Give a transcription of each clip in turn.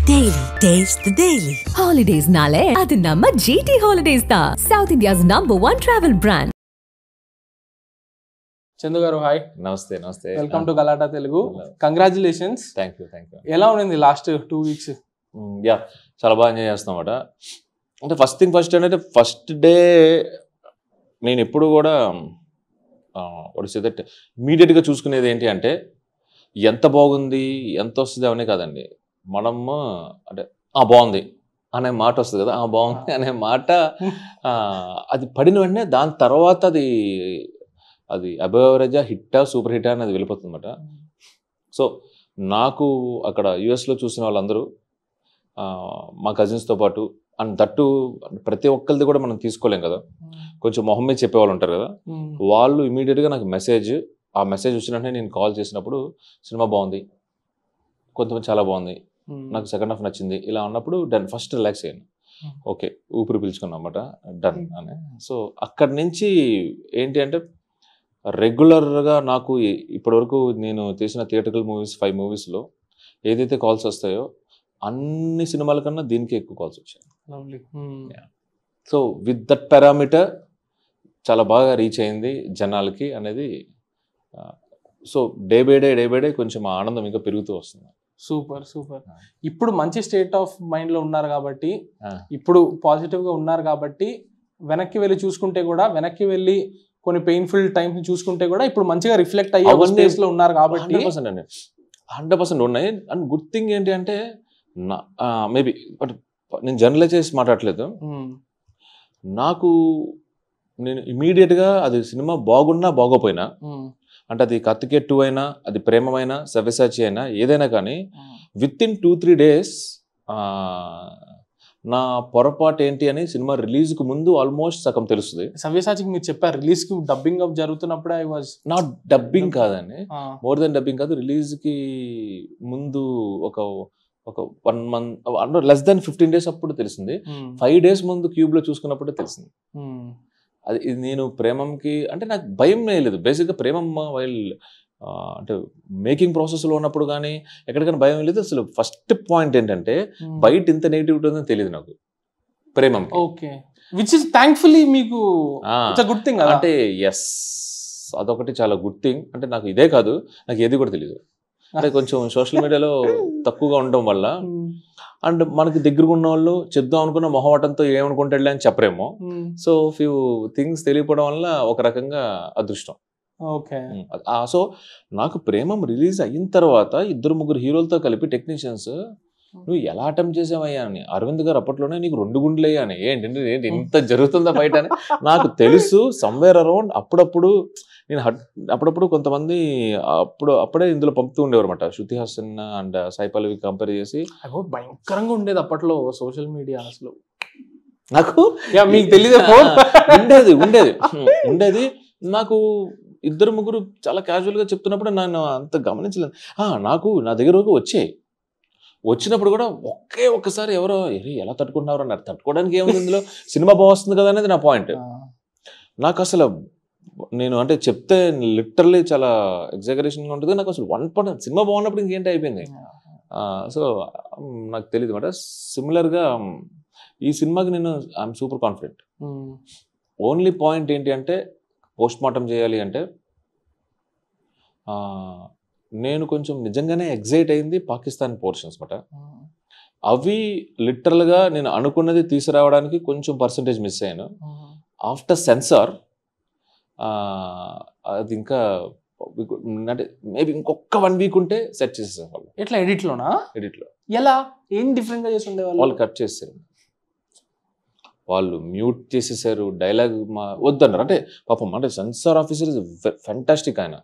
Daily. Taste the Daily. Holidays nale adu namma GT Holidays da, South India's #1 travel brand. Chandu గారు hi. నమస్తే నమస్తే. Welcome to Galatta Telugu. Congratulations. Thank you. ఎలా ఉంది last 2 weeks? Yeah చాలా బాగా enjoy చేస్తున్నాం అన్నమాట. అంటే ఫస్ట్ థింగ్ ఫస్ట్ అంటే ఫస్ట్ డే నేను ఎప్పుడు కూడా ఇమీడియట్గా చూసుకునేది ఏంటి అంటే ఎంత బాగుంది ఎంత వస్తుంది అవనే కాదండి. మనము అంటే బాగుంది అనే మాట వస్తుంది కదా, బాగుంది అనే మాట అది పడిన వెంటనే దాని తర్వాత అది అబవ్ యావరేజా హిట్టా సూపర్ హిట్టా అనేది వెళ్ళిపోతుంది అన్నమాట. సో నాకు అక్కడ యుఎస్లో చూసిన వాళ్ళందరూ మా కజిన్స్తో పాటు అండ్ దట్టు ప్రతి ఒక్కరిది కూడా మనం తీసుకోలేం కదా, కొంచెం మొహం మీద చెప్పేవాళ్ళు ఉంటారు కదా, వాళ్ళు ఇమీడియట్గా నాకు ఆ మెసేజ్ వచ్చినట్టే నేను కాల్ చేసినప్పుడు సినిమా బాగుంది, కొంతమంది చాలా బాగుంది, నాకు సెకండ్ హాఫ్ నచ్చింది, ఇలా ఉన్నప్పుడు డన్ ఫస్ట్ రిలాక్స్ అయ్యాను. ఓకే ఊపిరి పీల్చుకున్నాం అన్నమాట, డన్ అని. సో అక్కడి నుంచి ఏంటి అంటే రెగ్యులర్గా నాకు ఇప్పటివరకు నేను చేసిన థియేటర్కల్ మూవీస్ 5 మూవీస్లో ఏదైతే కాల్స్ వస్తాయో అన్ని సినిమాల కన్నా దీనికి ఎక్కువ కాల్స్ వచ్చాయి. సో విత్ దట్ పారామీటర్ చాలా బాగా రీచ్ అయింది జనాలకి అనేది. సో డే బై డే కొంచెం ఆనందం ఇంకా పెరుగుతూ వస్తుంది. సూపర్. ఇప్పుడు మంచి స్టేట్ ఆఫ్ మైండ్ లో ఉన్నారు కాబట్టి, ఇప్పుడు పాజిటివ్ గా ఉన్నారు కాబట్టి వెనక్కి వెళ్ళి చూసుకుంటే కూడా, వెనక్కి వెళ్ళి కొన్ని పెయిన్ఫుల్ టైమ్స్ చూసుకుంటే కూడా ఇప్పుడు మంచిగా రిఫ్లెక్ట్ అయ్యే స్పేస్ లో ఉన్నారు కాబట్టి 100% ఉన్నాయి. అండ్ గుడ్ థింగ్ ఏంటి అంటే మేబీ బట్ నేను జనరలైజ్ చేసి మాట్లాడలేదు. నేను ఇమీడియట్గా అది సినిమా బాగున్నా బాగోపోయినా, అంటే అది కార్తికేయ 2 అయినా, అది ప్రేమమైనా, సవ్యసాచి అయినా, ఏదైనా కానీ విత్ ఇన్ 2-3 days నా పొరపాటు ఏంటి అని సినిమా రిలీజ్కి ముందు ఆల్మోస్ట్ సగం తెలుస్తుంది. సవ్యసాచికి మీరు చెప్పారు రిలీజ్ కి డబ్బింగ్ అప్ జరుగుతున్నప్పుడు ఐ వాజ్ నాట్ డబ్బింగ్ కాదండి, మోర్ దెన్ డబ్బింగ్ కాదు, రిలీజ్కి ముందు ఒక 1 month లెస్ దెన్ 15 days అప్పుడు తెలిసింది. 5 days ముందు క్యూబ్లో చూసుకున్నప్పుడే తెలిసింది. అది నేను ప్రేమంకి అంటే నాకు భయం లేదు బేసిక్గా. ప్రేమం వైల్ అంటే మేకింగ్ ప్రాసెస్లో ఉన్నప్పుడు కానీ ఎక్కడికైనా భయం లేదు. అసలు ఫస్ట్ పాయింట్ ఏంటంటే బయట ఇంత నెగిటివిటీ ఉందని తెలియదు నాకు Premam. Okay, which is thankfully మీకు గుడ్ థింగ్ అంటే ఎస్, అదొకటి చాలా గుడ్ థింగ్. అంటే నాకు ఇదే కాదు, నాకు ఏది కూడా తెలియదు. అంటే కొంచెం సోషల్ మీడియాలో తక్కువగా ఉండడం వల్ల అండ్ మనకి దగ్గరగా ఉన్న వాళ్ళు చెప్దాం అనుకున్న మొహమాటంతో ఏమనుకుంటాడులే అని చెప్పరేమో. సో ఫ్యూ థింగ్స్ తెలియకపోవడం వల్ల ఒక రకంగా అదృష్టం. ఓకే. సో నాకు ప్రేమం రిలీజ్ అయిన తర్వాత 2-3 హీరోలతో కలిపి టెక్నీషియన్స్ నువ్వు ఎలా అటెంప్ట్ చేసావయ్యా అని, అరవింద్ గారు అప్పట్లోనే నీకు 2 గుండెలు అయ్యా అని, ఏంటి ఇంత జరుగుతుందా బయట అని నాకు తెలుసు. సమ్వేర్ అరౌండ్ అప్పుడప్పుడు కొంతమంది అప్పుడే ఇందులో పంపుతూ ఉండేవారు అనమాట. శృతి హాసన్ అండ్ సాయి పల్లవి కంపేర్ చేసి భయంకరంగా ఉండేది అప్పట్లో సోషల్ మీడియా. అసలు నాకు మీకు తెలియదు ఉండేది నాకు 2-3 చాలా క్యాజువల్గా చెప్తున్నప్పుడు నేను అంత గమనించలేదు. నా దగ్గరకు వచ్చినప్పుడు కూడా ఒక్కసారి ఎవరో ఎలా తట్టుకుంటున్నారు అన్నారు. తట్టుకోవడానికి ఏముంది ఇందులో, సినిమా బాగుంది కదా అనేది నా పాయింట్. నాకు అసలు నేను అంటే చెప్తే లిటరల్లీ చాలా ఎగ్జాగరేషన్గా ఉంటుంది. నాకు అసలు 1% సినిమా బాగున్నప్పుడు ఇంకేంటి అయిపోయింది. సో నాకు తెలియదు అన్నమాట. సిమిలర్గా ఈ సినిమాకి నేను I'm super confident. Only point ఏంటి అంటే పోస్ట్ మార్టం చేయాలి అంటే నేను కొంచెం నిజంగానే ఎగ్జైట్ అయింది పాకిస్తాన్ పోర్షన్స్ మాట. అవి లిటరల్గా నేను అనుకున్నది తీసుకురావడానికి కొంచెం పర్సంటేజ్ మిస్ అయ్యాను. ఆఫ్టర్ సెన్సార్ అది ఇంకా అంటే మేబీ ఇంకొక 1 week ఉంటే సెట్ చేసేసారు వాళ్ళు. ఎట్లా ఎడిట్లో ఎలా ఏం డిఫరెంట్గా చేసి ఉండేవాళ్ళు? వాళ్ళు కట్ చేస్తారు, వాళ్ళు మ్యూట్ చేసేసారు, డైలాగ్ వద్దన్నారు. అంటే పాపం అంటే సెన్సార్ ఆఫీసర్ ఇస్ ఫెంటాస్టిక్ ఆయన.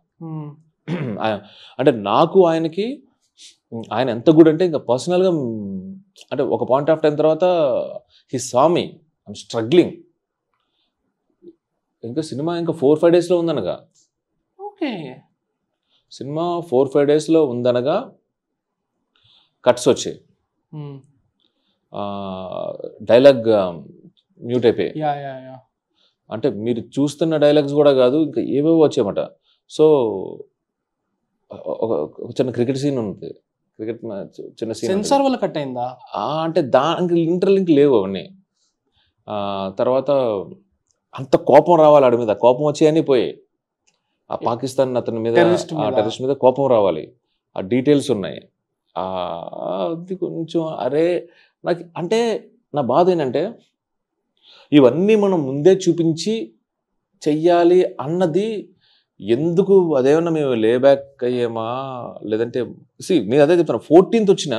అంటే నాకు ఆయన ఎంత గుడ్ అంటే ఇంకా పర్సనల్గా అంటే ఒక పాయింట్ ఆఫ్ టైం తర్వాత he saw me I'm struggling. ఇంకా సినిమా ఇంకా 4-5 daysలో ఉందనగా, ఓకే సినిమా 4-5 daysలో ఉందనగా కట్స్ వచ్చాయి, డైలాగ్ మ్యూట్ అయిపోయాయి. అంటే మీరు చూస్తున్న డైలాగ్స్ కూడా కాదు, ఇంకా ఏవేవో వచ్చాయన్నమాట. సో ఒక చిన్న క్రికెట్ సీన్ ఉంది, క్రికెట్ మ్యాచ్ చిన్న సీన్ సెన్సార్ వల్ల కట్ అయిందా? అంటే దానికి ఇంటర్లింక్ లేవు అవన్నీ. తర్వాత అంత కోపం రావాలి ఆడి మీద, కోపం వచ్చి అన్నీ పోయాయి. ఆ పాకిస్తాన్ అతని మీద, టెర్రరిస్ట్ మీద కోపం రావాలి, ఆ డీటెయిల్స్ ఉన్నాయి. అది కొంచెం అరే నాకు అంటే నా బాధ ఏంటంటే ఇవన్నీ మనం ముందే చూపించి చెయ్యాలి అన్నది ఎందుకు, అదేమన్నా మేము లేబ్యాక్ అయ్యామా లేదంటే నేను అదే చెప్తాను. 14th వచ్చినా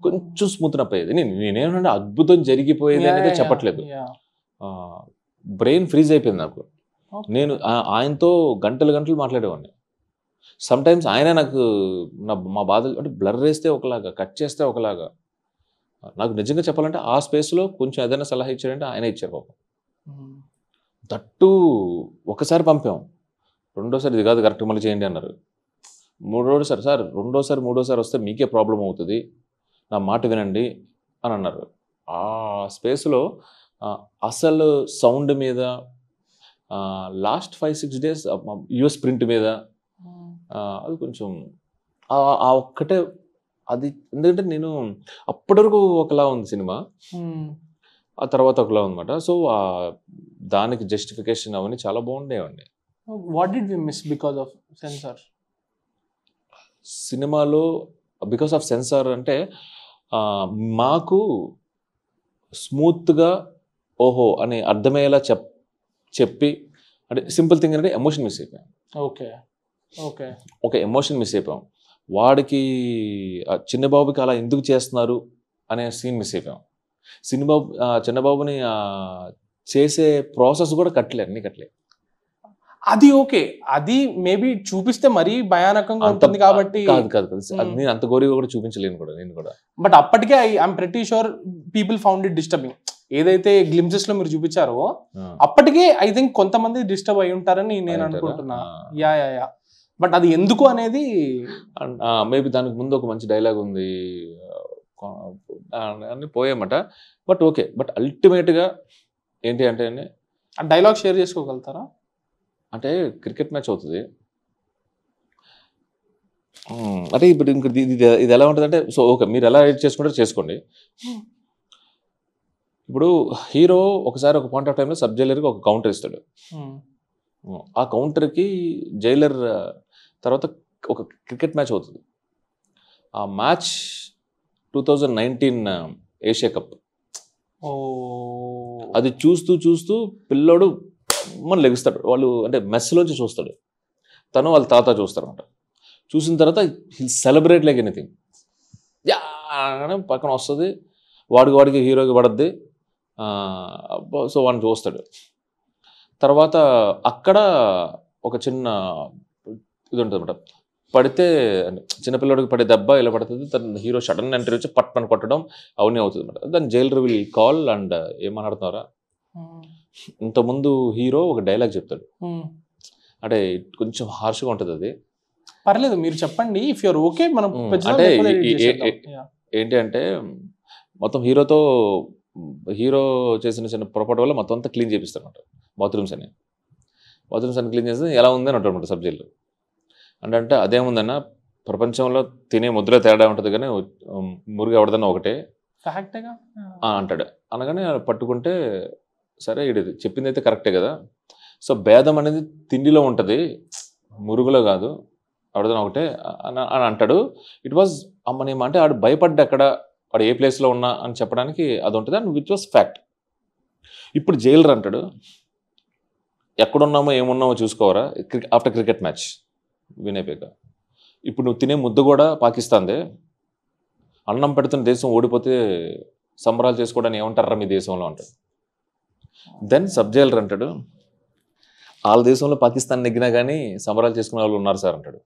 కొంచెం స్మూత్ అప్ అయ్యేది. నేనేమంటే అద్భుతం జరిగిపోయేది అనేది చెప్పట్లేదు. బ్రెయిన్ ఫ్రీజ్ అయిపోయింది నాకు. నేను ఆయనతో గంటలు గంటలు మాట్లాడేవాడిని. సమ్టైమ్స్ ఆయన నాకు మా బాధలు అంటే బ్లర్ వేస్తే ఒకలాగా, కట్ చేస్తే ఒకలాగా. నాకు నిజంగా చెప్పాలంటే ఆ స్పేస్లో కొంచెం ఏదైనా సలహా ఇచ్చాడంటే ఆయన ఇచ్చారు పాపం. దట్టు ఒకసారి పంపాం, రెండోసారి ఇది కాదు కరెక్ట్ మళ్ళీ చేయండి అన్నారు. మూడోసారి సార్ మూడోసారి వస్తే మీకే ప్రాబ్లం అవుతుంది, నా మాట వినండి అని అన్నారు. ఆ స్పేస్లో అసలు సౌండ్ మీద లాస్ట్ 5-6 days యుఎస్ ప్రింట్ మీద అది కొంచెం ఆ ఒక్కటే అది. ఎందుకంటే నేను అప్పటి వరకు ఒకలా ఉంది సినిమా, ఆ తర్వాత ఒకలా ఉందన్నమాట. సో దానికి జస్టిఫికేషన్ అవన్నీ చాలా బాగుండేవండి. What did we miss because of censor? సినిమాలో బికాస్ ఆఫ్ సెన్సార్ అంటే మాకు స్మూత్గా ఓహో అని అర్థమయ్యేలా చెప్పి, అంటే సింపుల్ థింగ్ అంటే ఎమోషన్ మిస్ అయిపోయాం. ఓకే ఎమోషన్ మిస్ అయిపోయాం. వాడికి చిన్నబాబుకి అలా ఎందుకు చేస్తున్నారు అనే సీన్ మిస్ అయిపోయాం. చిన్నబాబుని చేసే ప్రాసెస్ కూడా అన్ని కట్టలే. అది ఓకే, అది మేబీ చూపిస్తే మరీ భయానకంగా ఉంటుంది కాబట్టి కాదు నేను అంత గోరిగా కూడా చూపించలేను కూడా నేను కూడా. బట్ అప్పటికే I'm pretty sure people found it disturbing. ఏదైతే గ్లిమ్సెస్ లో మీరు చూపించారో అప్పటికే ఐ థింక్ కొంతమంది డిస్టర్బ్ అయి ఉంటారని నేను అనుకుంటున్నా. యా బట్ అది ఎందుకు అనేది మేబీ దానికి ముందు ఒక మంచి డైలాగ్ ఉంది అని పోయామట. బట్ ఓకే, బట్ అల్టిమేట్గా ఏంటి అంటే ఆ డైలాగ్ షేర్ చేసుకోగలుగుతారా? అంటే క్రికెట్ మ్యాచ్ అవుతుంది అంటే ఇప్పుడు ఇంక ఇది ఎలా ఉంటుందంటే, సో ఓకే మీరు ఎలా ఎడిట్ చేసుకుంటారో చేసుకోండి. ఇప్పుడు హీరో ఒకసారి ఒక పాయింట్ ఆఫ్ టైంలో సబ్ జైలర్కి ఒక కౌంటర్ ఇస్తాడు. ఆ కౌంటర్కి జైలర్ తర్వాత ఒక క్రికెట్ మ్యాచ్ అవుతుంది. ఆ మ్యాచ్ 2019 ఏషియా కప్. అది చూస్తూ పిల్లోడు మన లెగుస్తాడు. వాళ్ళు అంటే మెస్లోంచి చూస్తాడు, తను వాళ్ళ తాత చూస్తారు అనమాట. చూసిన తర్వాత హిల్ సెలబ్రేట్ లైక్ ఎనీథింగ్. పక్కన వస్తుంది, వాడికి హీరోకి పడద్ది. సో వాడిని చూస్తాడు. తర్వాత అక్కడ ఒక చిన్న ఇది ఉంటుంది అనమాట. పడితే చిన్నపిల్లడికి పడే దెబ్బ ఇలా పడుతుంది, తన హీరో సడన్ ఎంట్రీ వచ్చి పట్టని కొట్టడం అవన్నీ అవుతుంది అనమాట. దాన్ని జైలర్ విల్ కాల్ అండ్ ఏమన్నాడుతున్నారా, ఇంతకుముందు హీరో ఒక డైలాగ్ చెప్తాడు, అంటే కొంచెం హార్ష్గా ఉంటుంది. అది పర్లేదు మీరు చెప్పండి, ఇఫ్ యూర్ ఓకే. మనం అంటే ఏంటి అంటే మొత్తం హీరో చేసిన చిన్న పొరపాటు వల్ల మొత్తం అంతా క్లీన్ చేపిస్తారు అనమాట. బాత్రూమ్స్ అని క్లీన్ చేస్తే ఎలా ఉంది అని అంటారు సబ్జెక్టులు. అంటే అదేముందన్న, ప్రపంచంలో తినే ముద్ర తేడా ఉంటుంది కానీ మురుగు ఎవడదన్నా ఒకటే అంటాడు. అనగానే పట్టుకుంటే సరే ఇది చెప్పింది అయితే కరెక్టే కదా. సో భేదం అనేది తిండిలో ఉంటుంది, మురుగులో కాదు, ఎవడదన్నా ఒకటే అని అంటాడు. ఇట్ వాజ్ అమ్మనేమ అంటే ఆడు భయపడ్డా అక్కడ, వాడు ఏ ప్లేస్లో ఉన్నా అని చెప్పడానికి అది ఉంటుంది. And which was fact. ఇప్పుడు జైలర్ అంటాడు, ఎక్కడున్నామో ఏమున్నామో చూసుకోవరా ఆఫ్టర్ క్రికెట్ మ్యాచ్ వినైపోయాక. ఇప్పుడు నువ్వు తినే ముద్ద కూడా పాకిస్తాన్దే, అన్నం పెడుతున్న దేశం ఓడిపోతే సంబరాలు చేసుకోవడానికి ఏమంటారా మీ దేశంలో అంటాడు. దెన్ సబ్ జైలర్ అంటాడు, వాళ్ళ దేశంలో పాకిస్తాన్ నెగ్గినా కానీ సంబరాలు చేసుకునే వాళ్ళు ఉన్నారు సార్ అంటాడు.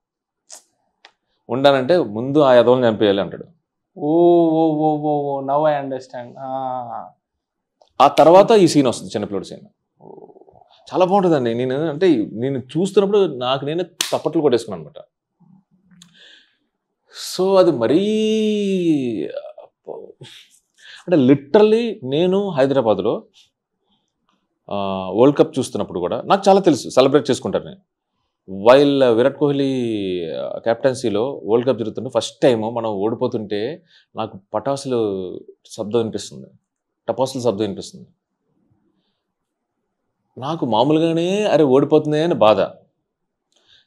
ఉండాలంటే ముందు ఆ యదవులను చంపేయాలి అంటాడు. Now I understand. ఆ తర్వాత ఈ సీన్ వస్తుంది, చిన్నపిల్లడి సీన్. చాలా బాగుంటుందండి. నేను చూస్తున్నప్పుడు నాకు నేనే తప్పట్లు కొట్టేసుకున్నాను అనమాట. సో అది మరీ అంటే లిటరల్లీ నేను హైదరాబాద్లో వరల్డ్ కప్ చూస్తున్నప్పుడు కూడా నాకు చాలా తెలుసు, సెలబ్రేట్ చేసుకుంటారు. నేను వైల్ విరాట్ కోహ్లీ కెప్టెన్సీలో వరల్డ్ కప్ జరుగుతుంటే ఫస్ట్ టైం మనం ఓడిపోతుంటే నాకు పటాసులు శబ్దం వినిపిస్తుంది, టపాసులు శబ్దం వినిపిస్తుంది. నాకు మామూలుగానే అరే ఓడిపోతుంది అని బాధ.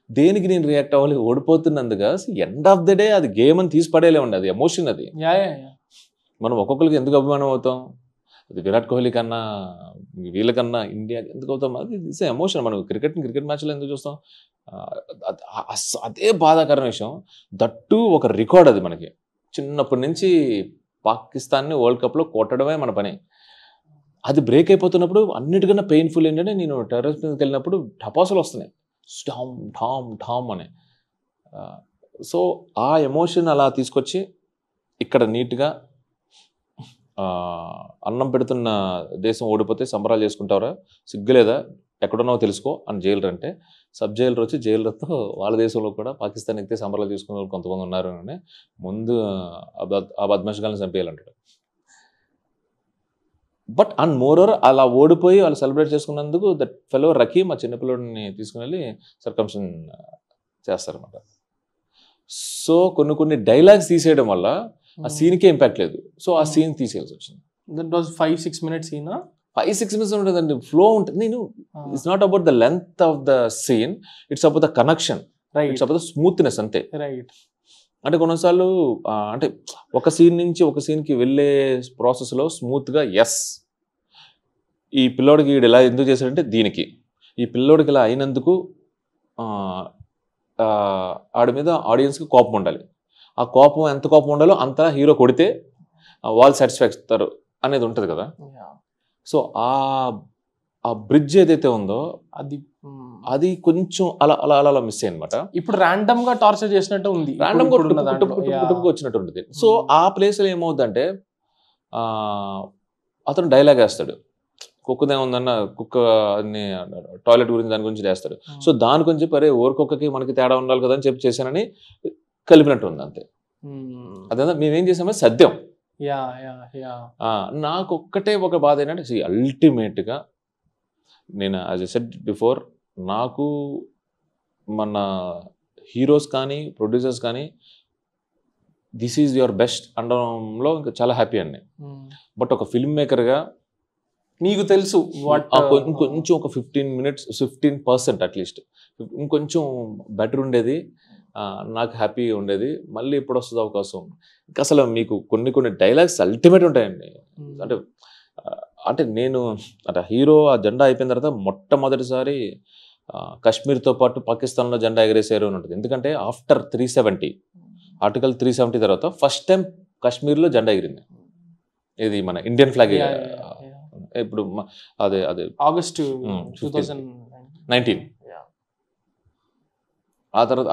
దేనికి నేను రియాక్ట్ అవ్వాలి? ఓడిపోతున్నందుగా ఎండ్ ఆఫ్ ద డే అది గేమ్ అని తీసి పడేలేమండి, అది ఎమోషన్. అది మనం ఒక్కొక్కరికి ఎందుకు అభిమానం అవుతాం? అది విరాట్ కోహ్లీ కన్నా వీళ్ళకన్నా ఇండియాకి ఎందుకు అవుతాం? అది ఇట్స్ ఎమోషన్. మనం క్రికెట్ మ్యాచ్లో ఎందుకు చూస్తాం? అదే బాధాకరమైన విషయం. దట్టు ఒక రికార్డ్ అది మనకి. చిన్నప్పటి నుంచి పాకిస్తాన్ని వరల్డ్ కప్లో కొట్టడమే మన పని. అది బ్రేక్ అయిపోతున్నప్పుడు అన్నిటికన్నా పెయిన్ఫుల్ ఏంటంటే, నేను టెర్రస్ మీదకి వెళ్ళినప్పుడు టపాసులు వస్తున్నాయి, ఢామ్ ఢామ్ ఢామ్ అని. సో ఆ ఎమోషన్ అలా తీసుకొచ్చి ఇక్కడ నీట్గా అన్నం పెడుతున్న దేశం ఓడిపోతే సంబరాలు చేసుకుంటారా, సిగ్గులేదా, ఎక్కడున్నావో తెలుసుకో అని జైలర్ అంటే, సబ్ జైలర్ వచ్చి జైలర్తో వాళ్ళ దేశంలో కూడా పాకిస్తాన్ ఎక్కితే సంబరాలు చేసుకునే వాళ్ళు కొంతమంది ఉన్నారు అని ముందు ఆ బద్మాషగాల్ని చంపేయాలంటాడు. బట్ అండ్ మోరోవర్ అలా ఓడిపోయి వాళ్ళు సెలబ్రేట్ చేసుకున్నందుకు దట్ ఫెలో రకీమ్ ఆ చిన్నపిల్లోడిని తీసుకుని వెళ్ళి సర్కంషన్ చేస్తారన్నమాట. సో కొన్ని డైలాగ్స్ తీసేయడం వల్ల ఆ సీన్కే ఇంపాక్ట్ లేదు. సో ఆ సీన్ తీసేయాల్సి వచ్చింది. That was 5-6 minutes scene. 5-6 minutes ఉంటుందండి, ఫ్లో ఉంటుంది. నేను it's not about the length of the scene, it's about the connection, it's about the smoothness అంతే. రైట్. అంటే కొన్నిసార్లు అంటే ఒక సీన్ నుంచి ఒక సీన్కి వెళ్ళే ప్రాసెస్లో స్మూత్గా ఎస్ ఈ పిల్లోడికి వీడు ఇలా ఎందుకు చేశాడంటే దీనికి, ఈ పిల్లోడికి ఇలా అయినందుకు ఆడి మీద ఆడియన్స్కి కోపం ఉండాలి. ఆ కోపం ఎంత కోపం ఉండాలో అంతలా హీరో కొడితే వాళ్ళు సాటిస్ఫై అవుతారు అనేది ఉంటుంది కదా. సో ఆ బ్రిడ్జ్ ఏదైతే ఉందో అది కొంచెం అలా అలా అలా అలా మిస్ అయ్యి అనమాట. ఇప్పుడు ర్యాండమ్ గా టార్చర్ చేసినట్టు ఉంది, ర్యాండమ్ గా వచ్చినట్టు ఉంటుంది. సో ఆ ప్లేస్లో ఏమవుతుందంటే అతను డైలాగ్ వేస్తాడు, కుక్కదే ఉందన్న కుక్క అన్ని టాయిలెట్ గురించి దాని గురించి చేస్తాడు. సో దాని గురించి చెప్పి అరే కుక్కకి మనకి తేడా ఉండాలి కదా అని చెప్పి చేశానని కలిపినట్టు ఉంది అంతే. అదే మేమేం చేసామో సత్యం. నాకు ఒక్కటే ఒక బాధ ఏంటంటే అల్టిమేట్గా నేను యాజ్ ఎ సెడ్ బిఫోర్, నాకు మన హీరోస్ కానీ ప్రొడ్యూసర్స్ కానీ దిస్ ఈజ్ యువర్ బెస్ట్ అనడంలో ఇంకా చాలా హ్యాపీ అండి. బట్ ఒక ఫిల్మ్ మేకర్గా నీకు తెలుసు కొంచెం ఒక 15 minutes 15% అట్లీస్ట్ ఇంకొంచెం బెటర్ ఉండేది, నాకు హ్యాపీగా ఉండేది. మళ్ళీ ఎప్పుడు వస్తుంది అవకాశం? ఇంకా అసలు మీకు కొన్ని డైలాగ్స్ అల్టిమేట్ ఉంటాయండి. అంటే నేను అంటే హీరో ఆ జెండా అయిపోయిన తర్వాత మొట్టమొదటిసారి కాశ్మీర్తో పాటు పాకిస్తాన్లో జెండా ఎగరేసారు అని ఉంటుంది. ఎందుకంటే ఆఫ్టర్ 370 ఆర్టికల్ 370 తర్వాత ఫస్ట్ టైం కాశ్మీర్లో జెండా ఎగిరింది. ఇది మన ఇండియన్ ఫ్లాగ్. ఇప్పుడు అదే ఆగస్ట్ 2019. ఆ తర్వాత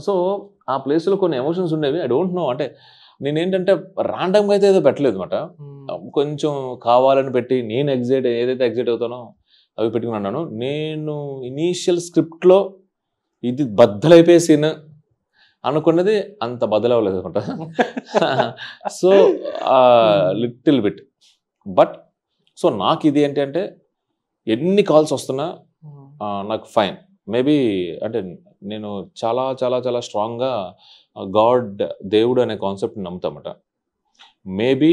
సో ఆ ప్లేస్లో కొన్ని ఎమోషన్స్ ఉండేవి. ఐ డోంట్ నో, అంటే నేనేంటంటే ర్యాండమ్గా అయితే ఏదో పెట్టలేదు అనమాట. కొంచెం కావాలని పెట్టి నేను ఏదైతే ఎగ్జైట్ అవుతానో అవి పెట్టుకున్నాను. నేను ఇనీషియల్ స్క్రిప్ట్లో ఇది బద్దలైపోయే సీన్ అనుకున్నది అంత బద్దలవ్వలేదు అనమాట. So little bit but so నాకు ఇది ఏంటి అంటే ఎన్ని కాల్స్ వస్తున్నా నాకు ఫైన్. మేబీ అంటే నేను చాలా చాలా చాలా స్ట్రాంగ్గా గాడ్ దేవుడు అనే కాన్సెప్ట్ని నమ్ముతామట. మేబీ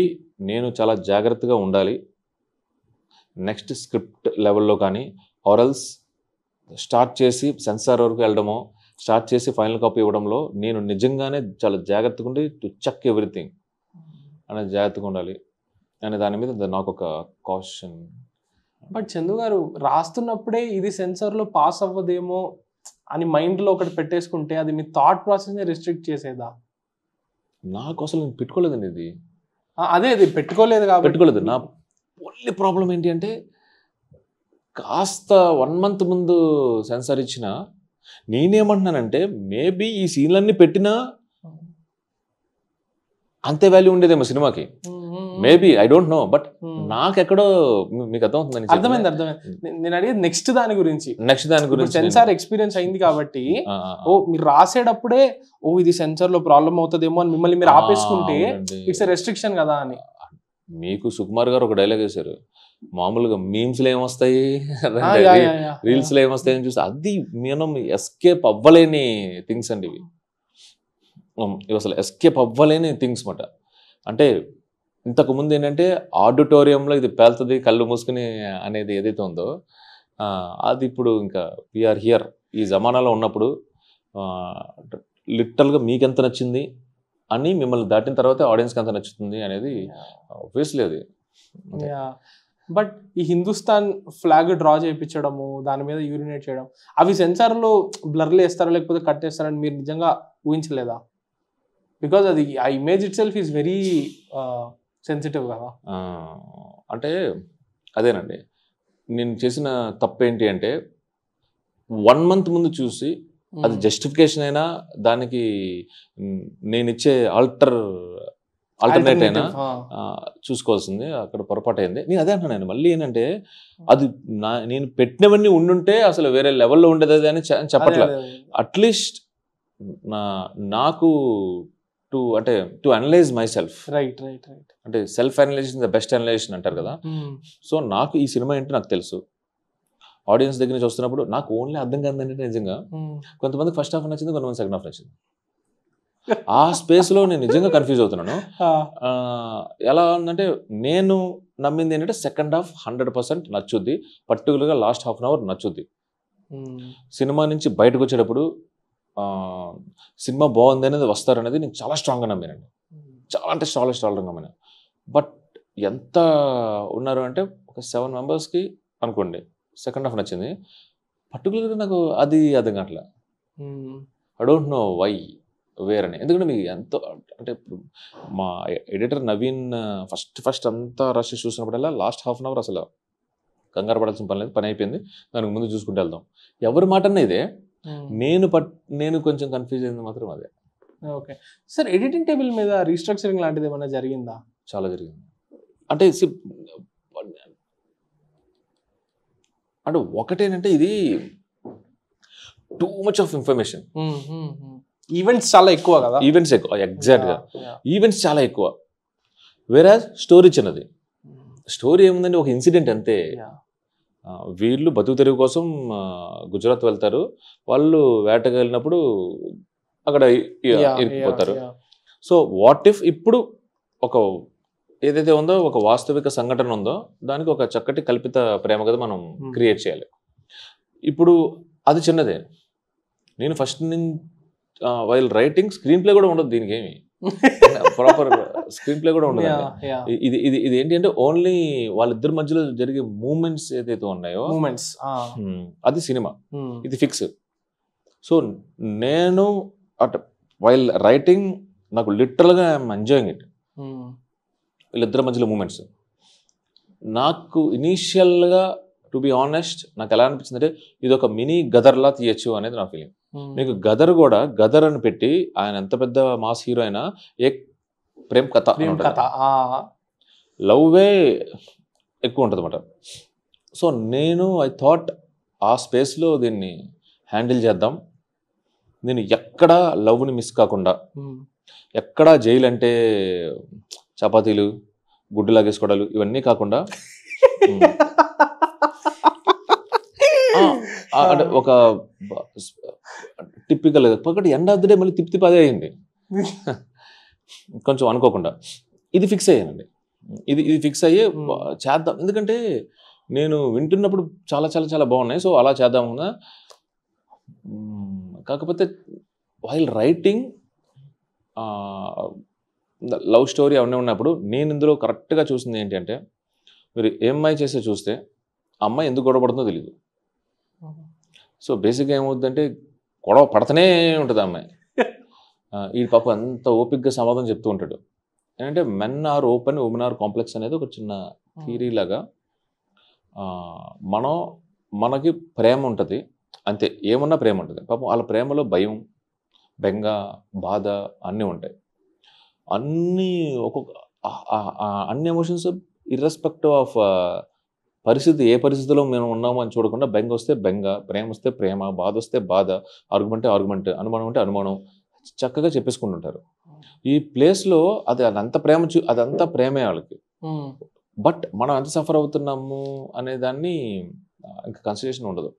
నేను చాలా జాగ్రత్తగా ఉండాలి నెక్స్ట్ స్క్రిప్ట్ లెవెల్లో కానీ, ఆర్ఎల్స్ స్టార్ట్ చేసి సెన్సార్ వరకు వెళ్ళడమో, స్టార్ట్ చేసి ఫైనల్ కాపీ ఇవ్వడంలో నేను నిజంగానే చాలా జాగ్రత్తగా ఉండి టు చెక్ ఎవ్రీథింగ్ అనేది జాగ్రత్తగా ఉండాలి అనే దాని మీద నాకు ఒక కాషన్. బట్ చందు గారు రాస్తున్నప్పుడే ఇది సెన్సార్లో పాస్ అవ్వదేమో అని మైండ్లో ఒకటి పెట్టేసుకుంటే అది మీ థాట్ ప్రాసెస్ని రిస్ట్రిక్ట్ చేసేదా? నాకు అసలు నేను పెట్టుకోలేదండి ఇది. అదే అది పెట్టుకోలేదు కాబట్టి పెట్టుకోలేదు. నా ఓన్లీ ప్రాబ్లం ఏంటి అంటే కాస్త 1 month ముందు సెన్సార్ ఇచ్చిన నేనేమంటున్నానంటే మేబీ ఈ సీన్లన్నీ పెట్టినా అంతే వాల్యూ ఉండేదేమో సినిమాకి. Maybe I don't know, but నాకెక్కడో మీకు అర్థమైంది. నేను అడిగేది నెక్స్ట్ దాని గురించి. సెన్సార్ ఎక్స్పీరియన్స్ అయింది కాబట్టి మీరు రాసేటప్పుడే ఇది సెన్సార్ లో ప్రాబ్లం అవుతుందేమో అని మిమ్మల్ని మీరు ఆపేసుకుంటే ఇట్స్ రెస్ట్రిక్షన్ కదా అని. మీకు సుకుమార్ గారు ఒక డైలాగ్ వేశారు, మామూలుగా మీమ్స్లో ఏమొస్తాయి, రీల్స్లో ఏమొస్తాయి అని చూస్తే అది మనం ఎస్కేప్ అవ్వలేని థింగ్స్ అండి ఇవి. ఇవి అసలు ఎస్కేప్ అవ్వలేని థింగ్స్ మాట. అంటే ఇంతకుముందు ఏంటంటే ఆడిటోరియంలో ఇది పేలుతుంది కళ్ళు మూసుకుని అనేది ఏదైతే ఉందో అది ఇప్పుడు ఇంకా వీఆర్ హియర్ ఈ జమానాలో ఉన్నప్పుడు లిటరల్గా మీకు ఎంత నచ్చింది అని మిమ్మల్ని దాటిన తర్వాత ఆడియన్స్కి ఎంత నచ్చుతుంది అనేది ఆబ్వియస్లీ అది. బట్ ఈ హిందుస్థాన్ ఫ్లాగ్ డ్రా చేయించడము, దాని మీద యూరినేట్ చేయడం, అవి సెన్సార్లో బ్లర్లు వేస్తారా లేకపోతే కట్ వేస్తారని మీరు నిజంగా ఊహించలేదా? బికాజ్ అది ఆ image it self is very sensitive కదా. అంటే అదేనండి, నేను చేసిన తప్పు ఏంటి అంటే 1 month ముందు చూసి అది జస్టిఫికేషన్ అయినా దానికి నేను ఇచ్చే ఆల్టర్నేట్ అయినా చూసుకోవాల్సింది. అక్కడ పొరపాటు అయింది. నేను అదే అంటున్నాను, మళ్ళీ ఏంటంటే అది నేను పెట్టినవన్నీ ఉండుంటే అసలు వేరే లెవెల్లో ఉండేది అని చెప్పట్లేదు. అట్లీస్ట్ నాకు to analyse my self. Right అంటే self analysation the best analysation అంటారు కదా. సో నాకు ఈ సినిమా ఏంటో నాకు తెలుసు. ఆడియన్స్ దగ్గర నుంచి వస్తున్నప్పుడు నాకు ఓన్లీ అర్థం కాదంటే నిజంగా కొంతమంది ఫస్ట్ హాఫ్ నచ్చింది, కొంతమంది సెకండ్ హాఫ్ నచ్చింది. ఆ స్పేస్లో నేను నిజంగా కన్ఫ్యూజ్ అవుతున్నాను. ఎలా ఉందంటే నేను నమ్మింది ఏంటంటే సెకండ్ హాఫ్ 100% నచ్చుద్ది, పర్టికులర్గా లాస్ట్ హాఫ్ అన్ అవర్ నచ్చుద్ది. సినిమా నుంచి బయటకు వచ్చేటప్పుడు సినిమా బాగుంది అనేది వస్తారనేది నేను చాలా స్ట్రాంగ్గా నమ్మానండి. చాలా అంటే చాలా స్ట్రాంగ్గా నమ్మాను. బట్ ఎంత ఉన్నారు అంటే ఒక 7 మెంబర్స్కి అనుకోండి సెకండ్ హాఫ్ నచ్చింది. పర్టికులర్గా నాకు అది అర్థం కావట్లే. ఐ డోంట్ నో వై వేరని. ఎందుకంటే మీకు ఎంతో అంటే ఇప్పుడు మా ఎడిటర్ నవీన్ ఫస్ట్ అంతా రష్ చూసినప్పుడల్లా లాస్ట్ హాఫ్ అన్ అవర్ అసలు కంగారు పడాల్సిన పని లేదు, పని అయిపోయింది, దానికి ముందు చూసుకుంటూ వెళ్దాం. ఎవరి మాట అన్నా ఇదే. నేను కొంచెం కన్ఫ్యూజ్ అయింది మాత్రం అదే. ఓకే సార్, ఎడిటింగ్ టేబుల్ మీద రీస్ట్రక్చరింగ్ లాంటిది ఏమైనా జరిగిందా? చాలా జరిగింది. అంటే ఒకటేనంటే ఇది too much of information. Events చాలా ఎక్కువ కదా. ఈవెంట్స్ ఎక్కువ, ఎగ్జాక్ట్గా ఈవెంట్స్ చాలా ఎక్కువ. వేరాజ్ స్టోరీ చిన్నది. స్టోరీ ఏముందంటే ఒక ఇన్సిడెంట్ అంతే. వీళ్ళు బతుకు తెరువు కోసం గుజరాత్ వెళ్తారు. వాళ్ళు వేటకు వెళ్ళినప్పుడు అక్కడ ఇరికిపోతారు. సో వాట్ ఇఫ్ ఇప్పుడు ఒక ఏదైతే ఉందో ఒక వాస్తవిక సంఘటన ఉందో దానికి ఒక చక్కటి కల్పిత ప్రేమ కథ మనం క్రియేట్ చేయాలి. ఇప్పుడు అది చిన్నదే. నేను first while writing screen play కూడా ఉండదు, దీనికి ఏమి ప్రాపర్ స్క్రీన్ ప్లే కూడా ఉండదు. ఇది ఏంటి అంటే ఓన్లీ వాళ్ళిద్దరి మధ్యలో జరిగే మూమెంట్స్ ఏదైతే ఉన్నాయో అది సినిమా, ఇది ఫిక్స్. సో నేను వైల్ రైటింగ్ నాకు లిటరల్గా ఐఎమ్ ఎంజాయింగ్ ఇట్. వీళ్ళిద్దరి మధ్యలో మూమెంట్స్ నాకు ఇనీషియల్గా టు బి ఆనెస్ట్ నాకు ఎలా అనిపించింది అంటే ఇది ఒక మినీ గదర్లా తీయచ్చు అనేది నా ఫీలింగ్. మీకు గదర్ కూడా గదర్ అని పెట్టి ఆయన ఎంత పెద్ద మాస్ హీరో అయినా ఏ ప్రేమ్ కథ లవ్వే ఎక్కువ ఉంటుంది అన్నమాట. సో నేను ఐ థాట్ ఆ స్పేస్లో దీన్ని హ్యాండిల్ చేద్దాం. నేను ఎక్కడా లవ్ని మిస్ కాకుండా, ఎక్కడా జైలు అంటే చపాతీలు గుడ్డు లాగేసుకోవడాలు ఇవన్నీ కాకుండా అంటే ఒక టిపికల్ ఒకటి ఎండ్ ఆఫ్ ది డే మళ్ళీ తిప్పి అదే అయింది కొంచెం అనుకోకుండా. ఇది ఫిక్స్ అయ్యానండి. ఇది ఫిక్స్ అయ్యే చేద్దాం. ఎందుకంటే నేను వింటున్నప్పుడు చాలా చాలా చాలా బాగున్నాయి. సో అలా చేద్దామన్నా. కాకపోతే వైల్ రైటింగ్ లవ్ స్టోరీ అవన్నీ ఉన్నప్పుడు నేను ఇందులో కరెక్ట్గా చూసింది ఏంటి అంటే మీరు ఏ అమ్మాయి చేస్తే చూస్తే ఆ అమ్మాయి ఎందుకు గొడవ పడుతుందో తెలియదు. సో బేసిక్గా ఏమవుతుందంటే గొడవ పడుతూనే ఉంటుంది ఆ అమ్మాయి. ఈ పాప అంత ఓపిక్గా సమాధానం చెప్తూ ఉంటాడు. ఏంటంటే men are open, women are complex అనేది ఒక చిన్న థియరీ లాగా. మనకి ప్రేమ ఉంటుంది అంతే, ఏమన్నా ప్రేమ ఉంటుంది. పాపం వాళ్ళ ప్రేమలో భయం, బెంగ, బాధ అన్నీ ఉంటాయి. అన్నీ అన్ని ఎమోషన్స్ ఇర్రెస్పెక్టివ్ ఆఫ్ పరిస్థితి, ఏ పరిస్థితిలో మేము ఉన్నామో అని చూడకుండా బెంగ వస్తే బెంగ, ప్రేమ వస్తే ప్రేమ, బాధ వస్తే బాధ, ఆర్గ్యుమెంట్, అనుమానం అంటే అనుమానం చక్కగా చెప్పేసుకుంటుంటారు. ఈ ప్లేస్లో అదంతా ప్రేమే వాళ్ళకి. బట్ మనం ఎంత సఫర్ అవుతున్నాము అనే దాన్ని ఇంకా కన్సిడరేషన్ ఉండదు.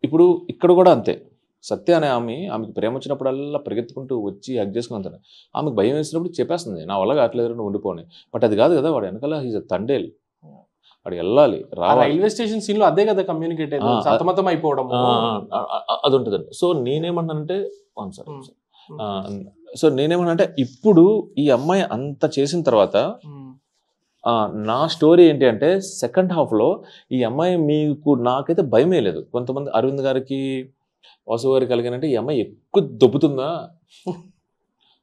ఇప్పుడు ఇక్కడ కూడా అంతే. సత్య అనే ఆమెకి ప్రేమ వచ్చినప్పుడల్లా పరిగెత్తుకుంటూ వచ్చి హగ్ చేసుకుని అంటాను. ఆమెకు భయం వేసినప్పుడు చెప్పేస్తుంది, నా వల్ల కావట్లేదు నువ్వు ఉండిపోని. బట్ అది కాదు కదా, వాడు వెనకాల హీజ్ అ తండేల్, వాడు వెళ్ళాలి రావాలి. రైల్వే స్టేషన్ సీన్ లో అదే కదా కమ్యూనికేట్ సతమతం అయిపోవడం అది ఉంటుందండి. సో నేనేమన్నానంటే ఇప్పుడు ఈ అమ్మాయి అంత చేసిన తర్వాత నా స్టోరీ ఏంటి అంటే సెకండ్ హాఫ్లో ఈ అమ్మాయి మీకు నాకైతే భయమే లేదు. కొంతమంది అరవింద్ గారికి వాసు గారికి కలిగినంటే ఈ అమ్మాయి ఎక్కువ దొబ్బుతుందా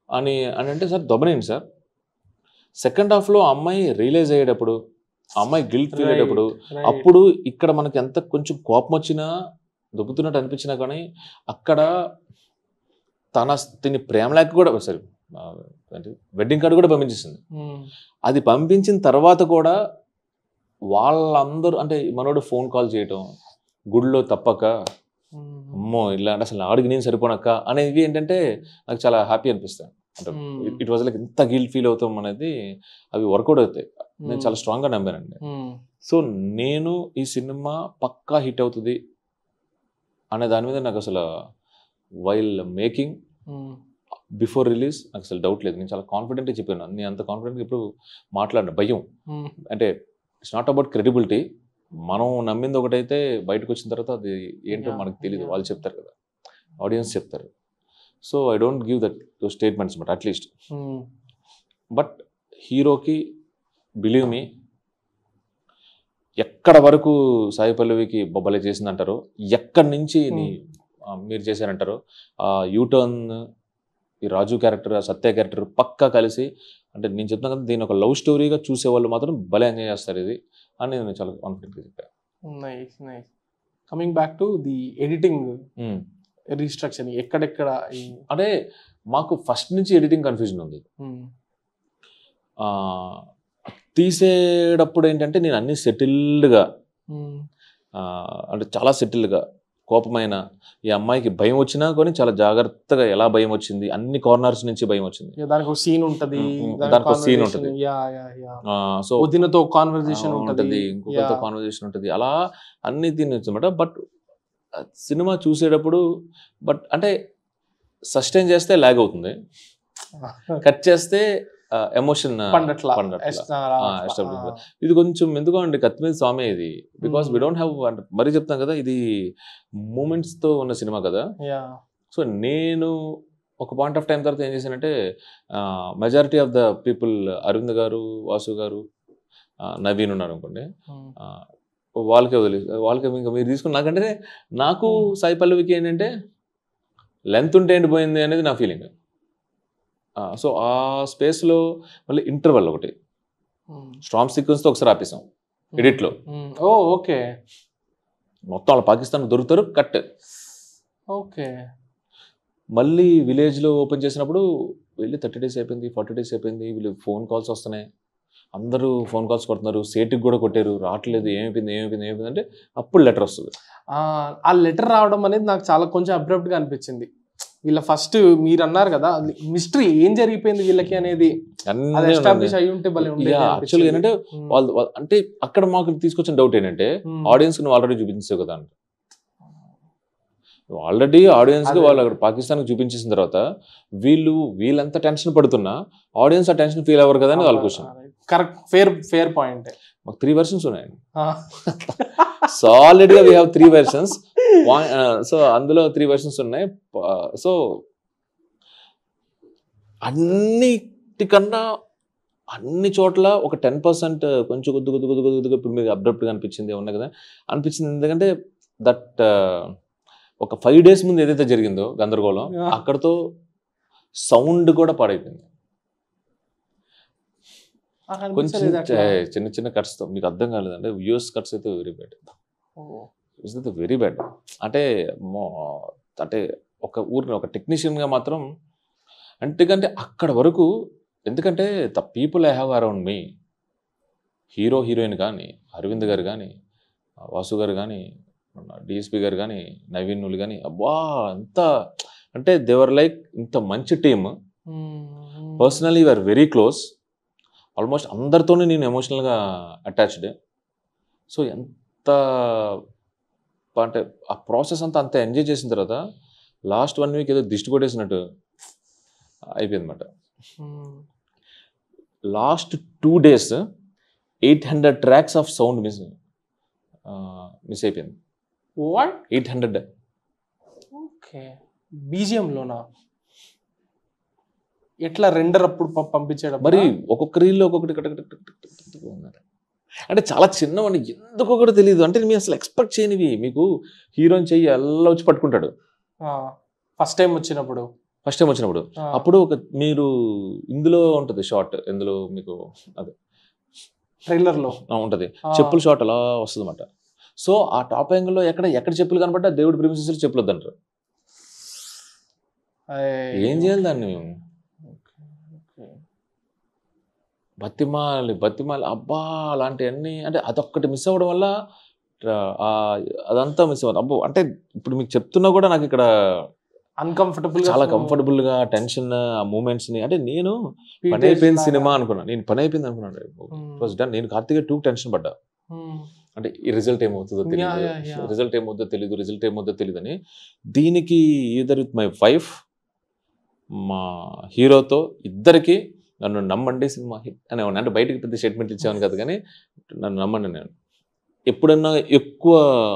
అని అంటే సార్ దొబ్బనేంటి సార్. సెకండ్ హాఫ్లో అమ్మాయి రియలైజ్ అయ్యేటప్పుడు, అమ్మాయి గిల్ట్ ఫీల్ అయ్యేటప్పుడు, అప్పుడు ఇక్కడ మనకి ఎంత కొంచెం కోపం వచ్చినా దొబ్బుతున్నట్టు అనిపించినా కానీ అక్కడ తిని ప్రేమ లేక కూడా సరే వెడ్డింగ్ కార్డు కూడా పంపించేసింది. అది పంపించిన తర్వాత కూడా వాళ్ళందరూ అంటే మనోడు ఫోన్ కాల్ చేయటం, గుడిలో తప్పక అమ్మో ఇలా అంటే అసలు ఆడికి నేను సరిపోనక్క అనేవి ఏంటంటే నాకు చాలా హ్యాపీ అనిపిస్తాయి. అంటే ఇట్ వాజ్ లైక్ ఎంత గిల్ట్ ఫీల్ అవుతాం అనేది అవి వర్కౌట్ అవుతాయి. నేను చాలా స్ట్రాంగ్గా నమ్మానండి. సో నేను ఈ సినిమా పక్కా హిట్ అవుతుంది అనే దాని మీద నాకు అసలు వైల్ మేకింగ్ బిఫోర్ రిలీజ్ నాకు అసలు డౌట్ లేదు. నేను చాలా కాన్ఫిడెంట్గా చెప్పాను. నేను అంత కాన్ఫిడెంట్గా ఇప్పుడు మాట్లాడిన భయం అంటే ఇట్స్ నాట్ అబౌట్ క్రెడిబిలిటీ. మనం నమ్మింది ఒకటైతే బయటకు వచ్చిన తర్వాత అది ఏంటో మనకు తెలియదు, వాళ్ళు చెప్తారు కదా, ఆడియన్స్ చెప్తారు. So I don't give that those statements but at least but హీరోకి బిలీవ్ మీ ఎక్కడ వరకు సాయి పల్లవికి బొబ్బలే చేసిందంటారో, ఎక్కడి నుంచి మీరు చేశారంటారో యూటర్న్ ఈ రాజు క్యారెక్టర్ సత్య క్యారెక్టర్ పక్కా కలిసి అంటే నేను చెప్తాను కదా దీని ఒక లవ్ స్టోరీగా చూసేవాళ్ళు మాత్రం భలే ఎంజాయ్ చేస్తారు ఇది అని నేను చాలా కాన్ఫిడెంట్గా చెప్పాను. Nice nice. Coming back to the editing restructure ఎక్కడెక్కడ అంటే మాకు ఫస్ట్ నుంచి ఎడిటింగ్ కన్ఫ్యూజన్ ఉంది. తీసేటప్పుడు ఏంటంటే నేను అన్ని సెటిల్డ్గా అంటే చాలా సెటిల్డ్గా కోపమైన ఈ అమ్మాయికి భయం వచ్చినా కానీ చాలా జాగ్రత్తగా ఎలా భయం వచ్చింది, అన్ని కార్నర్స్ నుంచి భయం వచ్చింది. దానికి ఒక సీన్ ఉంటుంది, సో దీనితో కాన్వర్జేషన్ ఉంటుంది, ఇంకొకరితో కాన్వర్జేషన్ ఉంటుంది, అలా అన్ని తినొచ్చు అనమాట. బట్ సినిమా చూసేటప్పుడు బట్ అంటే సస్టైన్ చేస్తే లాగ్ అవుతుంది, కట్ చేస్తే ఎమోషన్ ఇది కొంచెం ఎందుకో అండి కత్తి మీద స్వామి ఇది. బికాస్ వీ డోంట్ హ్యావ్ అంటే మరీ చెప్తాం కదా ఇది మూమెంట్స్ తో ఉన్న సినిమా కదా. సో నేను ఒక పాయింట్ ఆఫ్ టైం తర్వాత ఏం చేశానంటే majority of the people Arvind garu, Vasu గారు, నవీన్ ఉన్నారు అనుకోండి, వాళ్ళకే ఇంకా మీరు తీసుకుని నాకంటే నాకు సాయి పల్లవికి ఏంటంటే లెంత్ ఉంటే ఎండిపోయింది అనేది నా ఫీలింగ్. సో ఆ స్పేస్లో మళ్ళీ ఇంటర్వెల్ ఒకటి స్ట్రాంగ్ సీక్వెన్స్తో ఒకసారి ఆపేసాం ఎడిట్లో. ఓకే, మొత్తం వాళ్ళు పాకిస్తాన్ దొరుకుతారు కట్. ఓకే, మళ్ళీ విలేజ్లో ఓపెన్ చేసినప్పుడు వెళ్ళి 30 days అయిపోయింది, 40 days అయిపోయింది, వీళ్ళు ఫోన్ కాల్స్ వస్తున్నాయి, అందరూ ఫోన్ కాల్స్ కొడుతున్నారు, సేటుకి కూడా కొట్టారు, రావట్లేదు, ఏమైపోయింది అంటే అప్పుడు లెటర్ వస్తుంది. ఆ లెటర్ రావడం అనేది నాకు చాలా కొంచెం అబ్రప్ట్గా అనిపించింది. వీళ్ళ ఫస్ట్ మీరు అన్నారు కదా మిస్టరీ ఏం జరిగిపోయింది వీళ్ళకి అనేది ఎస్టాబ్లిష్ అయి ఉంటే భలే ఉండేది. యాక్చువల్గా ఏంటంటే వాళ్ళు అంటే అక్కడ మాకు తీసుకొచ్చిన డౌట్ ఏంటంటే ఆడియన్స్ నువ్వు ఆల్రెడీ చూపించావు కదా అంటే, ఆల్రెడీ ఆడియన్స్ కి వాళ్ళు అక్కడ పాకిస్తాన్ చూపించేసిన తర్వాత వీళ్ళంత టెన్షన్ పడుతున్నా ఆడియన్స్ ఆ టెన్షన్ ఫీల్ అవ్వరు కదా అని వాళ్ళ క్వశ్చన్. Correct, fair point. మాకు 3 versions ఉన్నాయండి. సాలిడ్ గా వీ హ్యావ్ 3 versions. సో అందులో 3 versions ఉన్నాయి. సో అన్నిటికన్నా అన్ని చోట్ల ఒక 10% కొంచెం కొద్దిగా ఇప్పుడు మీకు అబ్రప్ట్గా అనిపించింది ఉన్నాయి కదా అనిపించింది. ఎందుకంటే దట్ ఒక 5 days ముందు ఏదైతే జరిగిందో గందరగోళం అక్కడతో సౌండ్ కూడా పాడైపోయింది. కొంచెం చిన్న కట్స్తో మీకు అర్థం కాలేదంటే యూఎస్ కట్స్ అయితే వెరీ బ్యాడ్. అంటే ఒక ఊరిని ఒక టెక్నీషియన్గా మాత్రం ఎందుకంటే అక్కడ వరకు, ఎందుకంటే the people I have around me, heroine కానీ, అరవింద్ గారు కానీ, వాసు గారు కానీ, డిఎస్పి గారు కానీ, నవీనులు కానీ, అబ్బా అంత అంటే దేవర్ లైక్ ఇంత మంచి team. Personally we are very close. Almost అందరితోనే నేను ఎమోషనల్గా అటాచ్డ్. సో ఎంత అంటే ఆ ప్రాసెస్ అంతా అంత ఎంజాయ్ చేసిన తర్వాత లాస్ట్ 1 వీక్ ఏదో దిష్టి కొట్టేసినట్టు అయిపోయింది అనమాట. Last 2 days 800 tracks of sound miss అయిపోయింది. వాట్ 800. ఓకే, బీజిఎంలోనా? ఎట్లా రెండర్ అప్పుడు పంపించాడు మరి ఒక్కొక్క రీల్లో ఒక్కొక్కటి ఉన్నారు అంటే చాలా చిన్నవాడిని ఎందుకో కూడా తెలియదు. అంటే మీరు అసలు ఎక్స్పెక్ట్ చేయనివి. మీకు హీరోయిన్ చెయ్యి అలా వచ్చి పట్టుకుంటాడు ఫస్ట్ టైం వచ్చినప్పుడు. అప్పుడు ఒక మీరు ఇందులో ఉంటుంది షార్ట్, ఇందులో మీకు అదే ట్రైలర్లో ఉంటుంది చెప్పుల షాట్ అలా వస్తుంది అన్నమాట. సో ఆ టాప్ యాంగిల్లో ఎక్కడ చెప్పులు కనబడ్డా దేవుడి ప్రిమిసెస్లో చెప్పులు వద్దంటారు. ఏం చేయాలి దాన్ని మేము? బతిమాలి అబ్బా అలాంటివన్నీ. అంటే అదొక్కటి మిస్ అవ్వడం వల్ల అదంతా మిస్ అవ్వదు. అబ్బో అంటే ఇప్పుడు మీకు చెప్తున్నా కూడా నాకు ఇక్కడ అన్కంఫర్టబుల్, చాలా కంఫర్టబుల్గా టెన్షన్ ఆ మూమెంట్స్ని. అంటే నేను పని అయిపోయింది సినిమా అనుకున్నాను, నేను కార్తికేయ 2 టెన్షన్ పడ్డా. అంటే ఈ రిజల్ట్ ఏమవుతుందో తెలియదు అని. దీనికి ఈదర్ విత్ మై వైఫ్, మా హీరోతో ఇద్దరికి నన్ను నమ్మండి సినిమా హిట్ అనేవాడిని. అంటే బయటకు పెద్ద స్టేట్మెంట్ ఇచ్చేవాను కదా, కానీ నన్ను నమ్మండి. నేను ఎప్పుడన్నా ఎక్కువ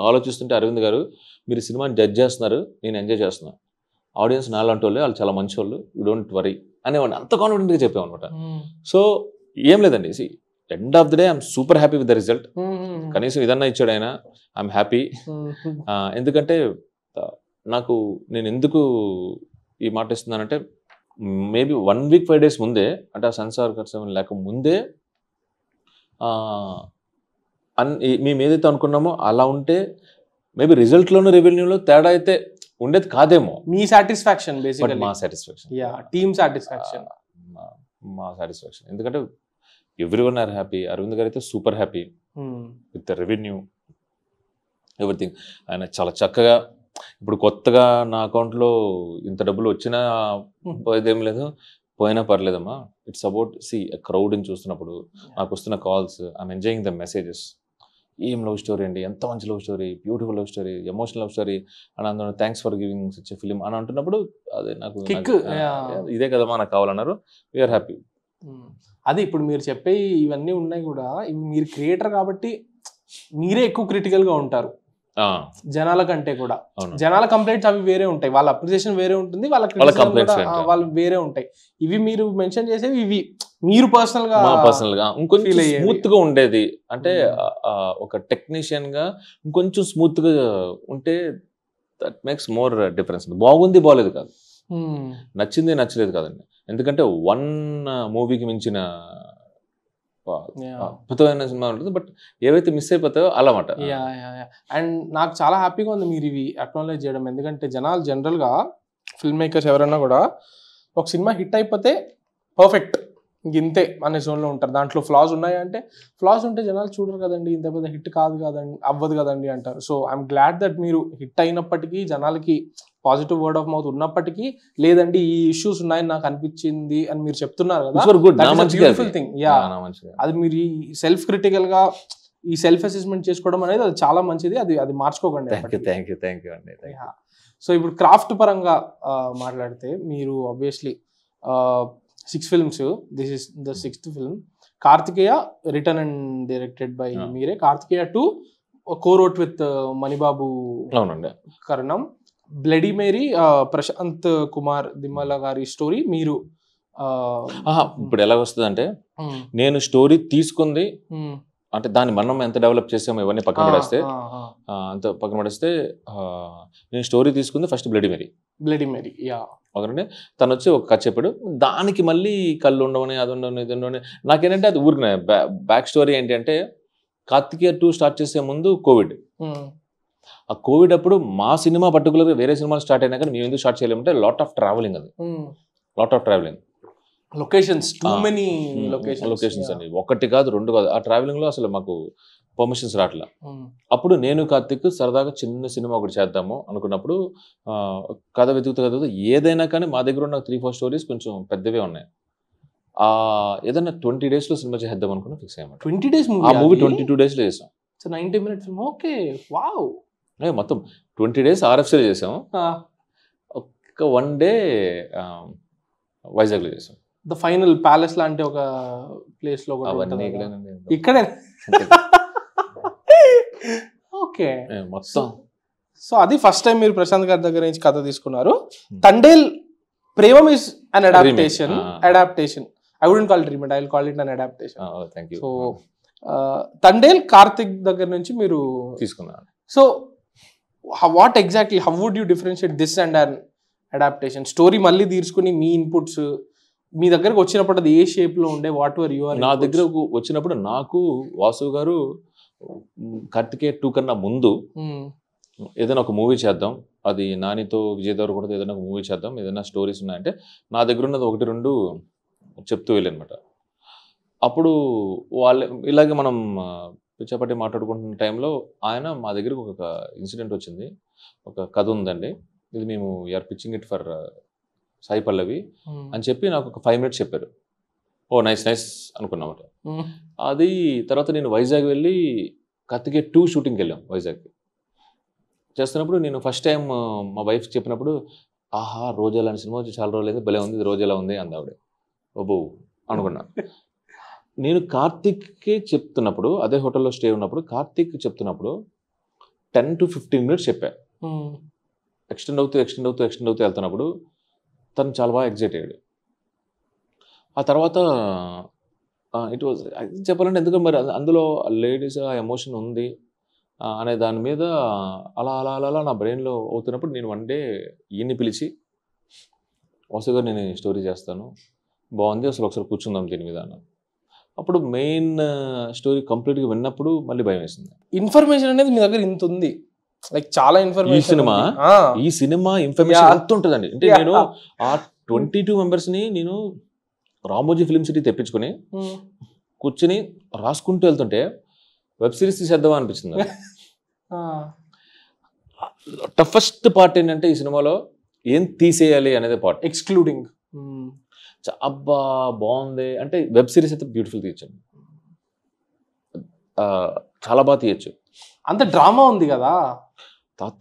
ఆలోచిస్తుంటే అరవింద్ గారు మీరు సినిమాని జడ్జ్ చేస్తున్నారు, నేను ఎంజాయ్ చేస్తున్నాను, ఆడియన్స్ నాలాంటి వాళ్ళు చాలా మంచి వాళ్ళు, యూ డోంట్ వరీ అనేవాడిని. అంత కాన్ఫిడెంట్గా చెప్పాను అనమాట. సో ఏం లేదండి, end of the day I'm super happy with the result. కనీసం ఇదన్నా ఇచ్చాడు ఆయన, ఐఎమ్ హ్యాపీ. ఎందుకంటే నేను ఎందుకు ఈ మాట ఇస్తున్నానంటే మేబీ 1 week 5 days ముందే, అంటే ఆ సెన్సార్ ఖర్చు లేక ముందే మేము ఏదైతే అనుకున్నామో అలా ఉంటే మేబీ రిజల్ట్లోనూ రెవెన్యూలో తేడా అయితే ఉండేది కాదేమో. మీ సాటిస్ఫాక్షన్ బేసికల్లీ, మా సాటిస్ఫాక్షన్, టీమ్ సాటిస్ఫాక్షన్, మా సాటిస్ఫాక్షన్. ఎందుకంటే ఎవ్రీవన్ ఆర్ హ్యాపీ. అరవింద్ గారు అయితే super happy with the revenue, everything. ఆయన చాలా చక్కగా ఇప్పుడు కొత్తగా నా అకౌంట్లో ఇంత డబ్బులు వచ్చినా ఇదేం లేదు, పోయినా పర్లేదమ్మా. ఇట్స్ అబౌట్ క్రౌడ్ని చూస్తున్నప్పుడు నాకు వస్తున్న calls, I'm enjoying the messages. ఏం లవ్ స్టోరీ అండి, ఎంత మంచి love story, beautiful love story, emotional love story అని అందరూ thanks for giving such a film అని అంటున్నప్పుడు అదే నాకు ఇదే కదమ్మా నాకు కావాలన్నారు. We're happy. అదే ఇప్పుడు మీరు చెప్పే ఇవన్నీ ఉన్నాయి కూడా, ఇవి మీరు క్రియేటర్ కాబట్టి మీరే ఎక్కువ క్రిటికల్గా ఉంటారు జనాల కంటే కూడా. జనాల కంప్లైంట్స్ అవి వేరే ఉంటాయి, వాళ్ళ అప్రిసియేషన్ వేరే ఉంటుంది, వాళ్ళు వేరే ఉంటాయి. ఇవి మీరు మెన్షన్ చేసేవి ఇవి మీరు పర్సనల్ గా ఇంకొంచెం స్మూత్ గా ఉండేది. అంటే ఒక టెక్నీషియన్ గా ఇంకొంచెం స్మూత్ గా ఉంటే దట్ మేక్స్ మోర్ డిఫరెన్స్. బాగుంది బాగలేదు కాదు, నచ్చింది నచ్చలేదు కాదండి. ఎందుకంటే 1 మూవీకి మించిన అద్భుతమైన సినిమా ఉంటుంది, బట్ ఏవైతే మిస్ అయిపోతాయో అలా మాట. అండ్ నాకు చాలా హ్యాపీగా ఉంది మీరు ఇవి అక్నాలెడ్జ్ చేయడం. ఎందుకంటే జనాలు జనరల్గా ఫిల్మ్ మేకర్స్ ఎవరైనా కూడా ఒక సినిమా హిట్ అయిపోతే పర్ఫెక్ట్ ఇంతే అనే జోన్లో ఉంటారు. దాంట్లో ఫ్లాస్ ఉన్నాయా అంటే ఫ్లాస్ ఉంటే జనాలు చూడరు కదండి, ఇంత పెద్ద హిట్ కాదు కదండి, అవ్వదు కదండి అంటారు. సో ఐఎమ్ గ్లాడ్ దట్ మీరు హిట్ అయినప్పటికీ జనాలకి పాజిటివ్ వర్డ్ ఆఫ్ మౌత్ ఉన్నప్పటికీ లేదండి ఈ ఇష్యూస్ ఉన్నాయని నాకు అనిపించింది అని మీరు చెప్తున్నారు కదా, బ్యూటిఫుల్ థింగ్. అది మీరు సెల్ఫ్ క్రిటికల్ గా ఈ సెల్ఫ్ అసెస్మెంట్ చేసుకోవడం అనేది అది చాలా మంచిది, అది మార్చుకోకండి. సో ఇప్పుడు క్రాఫ్ట్ పరంగా మాట్లాడితే మీరు obviously 6 films, this is the 6th film. Karthikeya return and directed by మీరే, Karthikeya 2 co-wrote with Manibabu Karanam, bloody Mary Prashanth Kumar Dimmala గారి స్టోరీ మీరు. ఇప్పుడు ఎలా వస్తుంది అంటే నేను స్టోరీ తీసుకుంది అంటే దాన్ని మనం ఎంత డెవలప్ చేసామో ఇవన్నీ పక్కన పడేస్తే నేను స్టోరీ తీసుకుంది ఫస్ట్ బ్లడీ మేరీ. ఒకరండి తను వచ్చి ఒక కథ చెప్పాడు, దానికి మళ్ళీ కళ్ళు ఉండవని అది ఉండవని ఇది ఉండవని. నాకేంటంటే అది ఊరికినా బ్యాక్ స్టోరీ ఏంటి అంటే కార్తికేయ 2 స్టార్ట్ చేసే ముందు కోవిడ్. ఆ కోవిడ్ అప్పుడు మా సినిమా పర్టికులర్గా వేరే సినిమాలు స్టార్ట్ అయినా కానీ మేము ఎందుకు స్టార్ట్ చేయలేమంటే లాట్ ఆఫ్ ట్రావెలింగ్ లొకేషన్స్ అండి, 1 కాదు 2 కాదు. ఆ ట్రావెలింగ్ లో అసలు మాకు పర్మిషన్స్ రావట్లా. అప్పుడు నేను కార్తిక్ సరదాగా చిన్న సినిమా ఒకటి చేద్దాము అనుకున్నప్పుడు కథ వెతుకుతూ ఏదైనా కానీ మా దగ్గర ఉన్న 3-4 స్టోరీస్ కొంచెం పెద్దవే ఉన్నాయి. ఏదైనా 20 days లో సినిమా చేద్దాం అనుకున్నా ఫిక్స్ అయ్యామాట. 20 days ఆ మూవీ 22 days లో చేసాం. So 90 minutes film. Okay, wow. మొత్తం 20 days RFCలో చేసాం. ఒక 1 day వైజాగ్లో చేసాం. ద ఫైనల్ ప్యాలెస్ లాంటి ఒక ప్లేస్ లో అవన్నీ ఇక్కడే. ఓకే, మొత్తం. సో అది ఫస్ట్ టైం మీరు ప్రశాంత్ గారి దగ్గర నుంచి కథ తీసుకున్నారు. Thandel Premam is an adaptation. I wouldn't call it remake, I will call it an adaptation. Thank you. So Thandel Karthik దగ్గర నుంచి మీరు తీసుకున్నారు. So what exactly, how would you differentiate this and an adaptation? Story మళ్ళీ తీసుకుని మీ ఇన్పుట్స్ మీ దగ్గరకు వచ్చినప్పుడు అది ఏ షేప్ లో ఉండే, వాట్ వర్ యువర్? నా దగ్గరకు వచ్చినప్పుడు నాకు వాసు గారు కార్తికేయ 2 కన్నా ముందు ఏదైనా ఒక మూవీ చేద్దాం, అది నానితో విజయ్ దేవరకొండతో ఏదైనా ఒక మూవీ చేద్దాం, ఏదైనా స్టోరీస్ ఉన్నాయంటే నా దగ్గర ఉన్నది 1-2 చెప్తూ వెళ్ళనమాట. అప్పుడు వాళ్ళు ఇలాగే మనం పిచ్చాపట్టి మాట్లాడుకుంటున్న టైంలో ఆయన మా దగ్గరకు ఒక ఇన్సిడెంట్ వచ్చింది. ఒక కథ ఉందండి, ఇది మేము you're pitching it for Sai Pallavi అని చెప్పి నాకు ఒక 5 minutes చెప్పారు. ఓ నైస్ నైస్ అనుకున్నమాట. అది తర్వాత నేను వైజాగ్ వెళ్ళి కార్తికేయ 2 షూటింగ్కి వెళ్ళాం. వైజాగ్కి చేస్తున్నప్పుడు నేను ఫస్ట్ టైం మా వైఫ్ చెప్పినప్పుడు, ఆహా రోజా లాంటి సినిమా వచ్చి చాలా రోజులైంది, భలే ఉంది, ఇది రోజా ఉంది అంది ఆవిడ. ఓబో అనుకున్నా. నేను కార్తిక్కి చెప్తున్నప్పుడు, అదే హోటల్లో స్టే ఉన్నప్పుడు కార్తిక్ చెప్తున్నప్పుడు 10 to 15 minutes చెప్పా. ఎక్స్టెండ్ అవుతూ వెళ్తున్నప్పుడు తను చాలా బాగా ఎగ్జైట్ అయ్యాడు. ఆ తర్వాత ఇట్ వాజ్ చెప్పాలంటే ఎందుకంటే మరి అందులో లేడీస్ ఆ ఎమోషన్ ఉంది అనే దాని మీద అలా అలా అలా అలా నా బ్రెయిన్లో అవుతున్నప్పుడు నేను వన్ డే ఈయన్ని పిలిచి, వాసు గారు నేను స్టోరీ చేస్తాను, బాగుంది, అసలు ఒకసారి కూర్చుందాం దీని మీద అన్న. అప్పుడు మెయిన్ స్టోరీ కంప్లీట్గా విన్నప్పుడు మళ్ళీ భయం వేసింది. ఇన్ఫర్మేషన్ అనేది మీ దగ్గర ఇంత ఉంది, లైక్ చాలా ఇన్ఫర్మేషన్. ఈ సినిమా ఇన్ఫర్మేషన్ ఎంత ఉంటుందండి అంటే, నేను ఆ 22 మెంబర్స్ని నేను రామోజీ ఫిల్మ్ సిటీ తెప్పించుకొని కూర్చుని రాసుకుంటూ వెళ్తుంటే వెబ్ సిరీస్ తీసేద్దామా అనిపించింది. టఫెస్ట్ పార్ట్ ఏంటంటే ఈ సినిమాలో ఏం తీసేయాలి అనేది పార్ట్, ఎక్స్క్లూడింగ్. అబ్బా బాగుంది అంటే వెబ్ సిరీస్ అయితే బ్యూటిఫుల్ తీయచ్చు, చాలా బాగా తీయచ్చు. అంత డ్రామా ఉంది కదా.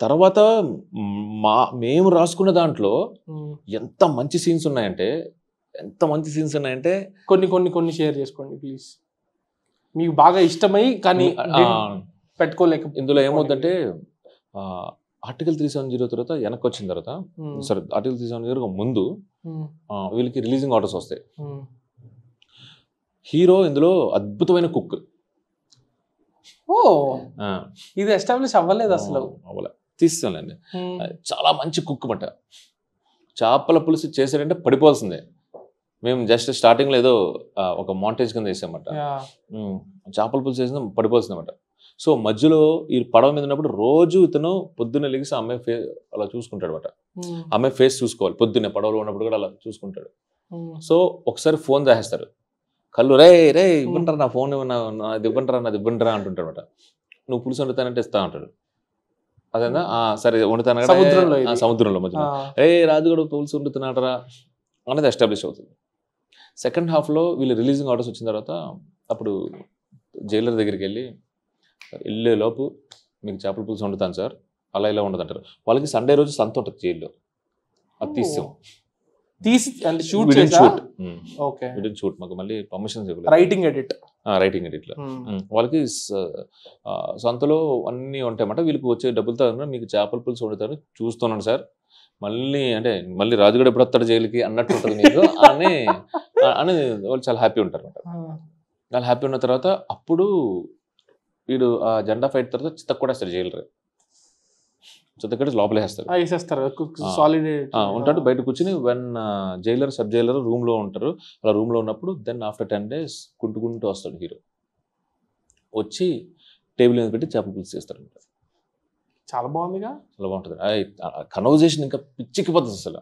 తర్వాత మేము రాసుకున్న దాంట్లో ఎంత మంచి సీన్స్ ఉన్నాయంటే కొన్ని షేర్ చేసుకోండి ప్లీజ్. మీకు బాగా ఇష్టమై కానీ పెట్టుకోలేక. ఇందులో ఏమవుతుందంటే ఆర్టికల్ 370 తర్వాత వెనక్కి వచ్చిన తర్వాత, సరే ఆర్టికల్ 370 ముందు వీళ్ళకి రిలీజింగ్ ఆర్డర్స్ వస్తాయి. హీరో ఇందులో అద్భుతమైన కుక్. ఓ ఇది ఎస్టాబ్లిష్ అవ్వలేదు అసలు. తీస్తానండి, చాలా మంచి కుక్ మాట. చేపల పులుసు చేసాడంటే పడిపోవాల్సిందే. మేము జస్ట్ స్టార్టింగ్లో ఏదో ఒక మాంటేజ్ కింద వేసామన్నమాట. చేపల పులుసు చేసిన పడిపోవాల్సిందన్నమాట. సో మధ్యలో ఈ పడవ మీద ఉన్నప్పుడు రోజు ఇతను పొద్దున్నే లెగిసి అమ్మాయి ఫేస్ అలా చూసుకుంటాడు అనమాట. అమ్మాయి ఫేస్ చూసుకోవాలి పొద్దున్నే, పడవలో ఉన్నప్పుడు కూడా అలా చూసుకుంటాడు. సో ఒకసారి ఫోన్ దాచేస్తారు, కళ్ళు రే ఇవ్వంటారా నా ఫోన్, అది ఇవ్వంటారా నాది ఇవ్వంటారా అంటుంటాడు అనమాట. నువ్వు పులుసు వండుతానంటే ఇస్తా అంటాడు. అదేనా సరే వండుతాను సముద్రంలో మధ్యలో రాజు కూడా పులుసు వండుతున్నాడరా అనేది ఎస్టాబ్లిష్ అవుతుంది. సెకండ్ హాఫ్లో వీళ్ళు రిలీజింగ్ ఆర్డర్స్ వచ్చిన తర్వాత అప్పుడు జైలర్ దగ్గరికి వెళ్ళే లోపు మీకు చేపల పులుసు వండుతాను సార్, అలా ఇలా ఉండదంటారు. వాళ్ళకి సండే రోజు సంత ఉంటుంది జైల్లో, అది షూట్ మాకు మళ్ళీ పర్మిషన్స్ రైటింగ్ ఎడిట్లో వాళ్ళకి సంతలో అన్నీ ఉంటాయన్నమాట. వీళ్ళకి వచ్చే డబ్బులతో మీకు చేపల పులుసు వండుతారు చూస్తున్నాను సార్, మళ్ళీ రాజుగడ ఎప్పుడు వస్తాడు జైలుకి అన్నట్టు ఉంటుంది మీకు అని వాళ్ళు చాలా హ్యాపీ ఉంటారు అనమాట. వాళ్ళు హ్యాపీ ఉన్న తర్వాత అప్పుడు వీడు ఆ జెండా ఫైట్ తర్వాత చిత్తకు కూడా వేస్తాడు జైలర్. చిత్తకూడ లోపలే వేస్తారు ఉంటాడు. బయట కూర్చుని వెన్ జైలర్ సబ్ జైలర్ రూమ్లో ఉంటారు. అలా రూమ్లో ఉన్నప్పుడు దెన్ ఆఫ్టర్ 10 days కుంటుకుంటూ వస్తాడు హీరో. వచ్చి టేబుల్ మీద పెట్టి చేపల పులుసు చేస్తాడు. చాలా బాగుందిగా, చాలా బాగుంటుంది. కన్వర్జేషన్ ఇంకా పిచ్చిక్కిపోతుంది అసలు.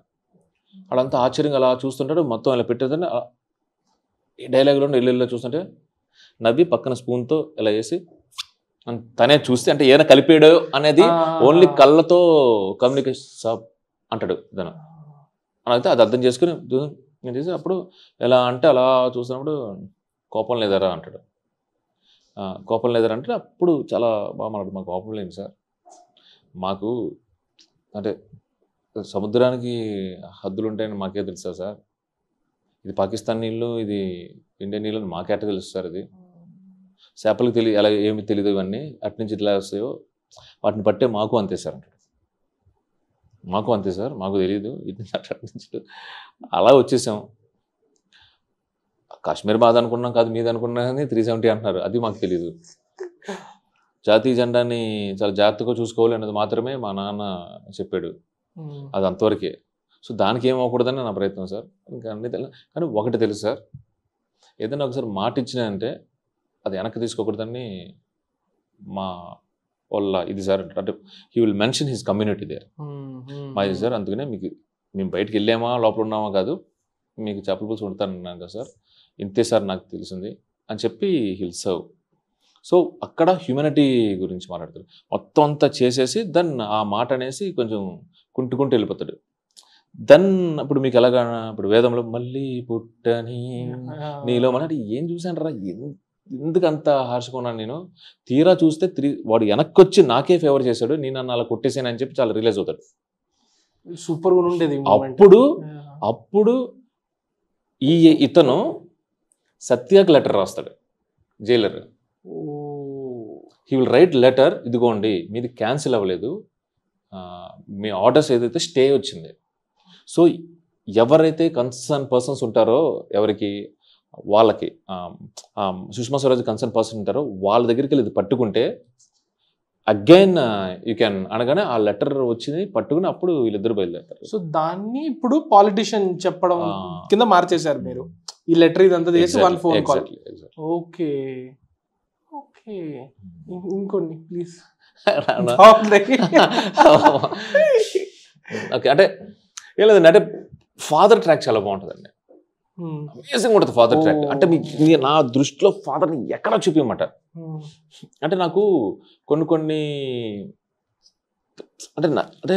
అడంతా ఆశ్చర్యంగా అలా చూస్తుంటాడు. మొత్తం అలా పెట్టేదని డైలాగ్లో ఇల్లు చూస్తుంటే నవ్వి పక్కన స్పూన్తో ఇలా వేసి తనే చూస్తే అంటే ఏదైనా కలిపాడు అనేది ఓన్లీ కళ్ళతో కమ్యూనికేషన్ సాబ్ అంటాడు తను అని అయితే అది అర్థం చేసుకుని నేను చేసి అప్పుడు ఎలా అంటే అలా చూసినప్పుడు కోపం లేదరా అంటాడు. కోపం లేదరా అంటే అప్పుడు చాలా బాగా మాట్లాడు. మాకు కోపం లేదు సార్, మాకు అంటే సముద్రానికి హద్దులు ఉంటాయని మాకే తెలుసా సార్, ఇది పాకిస్తాన్ నీళ్ళు ఇది ఇండియన్ నీళ్ళు మాకేట తెలుసు సార్, ఇది చేపలకు ఎలా ఏమి తెలియదు, ఇవన్నీ అటు నుంచి ఇట్లా వస్తాయో వాటిని పట్టే మాకు అంతే సార్ అంటాడు. మాకు అంతే సార్, మాకు తెలియదు ఇటు నుంచి అలా వచ్చేసాం. కాశ్మీర్ బాధ అనుకున్నాం కాదు మీది అనుకున్నా కానీ 370 అంటున్నారు, అది మాకు తెలియదు. జాతీయ జెండాని చాలా జాగ్రత్తగా చూసుకోవాలి అన్నది మాత్రమే మా నాన్న చెప్పాడు, అది అంతవరకే. సో దానికి ఏం అవ్వకూడదని నా ప్రయత్నం సార్. ఇంకా అన్నీ తెలియదు కానీ ఒకటి తెలుసు సార్, ఏదైనా ఒకసారి మాట ఇచ్చినా అది వెనక్కి తీసుకోకూడదని మా వాళ్ళ ఇది సార్. అంటే he will mention his community there మాది సార్, అందుకనే మీకు మేము బయటికి వెళ్ళామా లోపల ఉన్నామా కాదు, మీకు చేపల పులుసు వండుతానన్నాను కదా సార్, ఇంతే సార్ నాకు తెలిసింది అని చెప్పి హిల్ సర్వ్. సో అక్కడ హ్యూమనిటీ గురించి మాట్లాడతాడు. మొత్తం అంతా చేసేసి దెన్ ఆ మాట అనేసి కొంచెం కుంటుకుంటూ వెళ్ళిపోతాడు. దెన్ అప్పుడు మీకు ఎలాగా ఇప్పుడు వేదంలో మళ్ళీ పుట్టని నీలో మన ఏం చూశాను రా, ఎందుకు అంత హార్షుకున్నాను నేను, తీరా చూస్తే వాడు వెనక్కి వచ్చి నాకే ఫేవర్ చేశాడు, నేను నన్ను అలా కొట్టేసాను అని చెప్పి చాలా రియలైజ్ అవుతాడు. సూపర్ గా ఉండేది. అప్పుడు ఇతను సత్యాకి లెటర్ రాస్తాడు, Jailer. He will write letter, ఇదిగోండి మీది క్యాన్సిల్ అవ్వలేదు, మీ ఆర్డర్స్ ఏదైతే స్టే వచ్చింది. సో ఎవరైతే కన్సర్న్ పర్సన్స్ ఉంటారో ఎవరికి వాళ్ళకి సుష్మా స్వరాజ్ కన్సర్న్ పర్సన్ ఉంటారో వాళ్ళ దగ్గరికి వెళ్ళి ఇది పట్టుకుంటే అగైన్ యూ క్యాన్ అనగానే ఆ లెటర్ వచ్చింది పట్టుకుని అప్పుడు వీళ్ళిద్దరు బయలుదేరుతారు. సో దాన్ని ఇప్పుడు పాలిటిషియన్ చెప్పడం కింద మార్చేశారు మీరు, ఈ లెటర్ ఇదంతా చేసి 1 ఫోన్ కాల్. ఓకే ఓకే, ఇంకోండి ప్లీజ్. ఓకే అంటే ఏం లేదండి, అంటే ఫాదర్ ట్రాక్ చాలా బాగుంటుందండి, అమేజింగ్ ఉంటుంది ఫాదర్ ట్రాక్. అంటే నా దృష్టిలో ఫాదర్ని ఎక్కడ చూపించమాట. అంటే నాకు కొన్ని అంటే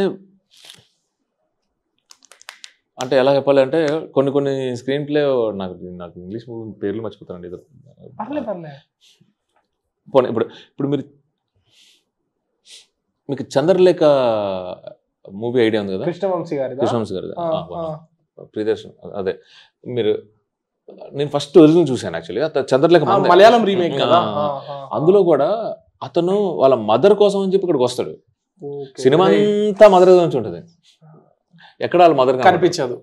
అంటే ఎలా చెప్పాలి అంటే కొన్ని స్క్రీన్ ప్లే నాకు ఇంగ్లీష్ మూవీ పేర్లు మర్చిపోతానండి. ఇప్పుడు మీకు చంద్రలేఖ మూవీ ఐడియా ఉంది కదా, కృష్ణవంశీ గారి ప్రియదర్శన్. అదే నేను ఫస్ట్ ఒరిజినల్ చూశాను యాక్చువల్లీ, చంద్రలేఖ మలయాళం రీమేక్ కదా. అందులో కూడా అతను వాళ్ళ మదర్ కోసం అని చెప్పి ఇక్కడికి వస్తాడు. సినిమా అంతా మదర్ నుంచి ఉంటుంది, ఎక్కడ వాళ్ళ మదర్ కనిపించదు.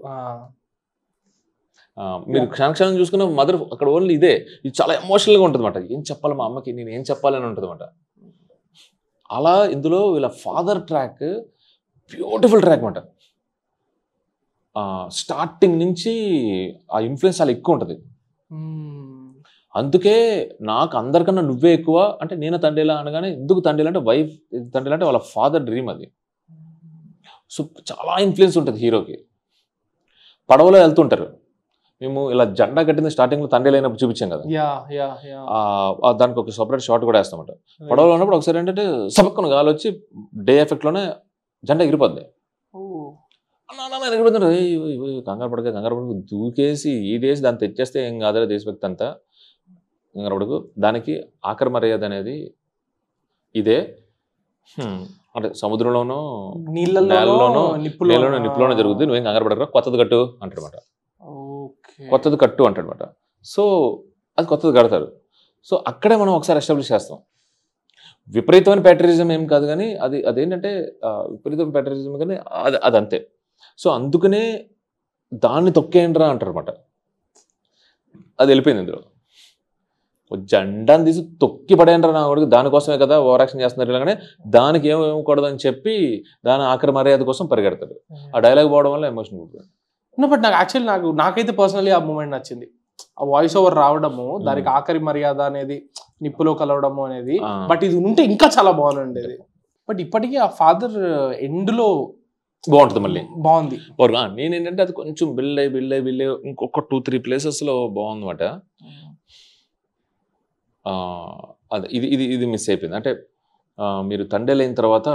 మీరు క్షణక్షణం చూసుకున్న మదర్ అక్కడ ఓన్లీ ఇదే, ఇది చాలా ఎమోషనల్గా ఉంటుంది అన్నమాట. ఏం చెప్పాలి మా అమ్మకి, నేను ఏం చెప్పాలని ఉంటుంది అన్నమాట. అలా ఇందులో వీళ్ళ ఫాదర్ ట్రాక్ బ్యూటిఫుల్ ట్రాక్ అన్నమాట. స్టార్టింగ్ నుంచి ఆ ఇన్ఫ్లుయెన్స్ చాలా ఎక్కువ ఉంటుంది. అందుకే నాకు అందరికన్నా నువ్వే ఎక్కువ అంటే నేను తండ్రిలా అనగానే, ఎందుకు తండ్రిలా అంటే వైఫ్ తండ్రిలా అంటే వాళ్ళ ఫాదర్ డ్రీమ్ అది. సో చాలా ఇన్ఫ్లుయెన్స్ ఉంటుంది హీరోకి. పడవలో వెళ్తుంటారు, మేము ఇలా జెండా కట్టింది స్టార్టింగ్లో తండ్రి అయినప్పుడు చూపించాం కదా, దానికి ఒక సపరేట్ షాట్ కూడా వేస్తామంట. పడవలో ఉన్నప్పుడు ఒకసారి ఏంటంటే సపక్కన గాలి వచ్చి డే ఎఫెక్ట్లోనే జెండా ఎగిరిపోద్ది. ఎగిరిపోతుంది, కంగారు పడక దూకేసి ఈడేసి దాన్ని తెచ్చేస్తే ఏం కాదు దేశభక్తి అంతా, కంగారు పడకు. దానికి ఆఖరి మర్యాద అనేది ఇదే, అంటే సముద్రంలోనూ నేలలోనూ నిప్పులోనూ జరుగుతుంది, నువ్వేం కంగారు పడక, కొత్తది కట్టు అంటాడనమాట. కొత్తది కట్టు అంటాడనమాట. సో అది కొత్తది కడతారు. సో అక్కడే మనం ఒకసారి ఎస్టాబ్లిష్ చేస్తాం. విపరీతమైన ప్యాట్రియటిజం ఏం కాదు కానీ అదేంటంటే విపరీతమైన ప్యాట్రియటిజం కానీ అదంతే. సో అందుకనే దాన్ని తొక్కేయండిరా అంటారనమాట. అది వెళ్ళిపోయింది ఇందులో. జెండాను తీసి తొక్కి పడేయండిరా నా వాడికి, దానికోసమే కదా ఓవర్ యాక్షన్ చేస్తున్నారు ఇలాగనే, దానికి ఏమేమకూడదని చెప్పి దాని ఆఖరి మర్యాద కోసం పరిగెడతాడు. ఆ డైలాగ్ పోవడం వల్ల ఎమోషన్ ఉంటుంది. బట్ నాకైతే పర్సనలీ ఆ మూమెంట్ నచ్చింది, ఆ వాయిస్ ఓవర్ రావడము, దానికి ఆఖరి మర్యాద అనేది నిప్పులో కలవడము అనేది. బట్ ఇది ఉంటే ఇంకా చాలా బాగుండేది. బట్ ఇప్పటికీ ఆ ఫాదర్ ఎండ్ లో బాగుంటుంది, మళ్ళీ బాగుంది. నేనేంటంటే అది కొంచెం బిల్డ్ అయ్యి ఇంకొక 2-3 ప్లేసెస్లో బాగుందన్నమాట. అది ఇది మిస్ అయిపోయింది. అంటే మీరు తండ్రి అయిన తర్వాత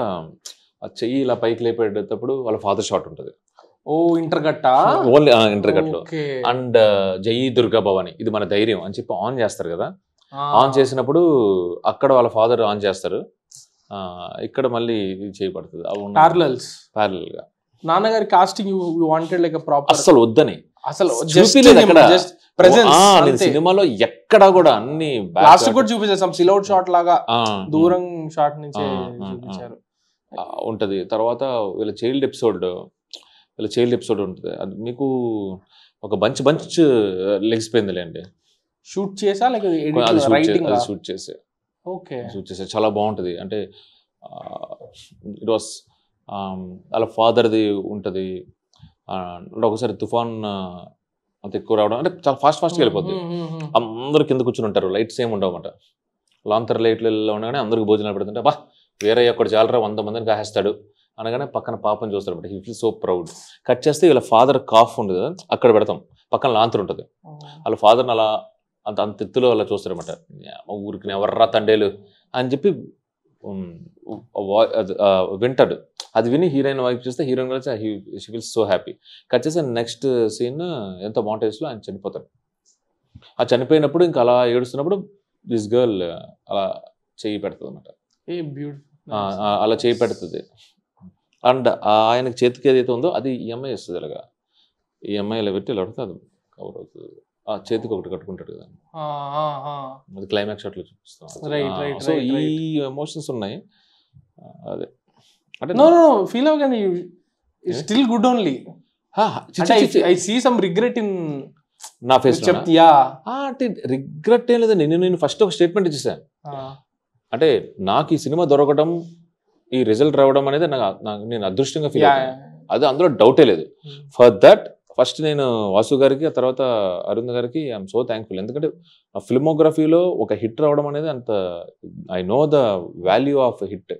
ఆ చెయ్యి ఇలా పైకి లేపేటప్పుడు వాళ్ళ ఫాదర్ షాట్ ఉంటుంది, ఓ ఇంటర్గట్ట ఓన్లీ ఇంటర్గట్ లో. అండ్ జై దుర్గా భవాని ఇది మన ధైర్యం అని చెప్పి ఆన్ చేస్తారు కదా. ఆన్ చేసినప్పుడు అక్కడ వాళ్ళ ఫాదర్ ఆన్ చేస్తారు, ఇక్కడ మళ్ళీ ఇది చేయబడుతుంది ప్యారలల్ గా. నాన్నగారి కాస్టింగ్ వాంటెడ్ లైక్ ప్రాపర్, అసలు వద్దని అసలు సినిమాలో ఎక్కడ కూడా అన్ని లాస్ట్ కూడా చూపించారు, సిలౌట్ షాట్ లాగా దూరం షాట్ నుంచి చూపించారు ఉంటది. తర్వాత వీళ్ళ చైల్డ్ ఎపిసోడ్ ఉంటుంది, అది మీకు ఒక బంచ్ లెగిసిపోయిందిలేండి. షూట్ చేసా లేక షూట్ చేసే చాలా బాగుంటది. అంటే ఇట్ వాస్ అలా ఫాదర్ది ఉంటుంది. ఒకసారి తుఫాన్ అంత ఎక్కువ రావడం అంటే చాలా ఫాస్ట్గా వెళ్ళిపోద్ది. అందరూ కింద కూర్చుని ఉంటారు, లైట్స్ ఏమి ఉండవు అన్నమాట. లాంతర్ లైట్లు ఉండగానే అందరికి భోజనాలు పెడుతుంటే బా వేరే ఒక్కడు చాలరా 100 మందిని కాహేస్తాడు అనగానే పక్కన పాపని చూస్తాడు. He feel so proud. Cut చేస్తే వీళ్ళ ఫాదర్ కాఫ్ ఉంటుంది కదా, అక్కడ పెడతాం, పక్కన లాంతర్ ఉంటుంది. వాళ్ళ ఫాదర్ని అలా అంత ఎత్తులో అలా చూస్తారన్నమాట. ఊరికి ఎవర్రా తండేలు అని చెప్పి వింటాడు. అది విని హీరోయిన్ వైపు చేస్తే హీరోయిన్ కూడా she feels so happy. Cut చేస్తే నెక్స్ట్ సీన్ ఎంతో మౌంటైన్స్లో ఆయన చనిపోతాడు. ఆ చనిపోయినప్పుడు ఇంకా అలా ఏడుస్తున్నప్పుడు దిస్ గర్ల్ అలా చేయి పెడుతుంది అనమాట, అలా చేయి పెడుతుంది. అండ్ ఆయనకు చేతికి ఏదైతే ఉందో అది ఈఎంఐ ఇస్తుంది. అలాగా ఈఎంఐ ఇలా పెట్టి ఇలా పడితే అది కవర్ అవుతుంది. ఆ చేతికి ఒకటి కట్టుకుంటాడు కదా, అది క్లైమాక్స్ షాట్లో చూపిస్తాం. సో ఈ ఎమోషన్స్ ఉన్నాయి. అదే అంటే ఫీల్ అవ్వగానే still good only. I see some regret in నా ఫేస్. అంటే రిగ్రెట్ ఏం లేదండి. నేను ఫస్ట్ ఒక స్టేట్మెంట్ ఇచ్చేసాను. అంటే నాకు ఈ సినిమా దొరకడం, ఈ రిజల్ట్ రావడం అనేది నేను అదృష్టంగా ఫీల్ అవుతాను. అది అందులో డౌటే లేదు. ఫర్ దట్ ఫస్ట్ నేను వాసు గారికి, ఆ తర్వాత అరుణ్ గారికి ఐఎమ్ సో థ్యాంక్ఫుల్. ఎందుకంటే ఆ ఫిల్మోగ్రఫీలో ఒక హిట్ రావడం అనేది అంత, I know the value of hit.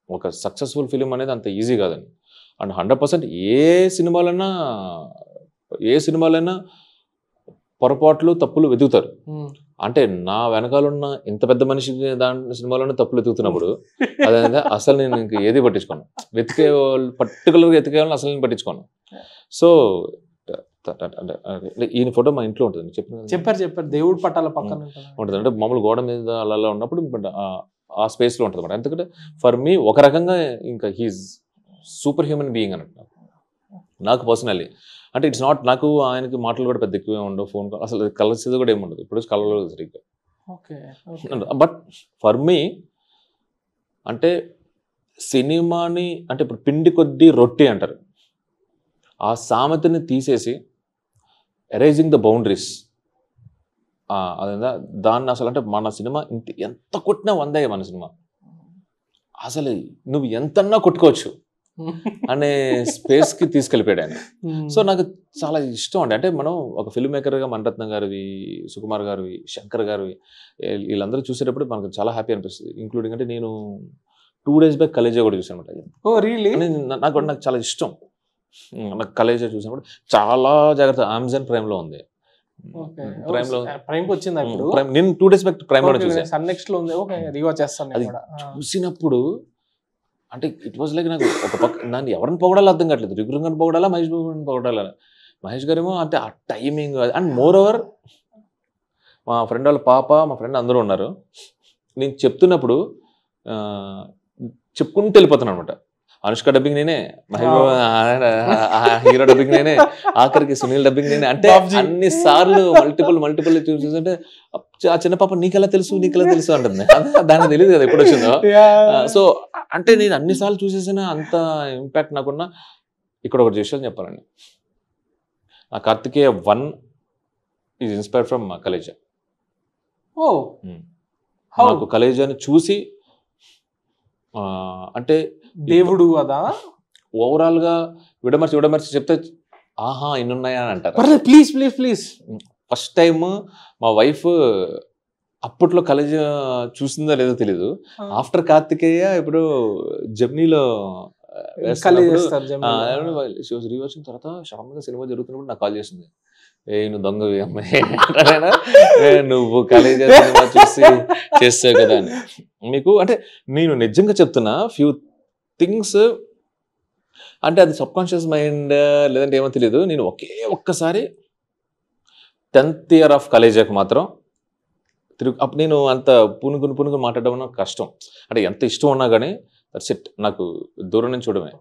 ఒక సక్సెస్ఫుల్ ఫిలిం అనేది అంత ఈజీ కాదండి. అండ్ 100% ఏ సినిమాలైనా పొరపాట్లు తప్పులు వెతుకుతారు. అంటే నా వెనకాలన్న ఇంత పెద్ద మనిషి దాని సినిమాలోనే తప్పులు వెతుకుతున్నప్పుడు అదే అసలు నేను ఇంక ఏది పట్టించుకోను. పర్టికులర్గా వెతికే వాళ్ళని అసలు నేను పట్టించుకోను. సో ఈయన ఫోటో మా ఇంట్లో ఉంటుంది, చెప్పారు దేవుడు పట్టాల పక్కన ఉంటుంది. అంటే మామూలు గోడ మీద అలా ఉన్నప్పుడు ఆ స్పేస్లో ఉంటుంది అన్నమాట. ఎందుకంటే ఫర్ మీ ఒక రకంగా ఇంకా హీఈస్ సూపర్ హ్యూమన్ బీయింగ్ అన్నట్టు నాకు పర్సనల్లీ. అంటే ఇట్స్ నాట్, నాకు ఆయనకి మాటలు కూడా పెద్ద ఎక్కువే ఉండవు, ఫోన్ కాల్ అసలు కలర్స్ కూడా ఏముండదు, ఇప్పుడు కలర్ సరిగ్గా. బట్ ఫర్ మీ అంటే సినిమాని అంటే ఇప్పుడు పిండి కొద్దీ రొట్టి అంటారు, ఆ సామెతని తీసేసి ఎరేజింగ్ ద బౌండరీస్, అదేందా దాన్ని అసలు అంటే మన సినిమా ఎంత కొట్టినా 100 మన సినిమా, అసలు నువ్వు ఎంతన్నా కొట్టుకోవచ్చు అనే స్పేస్కి తీసుకెళ్ళిపోయాడు ఆయన. సో నాకు చాలా ఇష్టం అండి. అంటే మనం ఒక ఫిల్మ్ మేకర్గా మణిరత్నం గారివి, సుకుమార్ గారివి, శంకర్ గారివి వీళ్ళందరూ చూసేటప్పుడు మనకు చాలా హ్యాపీ అనిపిస్తుంది. ఇంక్లూడింగ్ అంటే నేను 2 days బ్యాక్ కలేజా కూడా చూసాను అనమాట. నాకు చాలా ఇష్టం. నాకు కలేజా చూసినప్పుడు చాలా జాగ్రత్త. అమెజాన్ ప్రైమ్ లో ఉంది, నేను 2 days బ్యాక్ ప్రైమ్ లో చూసాను. అది చూసినప్పుడు అంటే ఇట్ వాజ్ లైక్ నాకు ఒక పక్క నన్ను ఎవరిని పొగడాలో అర్థం కావట్లేదు. త్రిపురం గారిని పొగడాలా, మహేష్ బాబుని పొగడాలా. మహేష్ గారేమో అంటే ఆ టైమింగ్ అండ్ మోర్ ఓవర్ మా ఫ్రెండ్ వాళ్ళ పాప, మా ఫ్రెండ్ అందరూ ఉన్నారు. నేను చెప్తున్నప్పుడు చెప్పుకుంటూ వెళ్ళిపోతున్నాను అనమాట. అనుష్క డబ్బింగ్ నేనే, మహేష్ బాబు హీరో డబ్బింగ్ నేనే, ఆఖరికి సునీల్ డబ్బింగ్ నేనే. అంటే అన్ని సార్లు మల్టిపుల్ చూస్తుంటే ఆ చిన్న పాప నీకెలా తెలుసు అంటుంది. దానికి తెలియదు కదా ఎప్పుడు వచ్చిందో. సో అంటే నేను అన్నిసార్లు చూసేసిన అంత ఇంపాక్ట్ నాకున్న. ఇక్కడ ఒకటి విషయం చెప్పాలండి, నా Karthikeya 1 is inspired from Khaleja. నాకు కలేజాని చూసి అంటే దేవుడు అదా ఓవరాల్ గా విడమర్చి చెప్తే ఆహా ఇన్నున్నాయా అని అంటారు. ప్లీజ్ ఫస్ట్ టైం మా వైఫ్ అప్పట్లో కలేజ చూసిందో లేదో తెలీదు. ఆఫ్టర్ కార్తికేయ ఇప్పుడు జమ్నీలో రీవాచింగ్ తర్వాత షామ్ గా సినిమా జరుగుతున్నప్పుడు నాకు కాల్ చేసింది, నువ్వు దొంగవి అమ్మాయి, నువ్వు కలేజ సినిమా చూసి చేస్తావు కదా అని. మీకు అంటే నేను నిజంగా చెప్తున్నా, ఫ్యూ థింగ్స్ అంటే అది సబ్కాన్షియస్ మైండ్ లేదంటే ఏమో తెలియదు. నేను ఒక్కసారి 10th ఇయర్ ఆఫ్ కాలేజీకి మాత్రం అప్పుడు నేను అంత పునుగుని మాట్లాడడం నాకు కష్టం. అంటే ఎంత ఇష్టం ఉన్నా కానీ దట్స్ ఇట్, నాకు దూరం నుంచి చూడమే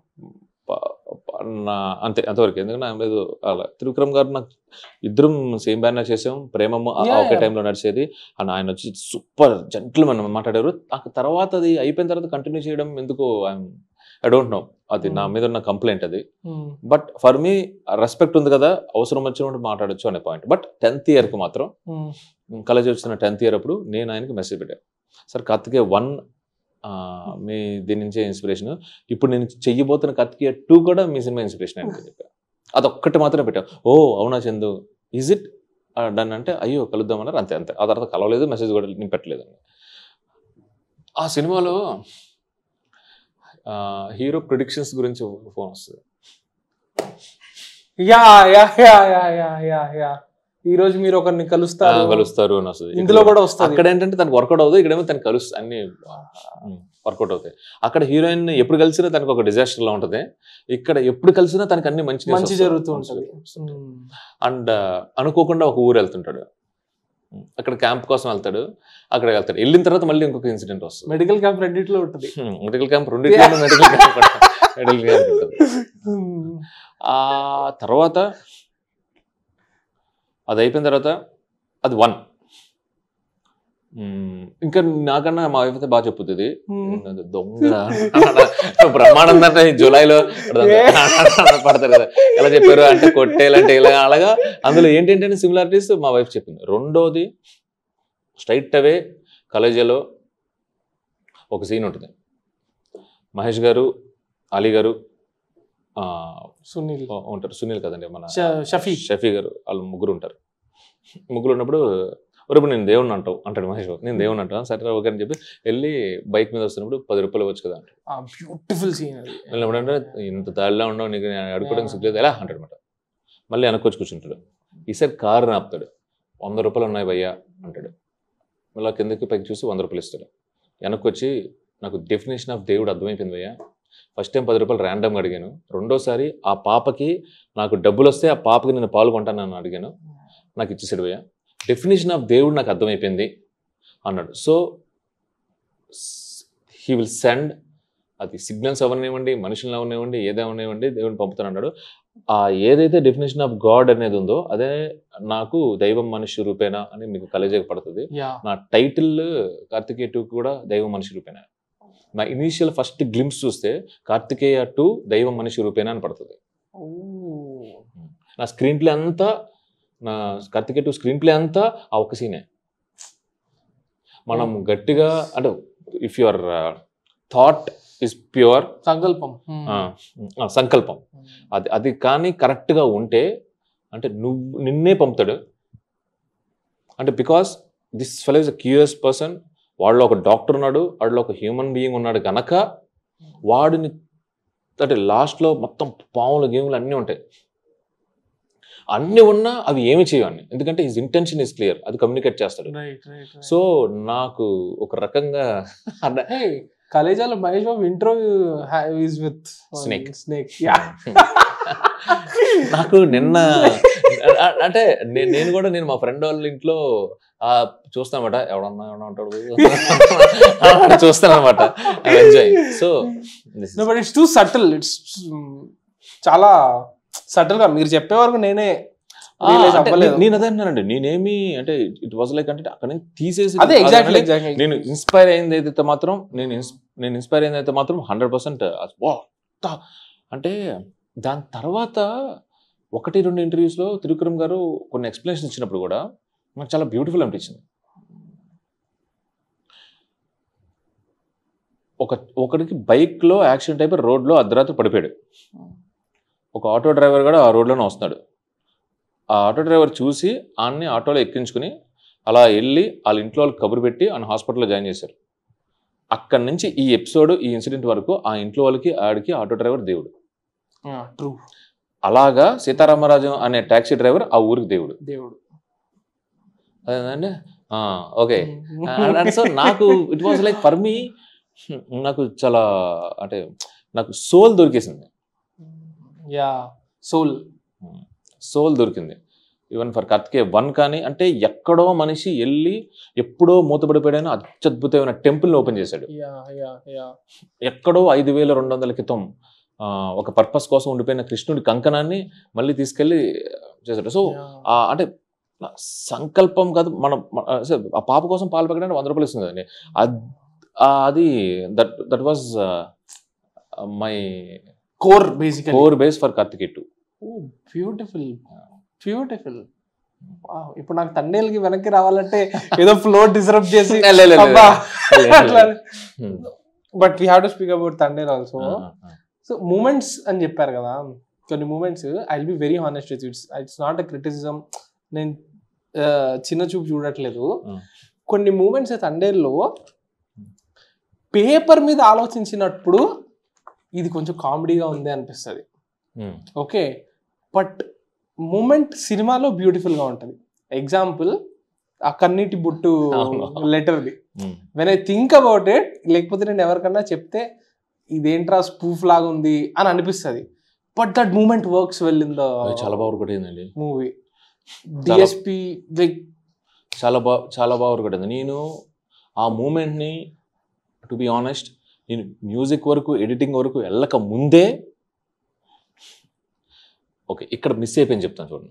అంతే, అంతవరకు. ఎందుకంటే ఆయన లేదు అలా. త్రివిక్రమ్ గారు నాకు ఇద్దరం సేమ్ బ్యానర్ చేసాం, ప్రేమమ్మ ఒకే టైంలో నడిచేది. అండ్ ఆయన వచ్చి సూపర్ జెంటిల్మెన్ మాట్లాడారు. నాకు తర్వాత అది అయిపోయిన తర్వాత కంటిన్యూ చేయడం ఎందుకో ఐ డోంట్ నో, అది నా మీద ఉన్న కంప్లైంట్ అది. బట్ ఫర్ మీ రెస్పెక్ట్ ఉంది కదా, అవసరం వచ్చినప్పుడు మాట్లాడచ్చు అనే పాయింట్. బట్ 10th ఇయర్కి మాత్రం కాలేజ్ వచ్చిన 10th ఇయర్ అప్పుడు నేను ఆయనకి మెసేజ్ పెట్టాను, సార్ కార్తికేయ 1 మీ దీని నుంచే ఇన్స్పిరేషన్, ఇప్పుడు నేను చెయ్యబోతున్న కార్తికేయ 2 కూడా మీ సినిమా ఇన్స్పిరేషన్ అని చెప్పాను. అదొక్కటి మాత్రమే పెట్టాను. ఓ అవునా చందు, ఈజ్ ఇట్ డన్ అంటే అయ్యో కలుద్దామన్నారు, అంతే అంతే. ఆ తర్వాత కలవలేదు, మెసేజ్ కూడా నేను పెట్టలేదండి. ఆ సినిమాలో హీరో ప్రిడిక్షన్స్ గురించి ఫోన్ వస్తుంది. ఈ రోజు మీరు ఒకరిని కలుస్తారు అని వస్తుంది. ఇందులో కూడా వస్తుంది. అక్కడ ఏంటంటే తనకు వర్కౌట్ అవుతుంది, ఇక్కడేమో తనకు అన్ని వర్కౌట్ అవుతాయి. అక్కడ హీరోయిన్ ఎప్పుడు కలిసినా తనకు ఒక డిజాస్టర్ లా ఉంటుంది, ఇక్కడ ఎప్పుడు కలిసినా తనకు అన్ని మంచి జరుగుతూ ఉంటుంది. అండ్ అనుకోకుండా ఒక ఊరు వెళ్తుంటాడు, అక్కడ క్యాంప్ కోసం వెళ్తాడు, అక్కడ వెళ్తాడు. వెళ్ళిన తర్వాత మళ్ళీ ఇంకొక ఇన్సిడెంట్ వస్తుంది. మెడికల్ క్యాంప్ రెండిట్లో ఉంటుంది, మెడికల్ క్యాంప్ ఉంటుంది. ఆ తర్వాత అది అయిపోయిన తర్వాత అది 1. ఇంకా నాకన్నా మా వైఫ్ అయితే బాగా చెప్పుతుంది, దొంగ బ్రహ్మాండం అంటే జూలైలో పడతారు కదా, ఎలా చెప్పారు అంటే కొట్టేయాలంటే ఇలా అలాగా. అందులో ఏంటంటే సిమిలారిటీస్ మా వైఫ్ చెప్పింది. రెండోది స్ట్రైట్ అవే కాలేజీలో ఒక సీన్ ఉంటుంది, మహేష్ గారు, అలీ గారు, సునీల్ ఉంటారు. సునీల్ కదండి, మన షఫీ గారు, వాళ్ళు ముగ్గురు ఉంటారు. ముగ్గురు ఉన్నప్పుడు ఒరేపు నేను దేవుణ్ణి అంటాడు మహేష్ బాబు. నేను దేవుణ్ణి అంటాను, సరే ఓకే అని చెప్పి వెళ్ళి బైక్ మీద వస్తున్నప్పుడు 10 రూపాయలు ఇవ్వచ్చు కదా అంటాడు. Beautiful scene. వెళ్ళినప్పుడు అంటే ఇంత దాడిలా ఉండవు, నీకు అడుకోవడానికి సిగ్గులేదు ఎలా అంటాడు అనమాట. మళ్ళీ వెనక్కొచ్చి కూర్చుంటాడు. ఈసారి కారు ఆపుతాడు, 100 రూపాయలు ఉన్నాయి భయ్యా అంటాడు. మళ్ళీ కిందకి పైకి చూసి 100 రూపాయలు ఇస్తాడు. వెనక్కొచ్చి నాకు డెఫినేషన్ ఆఫ్ దేవుడు అర్థమైపోయింది భయ్యా, ఫస్ట్ టైం 10 రూపాయలు ర్యాండమ్గా అడిగాను, రెండోసారి ఆ పాపకి నాకు డబ్బులు వస్తే ఆ పాపకి నేను పాల్గొంటానని అడిగాను, నాకు ఇచ్చేసాడు భయ్యా, డెఫినేషన్ ఆఫ్ దేవుడు నాకు అర్థమైపోయింది అన్నాడు. సో హీ విల్ సెండ్, అది సిగ్నల్స్ అవనివ్వండి, మనుషులను అవనివ్వండి, ఏదేమనివ్వండి, దేవుడిని పంపుతాను అన్నాడు. ఆ ఏదైతే డెఫినేషన్ ఆఫ్ గాడ్ అనేది ఉందో అదే నాకు దైవం మనిషి రూపేనా అని మీకు కాలేజీకి పడుతుంది. నా టైటిల్ కార్తికేయ 2 కూడా దైవం మనిషి రూపేనా. నా ఇనీషియల్ ఫస్ట్ గ్లింప్స్ చూస్తే కార్తికేయ 2 దైవం మనిషి రూపేనా అని పడుతుంది. నా స్క్రీన్ ప్లే అంతా, నా కార్తికేయ 2 స్క్రీన్ ప్లే అంతా ఆ ఒక్క సీనే. మనం గట్టిగా అంటే if your thought is pure, సంకల్పం అది కానీ కరెక్ట్గా ఉంటే అంటే నిన్నే పంపుతాడు. అంటే because this fellow is a curious person, వాడిలో ఒక డాక్టర్ ఉన్నాడు, వాడిలో ఒక హ్యూమన్ బీయింగ్ ఉన్నాడు గనక వాడిని అంటే లాస్ట్లో మొత్తం పాములు గేములు అన్నీ ఉంటాయి, అన్నీ ఉన్నా అవి ఏమి చేయవని, ఎందుకంటే హిజ్ ఇంటెన్షన్ ఇస్ క్లియర్, అది కమ్యూనికేట్ చేస్తాడు. సో నాకు ఒక రకంగా కాలేజీలో Mahesh Babu intro is with snake. నాకు నిన్న అంటే నేను కూడా మా ఫ్రెండ్ వాళ్ళ ఇంట్లో చూస్తానమాట, ఎవడన్నా ఉంటాడు చూస్తానమాట, enjoy. So but it's too subtle, it's చాలా సటిల్ గా మీరు చెప్పే వరకు నేనే నేను అదే అన్నానండి. నేనేమి అంటే ఇట్ వాజ్ లైక్ అంటే అక్కడ నుంచి తీసేసి అదే ఎగ్జాక్ట్లీ నేను ఇన్స్పైర్ అయింది అయితే మాత్రం నేను ఇన్స్పైర్ అయింది అయితే మాత్రం 100% అంటే దాని తర్వాత 1-2 ఇంటర్వ్యూస్లో త్రివిక్రమ్ గారు కొన్ని ఎక్స్ప్లెనేషన్ ఇచ్చినప్పుడు కూడా నాకు చాలా బ్యూటిఫుల్ అనిపించింది. ఒకడికి బైక్లో యాక్సిడెంట్ అయిపోయి రోడ్లో అర్ధరాత్రి పడిపోయాడు. ఒక ఆటో డ్రైవర్ కూడా ఆ రోడ్లోనే వస్తున్నాడు. ఆ ఆటో డ్రైవర్ చూసి ఆయన్ని ఆటోలో ఎక్కించుకుని అలా వెళ్ళి వాళ్ళ ఇంట్లో వాళ్ళకి కబురు పెట్టి ఆయన హాస్పిటల్లో జాయిన్ చేశారు. అక్కడి నుంచి ఈ ఎపిసోడ్, ఈ ఇన్సిడెంట్ వరకు ఆ ఇంట్లో వాళ్ళకి ఆడికి ఆటో డ్రైవర్ దేవుడు. అలాగా సీతారామరాజు అనే ట్యాక్సీ డ్రైవర్ ఆ ఊరికి దేవుడు. అదేంటంటే ఓకే. సో నాకు it was like for me, నాకు చాలా అంటే నాకు సోల్ దొరికేసింది. యా సోల్ దొరికింది. ఈవెన్ ఫర్ కార్తికేయ 1 కానీ అంటే ఎక్కడో మనిషి వెళ్ళి ఎప్పుడో మూతపడిపోయాడని అత్యద్భుతమైన టెంపుల్ని ఓపెన్ చేశాడు. ఎక్కడో 5200 క్రితం ఒక పర్పస్ కోసం ఉండిపోయిన కృష్ణుడి కంకణాన్ని మళ్ళీ తీసుకెళ్ళి చేశాడు. సో అంటే సంకల్పం కాదు, మనం ఆ పాప కోసం పాలు పెట్టడానికి 100 రూపాయలు ఇస్తుంది కదండి. అది that was my core base for Karthikeya 2. Beautiful. ఇప్పుడు నాకు తండేలకి వెనక్కి రావాలంటే ఏదో ఫ్లో డిస్టర్బ్ చేసి but we have to speak about Thandel also. So moments అని చెప్పారు కదా, కొన్ని moments I will be very honest with it's not a criticism, నేను చిన్న చూపు చూడట్లేదు. కొన్ని మూమెంట్స్ తండేల్లో పేపర్ మీద ఆలోచించినప్పుడు ఇది కొంచెం కామెడీగా ఉంది అనిపిస్తుంది, ఓకే, బట్ మూమెంట్ సినిమాలో బ్యూటిఫుల్గా ఉంటుంది. ఎగ్జాంపుల్ ఆ కన్నీటి బొట్టు లెటర్ది, when I think about it, లేకపోతే నేను ఎవరికన్నా చెప్తే ఇదేంట్రా స్పూఫ్ లాగా ఉంది అని అనిపిస్తుంది, but that moment works well in the చాలా బాగా కొట్టిందండి మూవీ. డిఎస్పి చాలా బాగా కొట్టింది. నేను ఆ మూమెంట్ని టు బి ఆనెస్ట్ నేను మ్యూజిక్ వరకు ఎడిటింగ్ వరకు వెళ్ళక ముందే ఓకే ఇక్కడ మిస్ అయిపోయింది చెప్తాను చూడండి.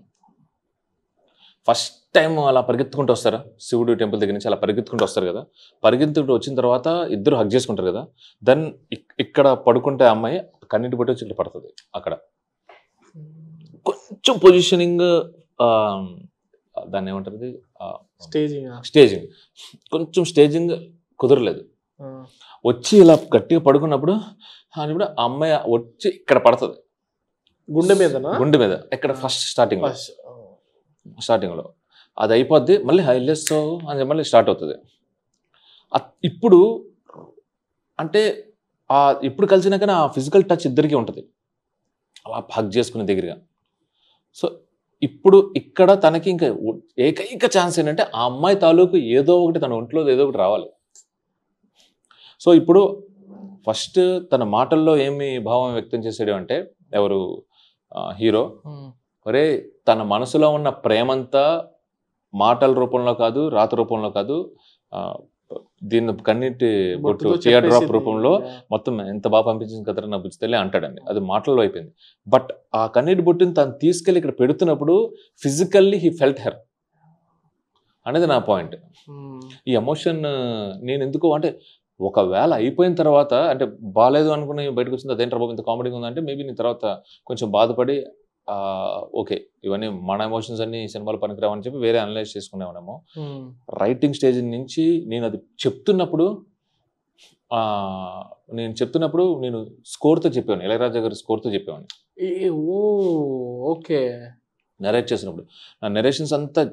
ఫస్ట్ టైం అలా పరిగెత్తుకుంటూ వస్తారా శివుడు టెంపుల్ దగ్గర నుంచి, అలా పరిగెత్తుకుంటూ వస్తారు కదా, పరిగెత్తుకుంటూ వచ్చిన తర్వాత ఇద్దరు హగ్ చేసుకుంటారు కదా, దెన్ ఇక్కడ పడుకుంటే అమ్మాయి కన్నీటి బట్టి వచ్చి ఇక్కడ పడుతుంది. అక్కడ కొంచెం పొజిషనింగ్, దాన్ని ఏమంటారు, స్టేజింగ్ కొంచెం స్టేజింగ్ కుదరలేదు. వచ్చి ఇలా గట్టిగా పడుకున్నప్పుడు అని కూడా ఆ అమ్మాయి వచ్చి ఇక్కడ పడుతుంది గుండె మీద ఇక్కడ ఫస్ట్ స్టార్టింగ్లో అది అయిపోద్ది, మళ్ళీ హైలెస్ అని మళ్ళీ స్టార్ట్ అవుతుంది. ఇప్పుడు అంటే ఇప్పుడు కలిసినాకనే ఆ ఫిజికల్ టచ్ ఇద్దరికీ ఉంటుంది, అలా హగ్ చేసుకునే దగ్గరగా. సో ఇప్పుడు ఇక్కడ తనకి ఇంకా ఏకైక ఛాన్స్ ఏంటంటే ఆ అమ్మాయి తాలూకు ఏదో ఒకటి తన ఒంట్లో ఏదో ఒకటి రావాలి. సో ఇప్పుడు ఫస్ట్ తన మాటల్లో ఏమి భావం వ్యక్తం చేసాడు అంటే ఎవరు హీరో, ఒరే తన మనసులో ఉన్న ప్రేమంతా మాటల రూపంలో కాదు, రాత రూపంలో కాదు, దీన్ని కన్నీటి బొట్టు టియర్ డ్రాప్ రూపంలో మొత్తం ఎంత బాగా పంపించింది కదా నా బుజ్జితల్లి అంటాడండి. అది మాటల్లో అయిపోయింది. బట్ ఆ కన్నీటి బొట్టుని తను తీసుకెళ్ళి ఇక్కడ పెడుతున్నప్పుడు ఫిజికల్లీ హీ ఫెల్ట్ హెర్ అనేది నా పాయింట్. ఈ ఎమోషన్ నేను ఎందుకు అంటే ఒకవేళ అయిపోయిన తర్వాత అంటే బాగాలేదు అనుకుని బయటకు వచ్చింది, అదేంటి బాబు ఇంత కామెడీగా ఉందంటే మేబీ నేను తర్వాత కొంచెం బాధపడి ఓకే ఇవన్నీ మన ఎమోషన్స్ అన్ని సినిమాలు పనికిరావని చెప్పి వేరే అనలైజ్ చేసుకునేవాడేమో. రైటింగ్ స్టేజ్ నుంచి నేను అది చెప్తున్నప్పుడు నేను స్కోర్తో చెప్పాను, ఇళయరాజా గారి స్కోర్తో చెప్పేవాడిని. ఓకే, నెరేట్ చేసినప్పుడు నా నెరేషన్స్ అంతా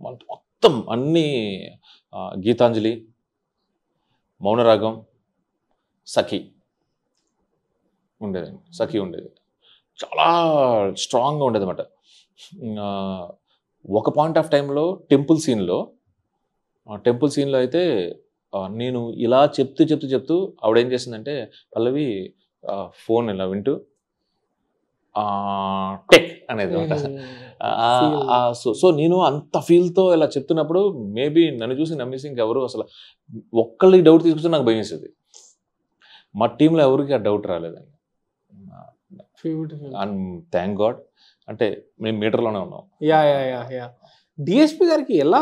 మొత్తం అన్ని గీతాంజలి, మౌనరాగం, సఖి ఉండేది. చాలా స్ట్రాంగ్గా ఉండేది అన్నమాట. ఒక పాయింట్ ఆఫ్ టైంలో టెంపుల్ సీన్లో అయితే నేను ఇలా చెప్తూ ఆవిడ ఏం చేసిందంటే పల్లవి ఫోన్ ఇలా వింటూ టెక్ అనేది అనమాట. సో నేను అంత ఫీల్తో ఇలా చెప్తున్నప్పుడు మేబీ నన్ను చూసి నమ్మేసి ఇంకెవరు అసలు ఒక్కళ్ళకి డౌట్ తీసుకొస్తే నాకు భయం వేసేది. మా టీంలో ఎవరికి ఆ డౌట్ రాలేదండి. అండ్ థ్యాంక్ గాడ్ అంటే మేము మీటర్లోనే ఉన్నాం. డిఎస్పి గారికి ఎలా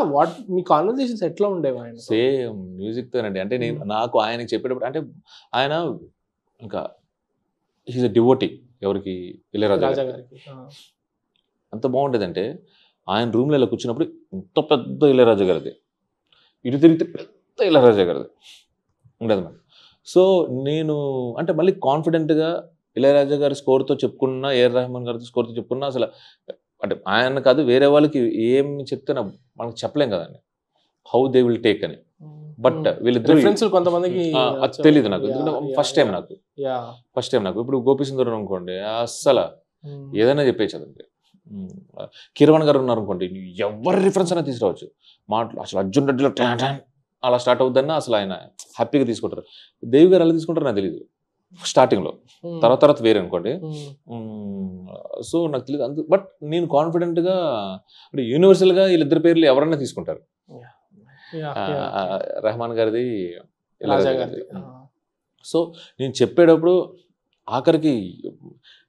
మీ కాన్వర్సేషన్స్ ఎట్లా ఉండేవి? సేమ్ మ్యూజిక్తోనండి. అంటే నాకు ఆయనకి చెప్పేటప్పుడు అంటే ఆయన ఇంకా హీజ్ అ డివోటీ ఎవరికి, ఇళయరాజా గారికి. అంత బాగుండేదంటే ఆయన రూమ్లో ఇలా కూర్చున్నప్పుడు ఇంత పెద్ద ఇళయరాజా గారిది, ఇటు తిరిగితే పెద్ద ఇళయరాజా గారిది ఉండేది మరి. సో నేను అంటే మళ్ళీ కాన్ఫిడెంట్గా ఇళయరాజా గారి స్కోర్తో చెప్పుకున్నా, ఏఆర్ రెహమాన్ గారితో స్కోర్తో చెప్పుకున్నా అసలు అంటే ఆయన కాదు వేరే వాళ్ళకి ఏం చెప్తే మనకు చెప్పలేం కదండి హౌ దే విల్ టేక్ అని. బట్ వీళ్ళిద్దరు కొంతమందికి అది తెలియదు నాకు, ఫస్ట్ టైం నాకు. ఇప్పుడు గోపీసుందరం అనుకోండి అస్సలు ఏదైనా చెప్పేసి అదండి. కిరవాణ్ గారు ఉన్నారు అనుకోండి, ఎవరి రిఫరెన్స్ అయినా తీసుకురావచ్చు. మాటలు అసలు అర్జున్ రెడ్డిలో అలా స్టార్ట్ అవుద్దన్నా అసలు ఆయన హ్యాపీగా తీసుకుంటారు. దేవి గారు ఎలా తీసుకుంటారో నాకు తెలియదు. స్టార్టింగ్లో, తర్వాత వేరే అనుకోండి. సో నాకు తెలియదు బట్ నేను కాన్ఫిడెంట్గా అంటే యూనివర్సల్గా వీళ్ళిద్దరి పేర్లు ఎవరన్నా తీసుకుంటారు. రెహమాన్ గారిది, ఇళయరాజా గారిది. సో నేను చెప్పేటప్పుడు ఆఖరికి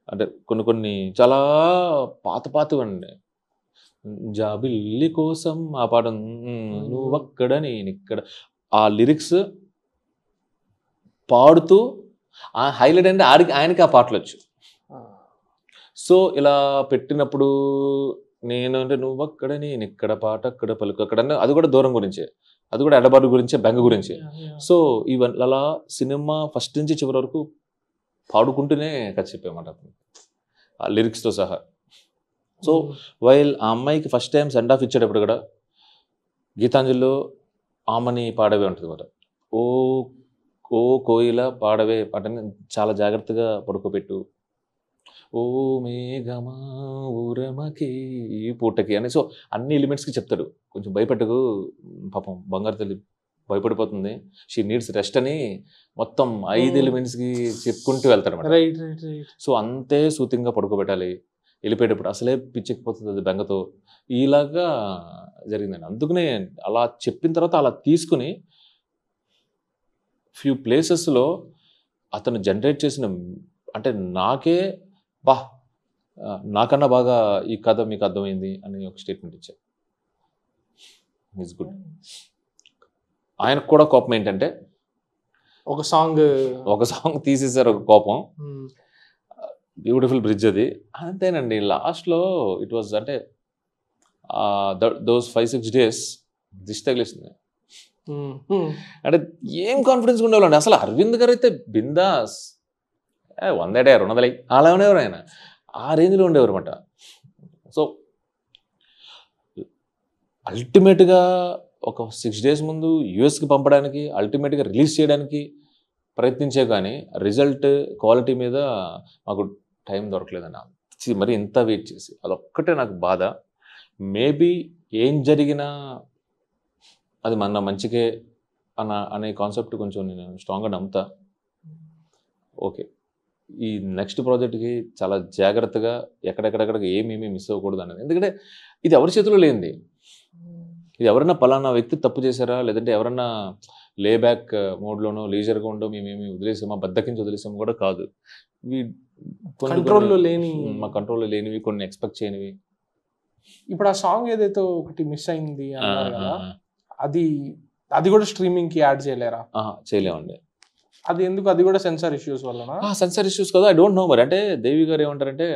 అంటే కొన్ని చాలా పాతవండి. జాబిల్లి కోసం ఆ పాట నువ్వక్కడ నేను ఇక్కడ, ఆ లిరిక్స్ పాడుతూ హైలైట్ అంటే ఆయనకి ఆ పాటలు వచ్చు. సో ఇలా పెట్టినప్పుడు నేను అంటే నువ్వక్కడ నేను ఇక్కడ పాట అక్కడ పలుకు అక్కడ, అది కూడా దూరం గురించే, అది కూడా ఎడబాటు గురించే, బెంగ గురించే. సో ఇవన్నీ అలా సినిమా ఫస్ట్ నుంచి చివరి వరకు పాడుకుంటూనే కథ చెప్పామాట ఆ లిరిక్స్తో సహా. సో వైల్ ఆ అమ్మాయికి ఫస్ట్ టైం సెండ్ ఆఫ్ ఇచ్చేటప్పుడు కూడా గీతాంజలిలో ఆమని పాడవే ఉంటుంది అన్నమాట. ఓ ఓ కోయిల పాడవే పాటని చాలా జాగ్రత్తగా పడుకోబెట్టు, ఓ మేఘమా ఊరమకి పూటకి అని. సో అన్ని ఎలిమెంట్స్కి చెప్తాడు, కొంచెం భయపెట్టకు పాపం బంగారు తల్లి భయపడిపోతుంది, షీ నీడ్స్ రెస్ట్ అని మొత్తం 5 ఎలిమెంట్స్కి చెప్పుకుంటూ వెళ్తాడు అన్నమాట. సో అంతే సూతింగ్గా పడుకోబెట్టాలి, వెళ్ళిపోయేటప్పుడు అసలే పిచ్చెక్కిపోతుంది అది బెంగతో, ఇలాగా జరిగిందండి. అందుకనే అలా చెప్పిన తర్వాత అలా తీసుకుని ఫ్యూ ప్లేసెస్లో అతను జనరేట్ చేసిన అంటే నాకే నాకన్నా బాగా ఈ కథ మీకు అర్థమైంది అని ఒక స్టేట్మెంట్ ఇచ్చారు. Is good. ఆయనకు కూడా కోపం ఏంటంటే ఒక సాంగ్ తీసేసారు, ఒక కోపం. బ్యూటిఫుల్ బ్రిడ్జ్ అది అంతేనండి. లాస్ట్లో ఇట్ వాజ్ అంటే దోస్ 5-6 days దిష్టి తగిలేసింది. అంటే ఏం కాన్ఫిడెన్స్ ఉండేవాళ్ళండి అసలు. అరవింద్ గారు అయితే బిందాస్ 100 200 అలా ఉండేవారు, ఆయన ఆ రేంజ్లో ఉండేవారు అనమాట. సో అల్టిమేట్గా ఒక 6 days ముందు యూఎస్కి పంపడానికి, అల్టిమేట్గా రిలీజ్ చేయడానికి ప్రయత్నించే కానీ రిజల్ట్ క్వాలిటీ మీద మాకు టైం దొరకలేదండి. మరి ఇంత వెయిట్ చేసి అదొక్కటే నాకు బాధ. మేబీ ఏం జరిగినా అది మన మంచికే అనే కాన్సెప్ట్ కొంచెం నేను స్ట్రాంగ్గా నమ్ముతా. ఓకే, ఈ నెక్స్ట్ ప్రాజెక్ట్కి చాలా జాగ్రత్తగా ఎక్కడెక్కడెక్కడికి ఏమేమి మిస్ అవ్వకూడదు అనేది. ఎందుకంటే ఇది ఎవరి చేతిలో లేనిది. ఇది ఎవరైనా పలానా వ్యక్తి తప్పు చేశారా, లేదంటే ఎవరన్నా లేబ్యాక్ మోడ్లోనో లీజర్గా ఉండో మేమేమి వదిలేసామా, బద్దకించి వదిలేసాము కూడా కాదు. కంట్రోల్లో లేని, మా కంట్రోల్లో లేనివి, కొన్ని ఎక్స్పెక్ట్ చేయనివి. ఇప్పుడు ఆ సాంగ్ ఏదైతే ఒకటి మిస్ అయింది అన్నారు కదా, అది కూడా స్ట్రీమింగ్ కి యాడ్ చేయలేరా? చేయలేమండి. అది ఎందుకు? అది కూడా సెన్సార్ ఇష్యూస్ వల్ల? సెన్సార్ ఇష్యూస్ కదా, ఐ డోంట్ నో మరి. అంటే దేవి గారు ఏమంటారంటే,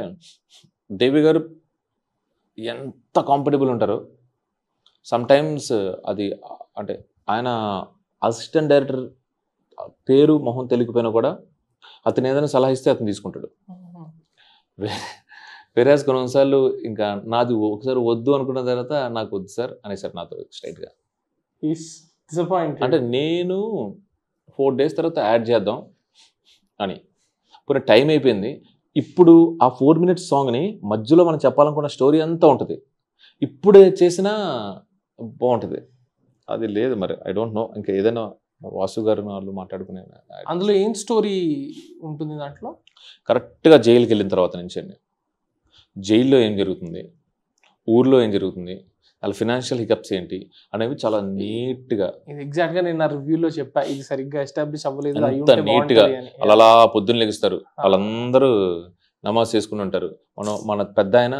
దేవి గారు ఎంత కాంఫర్టబుల్ ఉంటారో సమ్టైమ్స్ అది అంటే ఆయన అసిస్టెంట్ డైరెక్టర్ పేరు మొహం తెలియకపోయినా కూడా అతను ఏదైనా సలహా ఇస్తే అతను తీసుకుంటాడు. వేరేస్ కొన్నిసార్లు ఇంకా నాది ఒకసారి వద్దు అనుకున్న తర్వాత నాకు వద్దు సార్ అనేసారు నాతో స్ట్రైట్గా. అంటే నేను 4 days తర్వాత యాడ్ చేద్దాం అని కొన్ని టైం అయిపోయింది. ఇప్పుడు ఆ 4 minutes సాంగ్ని మధ్యలో మనం చెప్పాలనుకున్న స్టోరీ అంతా ఉంటుంది, ఇప్పుడే చేసినా బాగుంటుంది. అది లేదు మరి, ఐ డోంట్ నో. ఇంకా ఏదైనా వాసు గారు వాళ్ళు మాట్లాడుకునే అందులో ఏం స్టోరీ ఉంటుంది దాంట్లో? కరెక్ట్గా జైలుకి వెళ్ళిన తర్వాత నుంచి అండి, జైల్లో ఏం జరుగుతుంది, ఊర్లో ఏం జరుగుతుంది, వాళ్ళ ఫినాన్షియల్ హికప్స్ ఏంటి అనేవి చాలా నీట్గా. ఎగ్జాక్ట్గా నేను నా రివ్యూలో చెప్పా, ఇది సరిగ్గా ఎస్టాబ్లిష్ అవ్వలేదు, అంత నీట్గా. అలా పొద్దున్న లెగిస్తారు, వాళ్ళందరూ నమాజ్ చేసుకుని ఉంటారు. మన పెద్ద ఆయన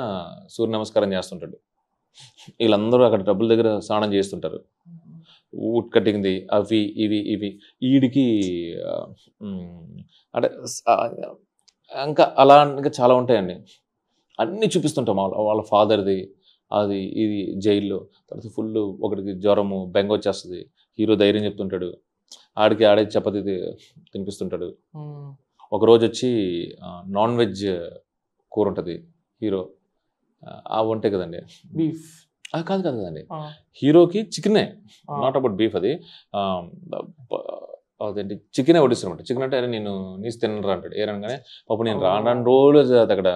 సూర్య నమస్కారం చేస్తుంటాడు, వీళ్ళందరూ అక్కడ డబ్బుల దగ్గర స్నానం చేస్తుంటారు. వుడ్ కటింగ్ది అవి ఇవి ఈడికి అంటే ఇంకా అలా ఇంకా చాలా ఉంటాయండి. అన్నీ చూపిస్తుంటాం వాళ్ళ ఫాదర్ది, అది ఇది జైల్లో. తర్వాత ఫుల్ ఒకటికి జ్వరము బెంగ వచ్చేస్తుంది, హీరో ధైర్యం చెప్తుంటాడు, ఆడే చపాతీ తినిపిస్తుంటాడు. ఒకరోజు వచ్చి నాన్ వెజ్ కూర ఉంటుంది, హీరో అవి ఉంటాయి కదండి, బీఫ్ కాదు కదండి, హీరోకి చికెనే, నాట్ అబౌట్ బీఫ్. అది అదేంటి చికెనే వడ్డిస్తారన్నమాట. చికెన్ అంటే నేను నీసు తినరా అంటాడు. ఏరనగానే పాపం నేను రాను రోజులు అక్కడ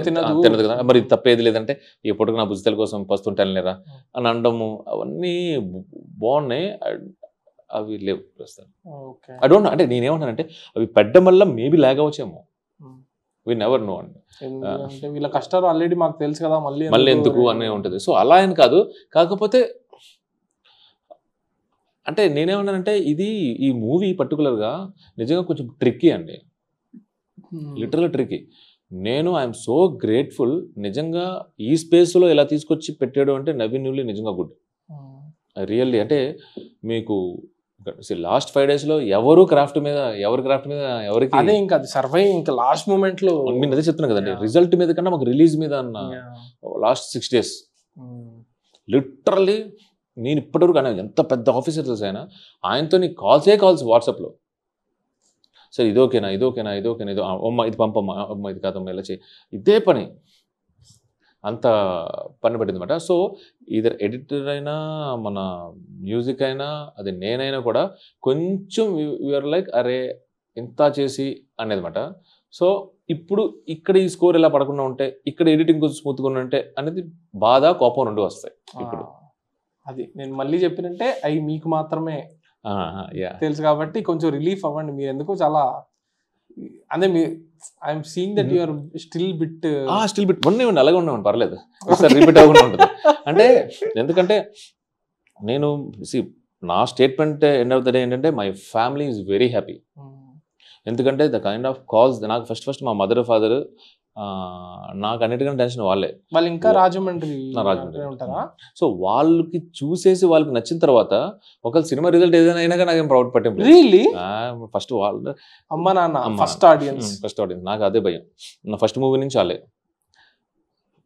తినదు కదా, మరి తప్పేది లేదంటే ఈ పొట్టుకు నా బుజ్జితల కోసం పస్తుంటాను లేరా అని అనడము, అవన్నీ బాగున్నాయి. అవి లేవు ప్రస్తుతం. ఓకే. ఐ డోంట్ నో, అంటే నేనేమంటానంటే అవి పెట్టడం వల్ల మేబీ లాగ్ అవ్వచ్చేమో, వి నెవర్ నో అండి. అంటే వీళ్ళ కష్టాలు ఆల్రెడీ మాకు తెలుసు కదా, మళ్ళీ ఎందుకు అనే ఉంటుంది. సో అలా అని కాదు, కాకపోతే అంటే నేనేమన్నానంటే ఇది ఈ మూవీ పర్టికులర్గా నిజంగా కొంచెం ట్రిక్కీ అండి, లిటరల్ ట్రిక్కీ. నేను ఐఎమ్ సో గ్రేట్ఫుల్ నిజంగా ఈ స్పేస్లో ఎలా తీసుకొచ్చి పెట్టాడు అంటే నవీన్ ఉల్లి నిజంగా గుడ్ రియల్లీ. అంటే మీకు లాస్ట్ 5 days ఎవరు క్రాఫ్ట్ మీద ఎవరికి అదే ఇంకా అది సర్వై ఇంకా లాస్ట్ మూమెంట్ లో నేను అదే చెప్తున్నాను కదండి, రిజల్ట్ మీద కన్నా మాకు రిలీజ్ మీద అన్న లాస్ట్ 6 days లిటరల్లీ నేను ఇప్పటివరకు ఆయన ఎంత పెద్ద ఆఫీసర్స్ అయినా ఆయనతో కాల్స్ వాట్సాప్లో, సరే ఇదోకేనా ఇదో అమ్మ ఇది పంపమ్మా, అమ్మ ఇది కాదమ్మా ఇలా చేయి, ఇదే పని అంత పని పట్టింది అనమాట. సో ఇదర్ ఎడిటర్ అయినా మన మ్యూజిక్ అయినా అది నేనైనా కూడా కొంచెం యూఆర్ లైక్ అరే ఇంత చేసి అనేది అనమాట. సో ఇప్పుడు ఇక్కడ ఈ స్కోర్ ఎలా పడకుండా ఉంటే, ఇక్కడ ఎడిటింగ్ కొంచెం స్మూత్గా ఉంటే అనేది బాధ, కోపం రెండు వస్తాయి. ఇప్పుడు అది నేను మళ్ళీ చెప్పినంటే అవి మీకు మాత్రమే తెలుసు కాబట్టి కొంచెం రిలీఫ్ అవ్వండి. మీరు ఎందుకో చాలా అదే మీ I'm seeing that you are still bit అలాగే ఉన్నాను, పర్లేదు, రిపీట్ అవ్వకుండా ఉంటుంది. అంటే ఎందుకంటే నేను నా statement end of the day ఏంటంటే my family is very happy. ఎందుకంటే ద కైండ్ ఆఫ్ కాల్స్ నాకు ఫస్ట్ మా మదర్ ఫాదర్ నాకు అన్నిటికన్నా టెన్షన్ వాళ్ళే. వాళ్ళు ఇంకా రాజమండ్రి ఉంటారా? సో వాళ్ళకి చూసేసి వాళ్ళకి నచ్చిన తర్వాత ఒకవేళ సినిమా రిజల్ట్ ఏదైనా అయినా నాకేం ప్రౌడ్ పట్టింపు. ఫస్ట్ వాళ్ళు అమ్మ నాన్న ఫస్ట్ ఆడియన్స్ నాకు అదే భయం. నా ఫస్ట్ మూవీ నుంచి వాళ్ళే,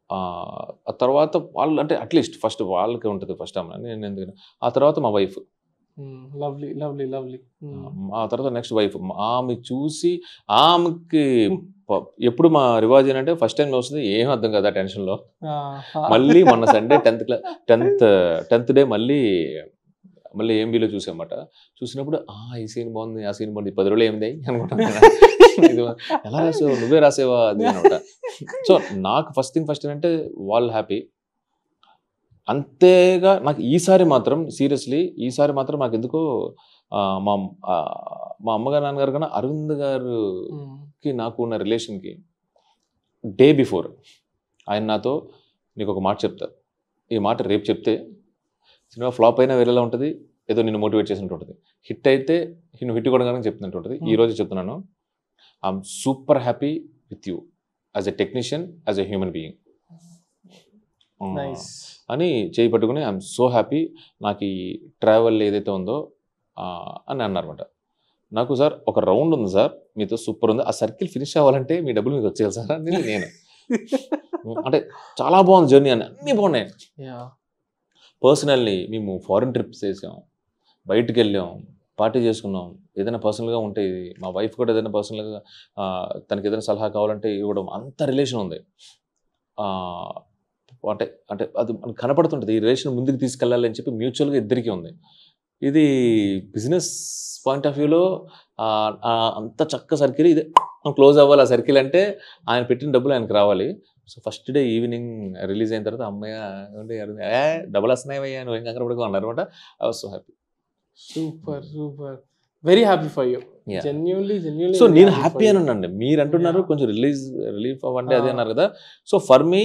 ఆ తర్వాత వాళ్ళు అంటే అట్లీస్ట్ ఫస్ట్ వాళ్ళకి ఉంటుంది ఫస్ట్ అమ్మ, నేను ఎందుకంటే ఆ తర్వాత మా వైఫ్, లవ్లీ లవ్లీ లవ్లీ, ఆ తర్వాత నెక్స్ట్ వైఫ్. ఆమె చూసి ఆమెకి ఎప్పుడు మా రివాజ్ ఏంటంటే ఫస్ట్ టైం వస్తుంది ఏం అర్థం కదా టెన్షన్లో. మళ్ళీ మొన్న సండే 10th డే మళ్ళీ ఏంబీలో చూసామన్నమాట. చూసినప్పుడు ఈ సీన్ బాగుంది, ఆ సీన్ బాగుంది, 10 రోజులు ఏమింది అనుకుంటాను. ఇది ఎలా రాసావు, నువ్వే రాసేవా అది అనమాట. సో నాకు ఫస్ట్ ఏంటంటే వాళ్ళు హ్యాపీ. అంతేగా నాకు ఈసారి మాత్రం సీరియస్లీ నాకు ఎందుకో మా అమ్మగారు నాన్నగారు కన్నా అరవింద్ గారికి నాకు ఉన్న రిలేషన్కి డే బిఫోర్ ఆయన నాతో నీకు ఒక మాట చెప్తారు, ఈ మాట రేపు చెప్తే సినిమా ఫ్లాప్ అయినా వేరేలా ఉంటుంది, ఏదో నిన్ను మోటివేట్ చేసినట్టు ఉంటుంది, హిట్ అయితే నిన్ను హిట్ కొనగానే చెప్తున్నట్టు ఉంటుంది. ఈరోజు చెప్తున్నాను, I'm super happy with you as a technician, as a human being అని చేయి పట్టుకుని ఐఎమ్ సో హ్యాపీ నాకు ఈ ట్రావెల్ ఏదైతే ఉందో అని అన్నారన్నమాట. నాకు సార్ ఒక రౌండ్ ఉంది సార్ మీతో, సూపర్ ఉంది, ఆ సర్కిల్ ఫినిష్ అవ్వాలంటే మీ డబ్బులు మీకు వచ్చేయాలి సార్ అని నేను అంటే చాలా బాగుంది జర్నీ అని, అన్నీ బాగున్నాయి. పర్సనల్లీ మేము ఫారిన్ ట్రిప్స్ చేసాం, బయటకు వెళ్ళాం, పార్టీ చేసుకున్నాం, ఏదైనా పర్సనల్గా ఉంటే ఇది మా వైఫ్ కూడా ఏదైనా పర్సనల్గా తనకి ఏదైనా సలహా కావాలంటే ఇవ్వడం, అంత రిలేషన్ ఉంది. అంటే అది మనకు కనపడుతుంటుంది, ఈ రిలేషన్ ముందుకు తీసుకెళ్ళాలి అని చెప్పి మ్యూచువల్గా ఇద్దరికీ ఉంది. ఇది బిజినెస్ పాయింట్ ఆఫ్ వ్యూలో అంత చక్క సర్కిల్, ఇది క్లోజ్ అవ్వాలి ఆ సర్కిల్ అంటే ఆయన పెట్టిన డబ్బులు ఆయనకు రావాలి. So first day evening release అయిన తర్వాత అమ్మయ్య డబ్బులు వస్తున్నాయా నువ్వు ఏం కంగారు పడుకో అన్నారు అనమాట. I was so happy. Super very happy for you. So నేను హ్యాపీ అని ఉన్నాను. మీరు అంటున్నారు కొంచెం రిలీఫ్ అవ్వండి అది అన్నారు కదా. సో ఫర్ మీ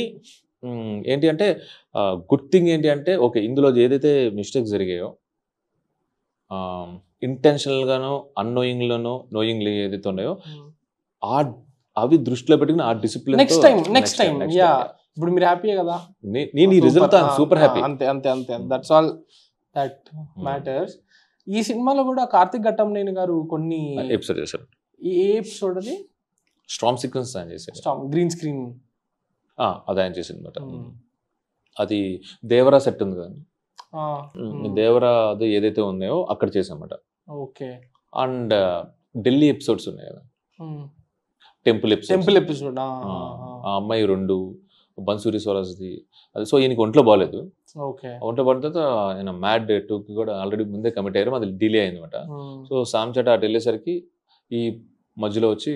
ఏంటి అంటే గుడ్ థింగ్ ఏంటి అంటే ఓకే, ఇందులో ఏదైతే మిస్టేక్స్ జరిగాయో ఇంటెన్షనల్గానో అన్నోయింగ్లోనో నోయింగ్లీ ఏదైతే ఉన్నాయో అవి దృష్టిలో పెట్టుకుని ఆ డిసిప్లిన్ నెక్స్ట్ టైం ఇప్పుడు మీరు హ్యాపీ కదా, నేను ఈ రిజల్ట్ సూపర్ హ్యాపీ. అంతే దట్స్ ఆల్ దట్ మ్యాటర్స్. ఈ సినిమాలో కూడా కార్తిక్ ఘట్టంనేని గారు కొన్ని ఎపిసోడ్ చేశారు. ఏ ఎపిసోడ్ అది? స్టార్మ్ సీక్వెన్స్ ఆయన చేశారు, గ్రీన్ స్క్రీన్ అది ఆయన చేసింది అనమాట. అది దేవరా సెట్ ఉంది కదా, దేవరా అది ఏదైతే ఉన్నాయో అక్కడ చేసామన్నమాట. ఓకే. అండ్ ఢిల్లీ ఎపిసోడ్స్ ఉన్నాయి కదా, టెంపుల్ ఎపిసోడ్, ఆ అమ్మాయి 2 బన్సూరి స్వరాజ్ది అది. సో ఈయనకి ఒంట్లో బాగాలేదు, ఒంట్లో బాగున్న తర్వాత ఆయన మ్యాడ్ 2కి కూడా ఆల్రెడీ ముందే కమిట్ అయ్యారు, అది డిలే అయింది అనమాట. సో సామ్చట అటు వెళ్ళేసరికి ఈ మధ్యలో వచ్చి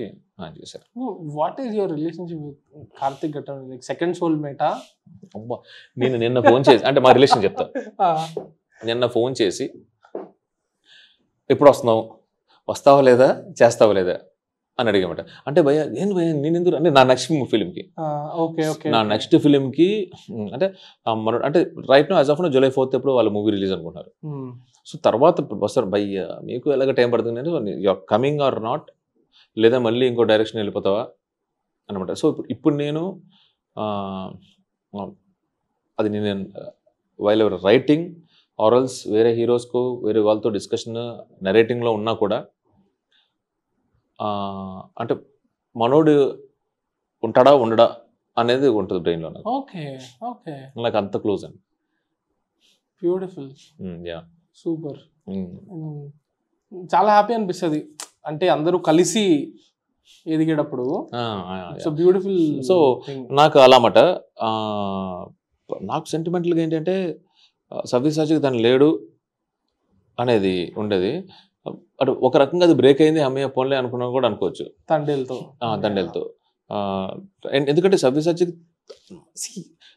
చేశారు. What is your relationship with Karthik ఘట్టం? Second soul మేటా? నేను నిన్న ఫోన్ చేసి, అంటే మా రిలేషన్ చెప్తా, నిన్న ఫోన్ చేసి ఎప్పుడు వస్తున్నావు, వస్తావా లేదా, చేస్తావా లేదా అని అడిగామట. అంటే భయ్య నేను నేను ఎందుకు అంటే నా నెక్స్ట్ ఫిలింకి నా నెక్స్ట్ ఫిలింకి అంటే అంటే right no as of no July 4th ఎప్పుడు వాళ్ళు మూవీ రిలీజ్ అనుకుంటున్నారు. సో తర్వాత వస్తారు భయ్య మీకు ఎలాగ టైం పడుతుంది అంటే యూఆర్ కమింగ్ ఆర్ నాట్, లేదా మళ్ళీ ఇంకో డైరెక్షన్ వెళ్ళిపోతావా అనమాట. సో ఇప్పుడు నేను అది నేను వైల్ ఎవర్ రైటింగ్ ఆరల్స్ వేరే హీరోస్కు వేరే వాళ్ళతో డిస్కషన్ నరేటింగ్లో ఉన్నా కూడా అంటే మనోడు ఉంటాడా ఉండడా అనేది ఉంటుంది బ్రెయిన్లో. నాకు అంత క్లోజ్ అండి. బ్యూటిఫుల్. Yeah super. చాలా హ్యాపీ అనిపిస్తుంది అంటే అందరూ కలిసి ఎదిగేటప్పుడు. So beautiful. సో నాకు అలామాట నాకు సెంటిమెంటల్గా ఏంటంటే సవ్యసాచికి తను లేడు అనేది ఉండేది. అటు ఒక రకంగా అది బ్రేక్ అయింది, అమ్మయ్య పోన్లే అనుకున్నా కూడా అనుకోవచ్చు తండేలతో. ఎందుకంటే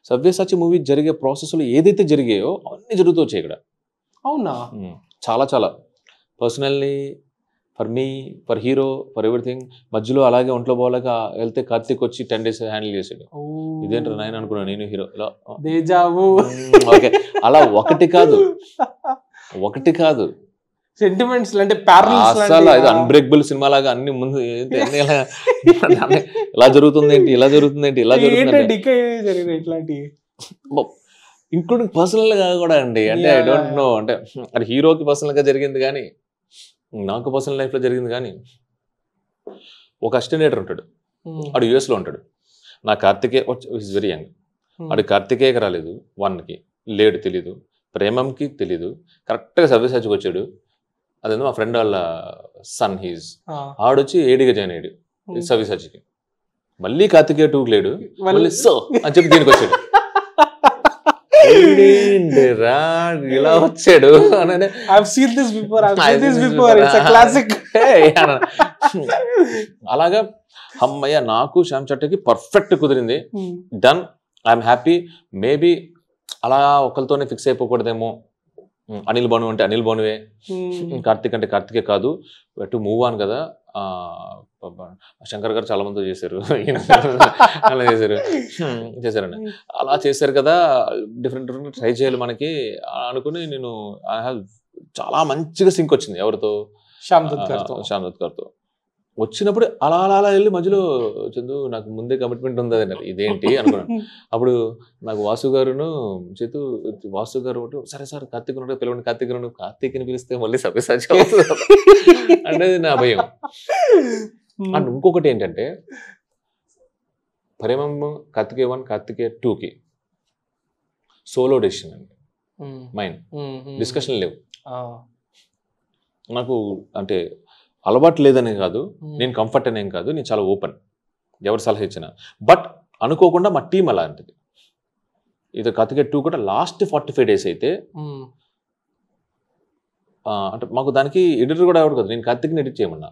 సవ్యసాచి మూవీ జరిగే ప్రాసెస్లో ఏదైతే జరిగాయో అన్నీ జరుగుతూ వచ్చాయి ఇక్కడ. అవునా? చాలా చాలా personally for me, for hero, for everything. మధ్యలో అలాగే ఒంట్లో పోలేక వెళ్తే కార్తీక్ వచ్చి 10 days హ్యాండిల్ చేసాడు. ఇదేంటారు నాయన అనుకున్నాను నేను హీరో ఇలా. ఓకే, అలా ఒకటి కాదు సెంటిమెంట్స్ అంటే అసలు ఇది అన్బ్రేకబుల్ సినిమా లాగా అన్ని ముందు ఇలా జరుగుతుంది ఏంటి, ఇలా జరుగుతుంది ఏంటి, ఇలా జరుగుతుంది ఇంక్లూడింగ్ పర్సనల్ గా కూడా అండి. అంటే ఐ డోంట్ నో, అంటే అది హీరోకి పర్సనల్ గా జరిగింది కానీ నాకు పర్సనల్ లైఫ్ లో జరిగింది. కానీ ఒక అసిస్టెంట్ ఉంటాడు, వాడు US లో ఉంటాడు. నా కార్తికే ఈజ్ వెరీ యంగ్, వాడు కార్తికేయకి రాలేదు, 1కి లేడు, తెలీదు, ప్రేమంకి తెలీదు, కరెక్ట్గా సవ్యసాచికి వచ్చాడు. అదేందో మా ఫ్రెండ్ వాళ్ళ సన్ హీజ్ ఆడొచ్చి ఏడిగా జాయిన్ అయ్యాడు సవ్యసాచికి. మళ్ళీ కార్తికేయ 2కి లేడు, మళ్ళీ సో అని చెప్పి దీనికి వచ్చాడు. ఇలా వచ్చాడు అలాగా. అమ్మయ్య నాకు శ్యామ్ చట్టకి పర్ఫెక్ట్ కుదిరింది, డన్, ఐఎమ్ హ్యాపీ. మేబీ అలా ఒకరితోనే ఫిక్స్ అయిపోకూడదేమో. అనిల్ భాను అంటే అనిల్ భానువే, కార్తిక్ అంటే కార్తికే కాదు, టు మూవ్ ఆన్ కదా. శంకర్ గారు చాలా మంది చేశారు, అలా చేశారండి. అలా చేశారు కదా, డిఫరెంట్ ట్రై చేయాలి మనకి అనుకుని నేను చాలా మంచిగా సింక్ వచ్చింది. ఎవరితో? శ్యామ్ దత్ గారితో వచ్చినప్పుడు అలా అలా అలా వెళ్ళి మధ్యలో చందు నాకు ముందే కమిట్మెంట్ ఉంది అన్నారు. ఇదేంటి అనుకున్నాను. అప్పుడు నాకు వాసు గారును చేతు వాసు గారు సరే సార్ కార్తీక్ ఉన్నాడు పిలవండి, కార్తీక్ని పిలిస్తే మళ్ళీ సవ్యసాచి అనేది నా భయం. అండ్ ఇంకొకటి ఏంటంటే ప్రేమం కార్తికేయ 1, కార్తికేయ 2కి సోలో డెసిషన్ అండి, మైండ్ డిస్కషన్ లేవు. నాకు అంటే అలవాటు లేదనే కాదు, నేను కంఫర్ట్ అనేం కాదు, నేను చాలా ఓపెన్ ఎవరు సలహా ఇచ్చినా. బట్ అనుకోకుండా మా టీం అలాంటిది. ఇది కార్తికేయ 2 కూడా లాస్ట్ 45 days అయితే అంటే మాకు దానికి ఎడిటర్ కూడా ఎవరు కదా, నేను కార్తిక్ని ఎడిట్ చేయమన్నా.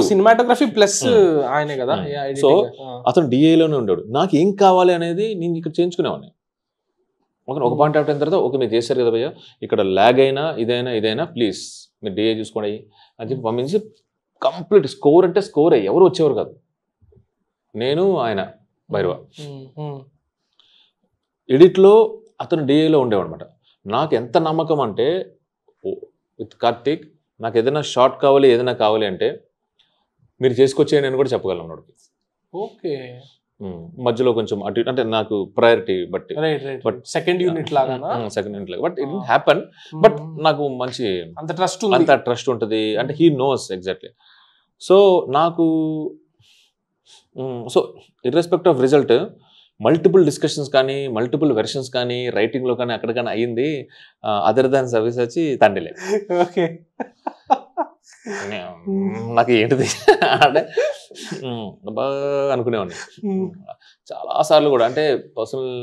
సినిమాటోగ్రఫీ ప్లస్ ఆయనే కదా. సో అతను డిఏలోనే ఉండేవాడు. నాకు ఏం కావాలి అనేది నేను ఇక్కడ చేయించుకునేవాడిని. ఒక పాయింట్ ఆఫ్ టైం తర్వాత ఓకే మీరు చేశారు కదా భయ్య, ఇక్కడ ల్యాగ్ అయినా ఇదైనా ప్లీజ్ మీరు డిఏ చూసుకోండి అని చెప్పి పంపించి కంప్లీట్ స్కోర్ అంటే స్కోరే, ఎవరు వచ్చేవారు కాదు, నేను ఆయన భైరవ. ఎడిట్లో అతను డిఏలో ఉండేవాడు అనమాట. నాకు ఎంత నమ్మకం అంటే విత్ కార్తీక్ నాకు ఏదైనా షార్ట్ కావాలి ఏదైనా కావాలి అంటే మీరు చేసుకొచ్చేయండి అని కూడా చెప్పగలను అన్నాడు. ఓకే, మధ్యలో కొంచెం అటు అంటే నాకు ప్రయారిటీ బట్టి, బట్ సెకండ్ యూనిట్ లాగా బట్ ఇట్ హ్యాపన్. బట్ నాకు మంచి అంత ట్రస్ట్ ఉంటుంది అంటే హీ నోస్ ఎగ్జాక్ట్లీ. సో నాకు so irrespective of result multiple discussions కానీ మల్టిపుల్ వెర్షన్స్ కానీ రైటింగ్లో కానీ అక్కడికైనా అయ్యింది. అదర్ దాన్ సవ్యసాచి తండ్రిలే. ఓకే, నాకు ఏంటిది అంటే బాగా అనుకునేవాడిని చాలా సార్లు కూడా. అంటే పర్సనల్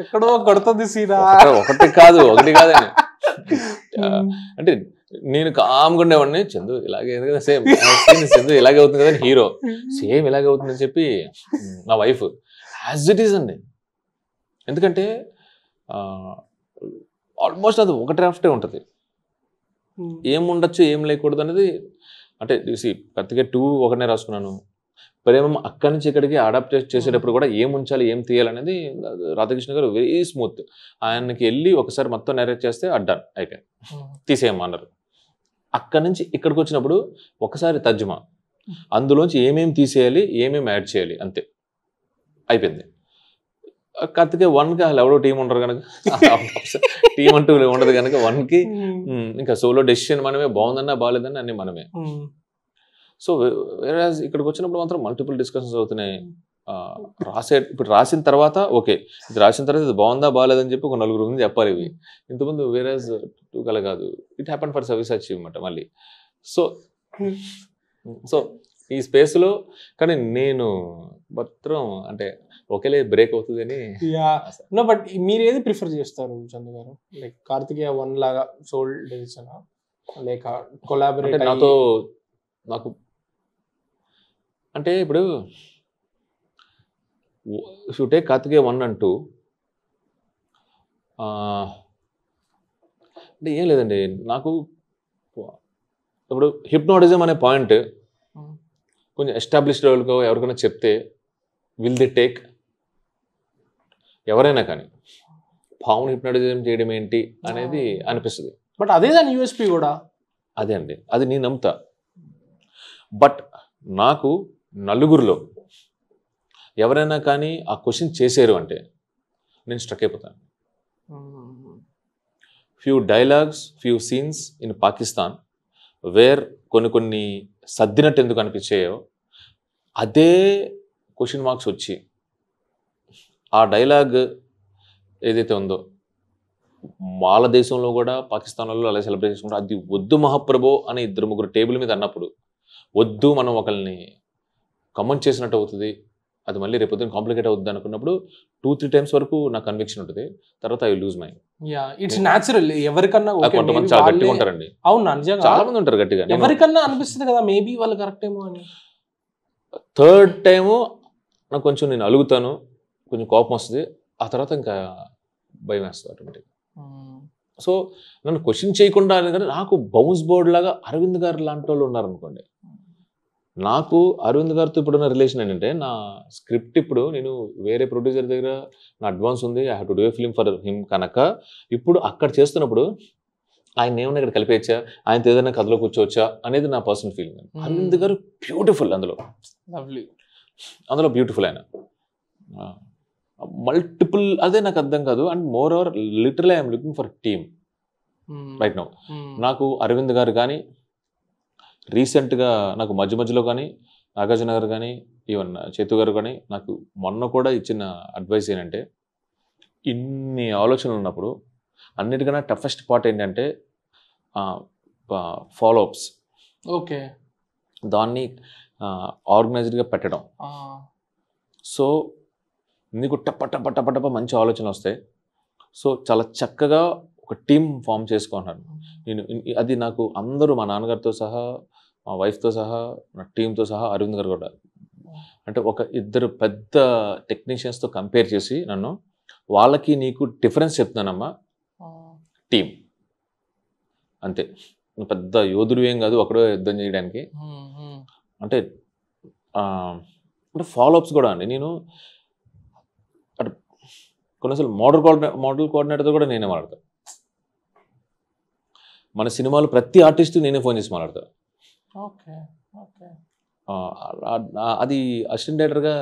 ఎక్కడో కొడుతుంది సీనా, ఒకటి కాదండి. అంటే నేను కామ్గా ఉండేవాడిని, చందు ఇలాగే కదా సేమ్ చందు ఇలాగే అవుతుంది కదా, హీరో సేమ్ ఇలాగే అవుతుందని చెప్పి నా వైఫ్ యాజ్ ఇట్ ఈజ్ అండి. ఎందుకంటే ఆల్మోస్ట్ అది ఒక డ్రాఫ్టే ఉంటుంది. ఏం ఉండొచ్చు ఏం లేకూడదు అనేది. అంటే చూసి కత్తికే 2 ఒకనే రాసుకున్నాను. ప్రేమం అక్కడి నుంచి ఇక్కడికి అడాప్ట్ చేసేటప్పుడు కూడా ఏం ఉంచాలి ఏం తీయాలనేది రాధాకృష్ణ గారు వెరీ స్మూత్. ఆయనకి వెళ్ళి ఒకసారి మొత్తం నెరేట్ చేస్తే అడ్డాను అయిపోయి తీసేయమన్నారు. అక్కడి నుంచి ఇక్కడికి వచ్చినప్పుడు ఒకసారి తర్జుమా, అందులోంచి ఏమేమి తీసేయాలి ఏమేమి యాడ్ చేయాలి అంతే అయిపోయింది. కత్తికే 1కి అసలు ఎవడో టీం ఉండరు కనుక టీం అంటూ ఉండదు కనుక 1కి ఇంకా సోలో డెసిషన్ మనమే, బాగుందన్నా బాగాలేదన్నా అన్ని మనమే. సో వేరేజ్ ఇక్కడికి వచ్చినప్పుడు మాత్రం మల్టిపుల్ డిస్కషన్స్ అవుతున్నాయి. ఇప్పుడు రాసిన తర్వాత ఓకే, ఇది రాసిన తర్వాత ఇది బాగుందా బాగాలేదని చెప్పి ఒక 4 మంది చెప్పాలి ఇవి. ఇంతకుముందు వేరేజ్ 2 కల కాదు, it happen for service achievement మళ్ళీ. సో ఈ స్పేస్లో కానీ నేను మాత్రం అంటే ఒకేలే బ్రేక్ అవుతుంది అని. బట్ మీరు ఏది ప్రిఫర్ చేస్తారు చందు గారు? లైక్ కార్తికేయ 1 లాగా సోల్ డెసిషన్ లేక కొలాబరేట్ నాతో నాకు అంటే ఇప్పుడు షూటే కార్తికేయ 1 and 2 అంటే ఏం లేదండి. నాకు ఇప్పుడు హిప్నోటిజం అనే పాయింట్ కొంచెం ఎస్టాబ్లిష్డ్ వాళ్ళకో ఎవరికైనా చెప్తే విల్ ది టేక్, ఎవరైనా కానీ పావును హిప్నోటిజం చేయడం ఏంటి అనేది అనిపిస్తుంది. బట్ అదే దాని యూఎస్పీ కూడా అదే అండి, అది నేను నమ్ముతా. బట్ నాకు నలుగురిలో ఎవరైనా కానీ ఆ క్వశ్చన్ చేశారు అంటే నేను స్ట్రక్ అయిపోతాను. Few dialogues, few scenes in Pakistan where కొన్ని సర్దినట్టు ఎందుకు అనిపించాయో అదే క్వశ్చన్ మార్క్స్ వచ్చి ఆ డైలాగ్ ఏదైతే ఉందో వాళ్ళ దేశంలో కూడా పాకిస్తాన్లో అలా సెలబ్రేట్ చేసుకుంటారు. అది వద్దు మహాప్రభో అని 2-3 టేబుల్ మీద అన్నప్పుడు వద్దు మనం ఒకరిని కమెంట్ చేసినట్టు అవుతుంది, అది మళ్ళీ రేపొద్దున కాంప్లికేట్ అవుతుంది అనుకున్నప్పుడు 2-3 times వరకు నా కన్విక్షన్ ఉంటుంది. తర్వాత I lose my. It's natural. ఎవరికన్నా కొంతమంది చాలా గట్టిగా ఉంటారండి. అవునా, నిజంగా చాలా మంది ఉంటారు గట్టిగా. ఎవరికన్నా అనిపిస్తుంది కదా మేబీ వాళ్ళు కరెక్ట్ ఏమో అని. 3rd time నాకు కొంచెం నేను అలుగుతాను, కొంచెం కోపం వస్తుంది. ఆ తర్వాత ఇంకా భయం వేస్తుంది ఆటోమేటిక్గా. సో నన్ను క్వశ్చన్ చేయకుండా కానీ నాకు బౌన్స్ బోర్డ్ లాగా అరవింద్ గారు లాంటి వాళ్ళు ఉన్నారనుకోండి. నాకు అరవింద్ గారితో ఇప్పుడున్న రిలేషన్ ఏంటంటే నా స్క్రిప్ట్ ఇప్పుడు నేను వేరే ప్రొడ్యూసర్ దగ్గర నా అడ్వాన్స్ ఉంది, I have to do a film for him కనుక ఇప్పుడు అక్కడ చేస్తున్నప్పుడు ఆయన ఏమన్నా ఇక్కడ కలిపేయచ్చా, ఆయనతో ఏదైనా కథలో కూర్చోవచ్చా అనేది నా పర్సనల్ ఫీలింగ్. అరవింద్ గారు బ్యూటిఫుల్, అందులో బ్యూటిఫుల్ ఆయన మల్టిపుల్, అదే నాకు అర్థం కాదు. And more over literally I'm looking for team right now. నాకు అరవింద్ గారు కానీ రీసెంట్గా నాకు మధ్యలో కానీ నాగార్జున గారు కానీ ఈవెన్ చేతు గారు కానీ నాకు మొన్న కూడా ఇచ్చిన అడ్వైస్ ఏంటంటే ఇన్ని ఆలోచనలు ఉన్నప్పుడు అన్నిటికన్నా టఫెస్ట్ పార్ట్ ఏంటంటే ఫాలోఅప్స్. ఓకే, దాన్ని ఆర్గనైజ్డ్గా పెట్టడం. సో నీకు టప్ప మంచి ఆలోచనలు వస్తాయి. సో చాలా చక్కగా ఒక టీం ఫామ్ చేసుకుంటున్నాను నేను. అది నాకు అందరూ మా నాన్నగారితో సహా, మా వైఫ్తో సహా, నా టీంతో సహా, అరవింద్ గారు కూడా అంటే ఒక 2 పెద్ద టెక్నీషియన్స్తో కంపేర్ చేసి నన్ను వాళ్ళకి నీకు డిఫరెన్స్ చెప్తున్నానమ్మా, టీం అంతే. పెద్ద యోధుడు ఏం కాదు ఒకడో యుద్ధం చేయడానికి. అంటే ఫాలోఅప్స్ కూడా అండి. నేను అటు కొన్నిసార్లు మోడల్ కోఆర్డినేటర్తో కూడా నేనే మాట్లాడతాను. మన సినిమాలో ప్రతి ఆర్టిస్ట్ నేనే ఫోన్ చేసి మాట్లాడతాను. అది అసిస్టెంట్ డైరెక్టర్గా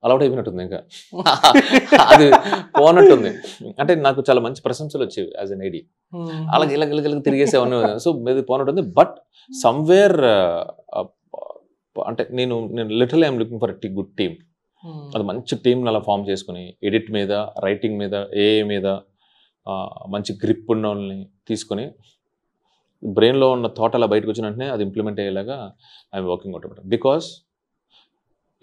అలవాటు అయిపోయినట్టుంది. ఇంకా అది పోనట్టుంది. అంటే నాకు చాలా మంచి ప్రశంసలు వచ్చేవి యాజ్ అన్ ఐడి. అలాగే ఇలా తిరిగేసేవన్నీ. సో ఇది పోనట్టుంది. బట్ సమ్వేర్ అంటే నేను literally I'm looking for good team. అది మంచి టీంని అలా ఫామ్ చేసుకుని ఎడిట్ మీద, రైటింగ్ మీద, ఏఏ మీద మంచి గ్రిప్ ఉన్న వాళ్ళని తీసుకొని బ్రెయిన్లో ఉన్న థాట్ అలా బయటకు వచ్చిన వెంటనే అది ఇంప్లిమెంట్ అయ్యేలాగా ఐఎమ్ వర్కింగ్ అవుట్. బికాస్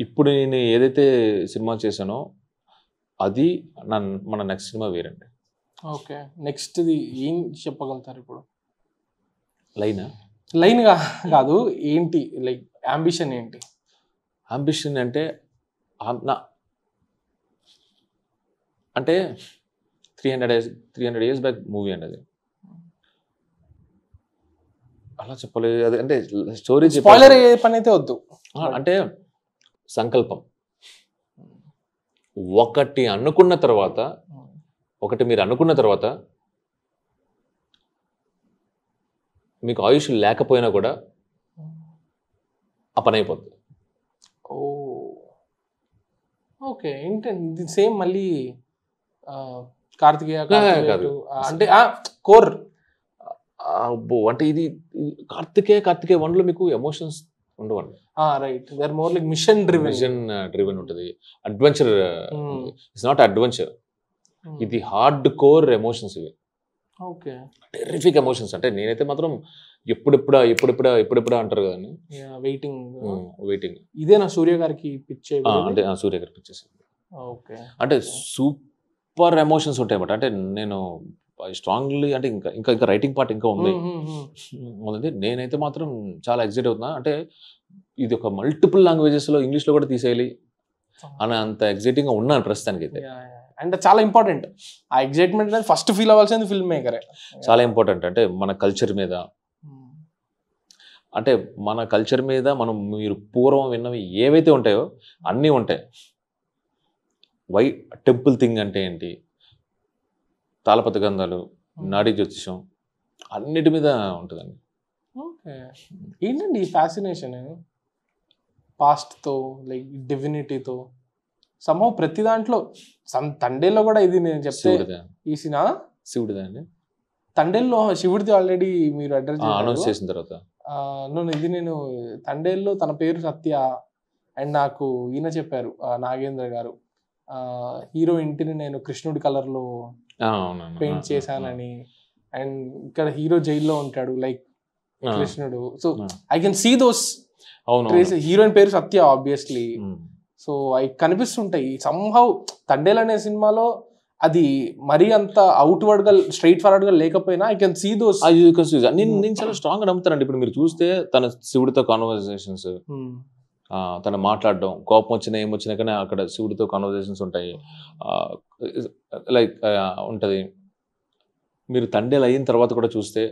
ఇప్పుడు నేను ఏదైతే సినిమా చేశానో అది మన నెక్స్ట్ సినిమా వేరండి. ఓకే, నెక్స్ట్ది ఏం చెప్పగలుగుతారు ఇప్పుడు? లైన్ కాదు, ఏంటి లైక్ అంబిషన్ ఏంటి? అంబిషన్ అంటే అంటే 300 years బ్యాక్ మూవీ అండి అది. అలా చెప్పలేదు, అది అంటే స్టోరీ స్పాయిలర్ అయ్యే పని అయితే వద్దు. అంటే సంకల్పం ఒకటి అనుకున్న తర్వాత, ఒకటి మీరు అనుకున్న తర్వాత మీకు ఆయుష్ లేకపోయినా కూడా ఆ పని అయిపోద్ది. ఓ ఓకే, ఏంటంటే సేమ్ మళ్ళీ కార్తికేయ కాదు. అంటే కోర్ అబ్బో అంటే ఇది కార్తికేయ 1లో మీకు ఎమోషన్స్ ఉండవండి. Right, they are more like mission driven ఉంటుంది, అడ్వెంచర్. ఇట్స్ నాట్ అడ్వెంచర్, ఇది హార్డ్ కోర్ ఎమోషన్స్. ఇవి ఓకే, టెర్రిఫిక్ ఎమోషన్స్. అంటే నేనైతే మాత్రం ఎప్పుడెప్పుడా అంటారు కదండి, వెయిటింగ్. ఇదే నా సూర్య గారికి పిచ్చే. అంటే సూర్య గారికి పిచ్చేసింది. ఓకే, అంటే సూపర్ ఎమోషన్స్ ఉంటాయి అన్నమాట. అంటే నేను స్ట్రాంగ్లీ అంటే ఇంకా రైటింగ్ పార్ట్ ఇంకా ఉంది. నేనైతే మాత్రం చాలా ఎక్సైట్ అవుతున్నా. అంటే ఇది ఒక మల్టిపుల్ లాంగ్వేజెస్లో, ఇంగ్లీష్లో కూడా తీసేయాలి అని అంత ఎక్సైటింగ్గా ఉన్నాను ప్రస్తుతానికి అయితే. అంటే చాలా ఇంపార్టెంట్ ఆ ఎక్సైట్మెంట్ అనేది, ఫస్ట్ ఫీల్ అవ్వాల్సింది ఫిల్మ్ మేకరే. చాలా ఇంపార్టెంట్. అంటే మన కల్చర్ మీద, అంటే మన కల్చర్ మీద మీరు పూర్వం విన్నవి ఏవైతే ఉంటాయో అన్నీ ఉంటాయి. టెంపుల్ థింగ్ అంటే ఏంటి, తాళపత్ర గంధాలు, నాడీ జ్యోతిషం, అన్నిటి మీద ఉంటుందండి. ఓకే, ఏంటండి ఈ ఫ్యాసినేషన్ పాస్ట్తో, లైక్ డివినిటీతో? సంభవం ప్రతి దాంట్లో, తండేల్లో కూడా ఇది నేను చెప్తే ఈ సినా శివుడిదా అండి. తండేల్లో శివుడిది ఆల్రెడీ మీరు అనౌన్స్ చేసిన తర్వాత నేను తండేల్లో తన పేరు సత్య, అండ్ నాకు ఈయన చెప్పారు నాగేంద్ర గారు, హీరో ఇంటిని నేను కృష్ణుడి కలర్లో పెయింట్ చేశానని. అండ్ ఇక్కడ హీరో జైల్లో ఉంటాడు like Krishnudu. So I can see those heroine పేరు సత్య ఆబ్వియస్లీ. సో అవి కనిపిస్తుంటాయి సంహౌ. తండేల్ అనే సినిమాలో అది మరీ అంత అవుట్వర్డ్ గా స్ట్రైట్ ఫార్వర్డ్ గా లేకపోయినా ఐ కెన్ సీ దోస్. నేను చాలా స్ట్రాంగ్ గా నమ్ముతానండి. ఇప్పుడు మీరు చూస్తే తన శివుడితో కాన్వర్సేషన్స్, తను మాట్లాడడం, కోపం వచ్చినా ఏమొచ్చినా కానీ అక్కడ శివుడితో కాన్వర్సేషన్స్ ఉంటాయి, లైక్ ఉంటుంది. మీరు తండేలు అయిన తర్వాత కూడా చూస్తే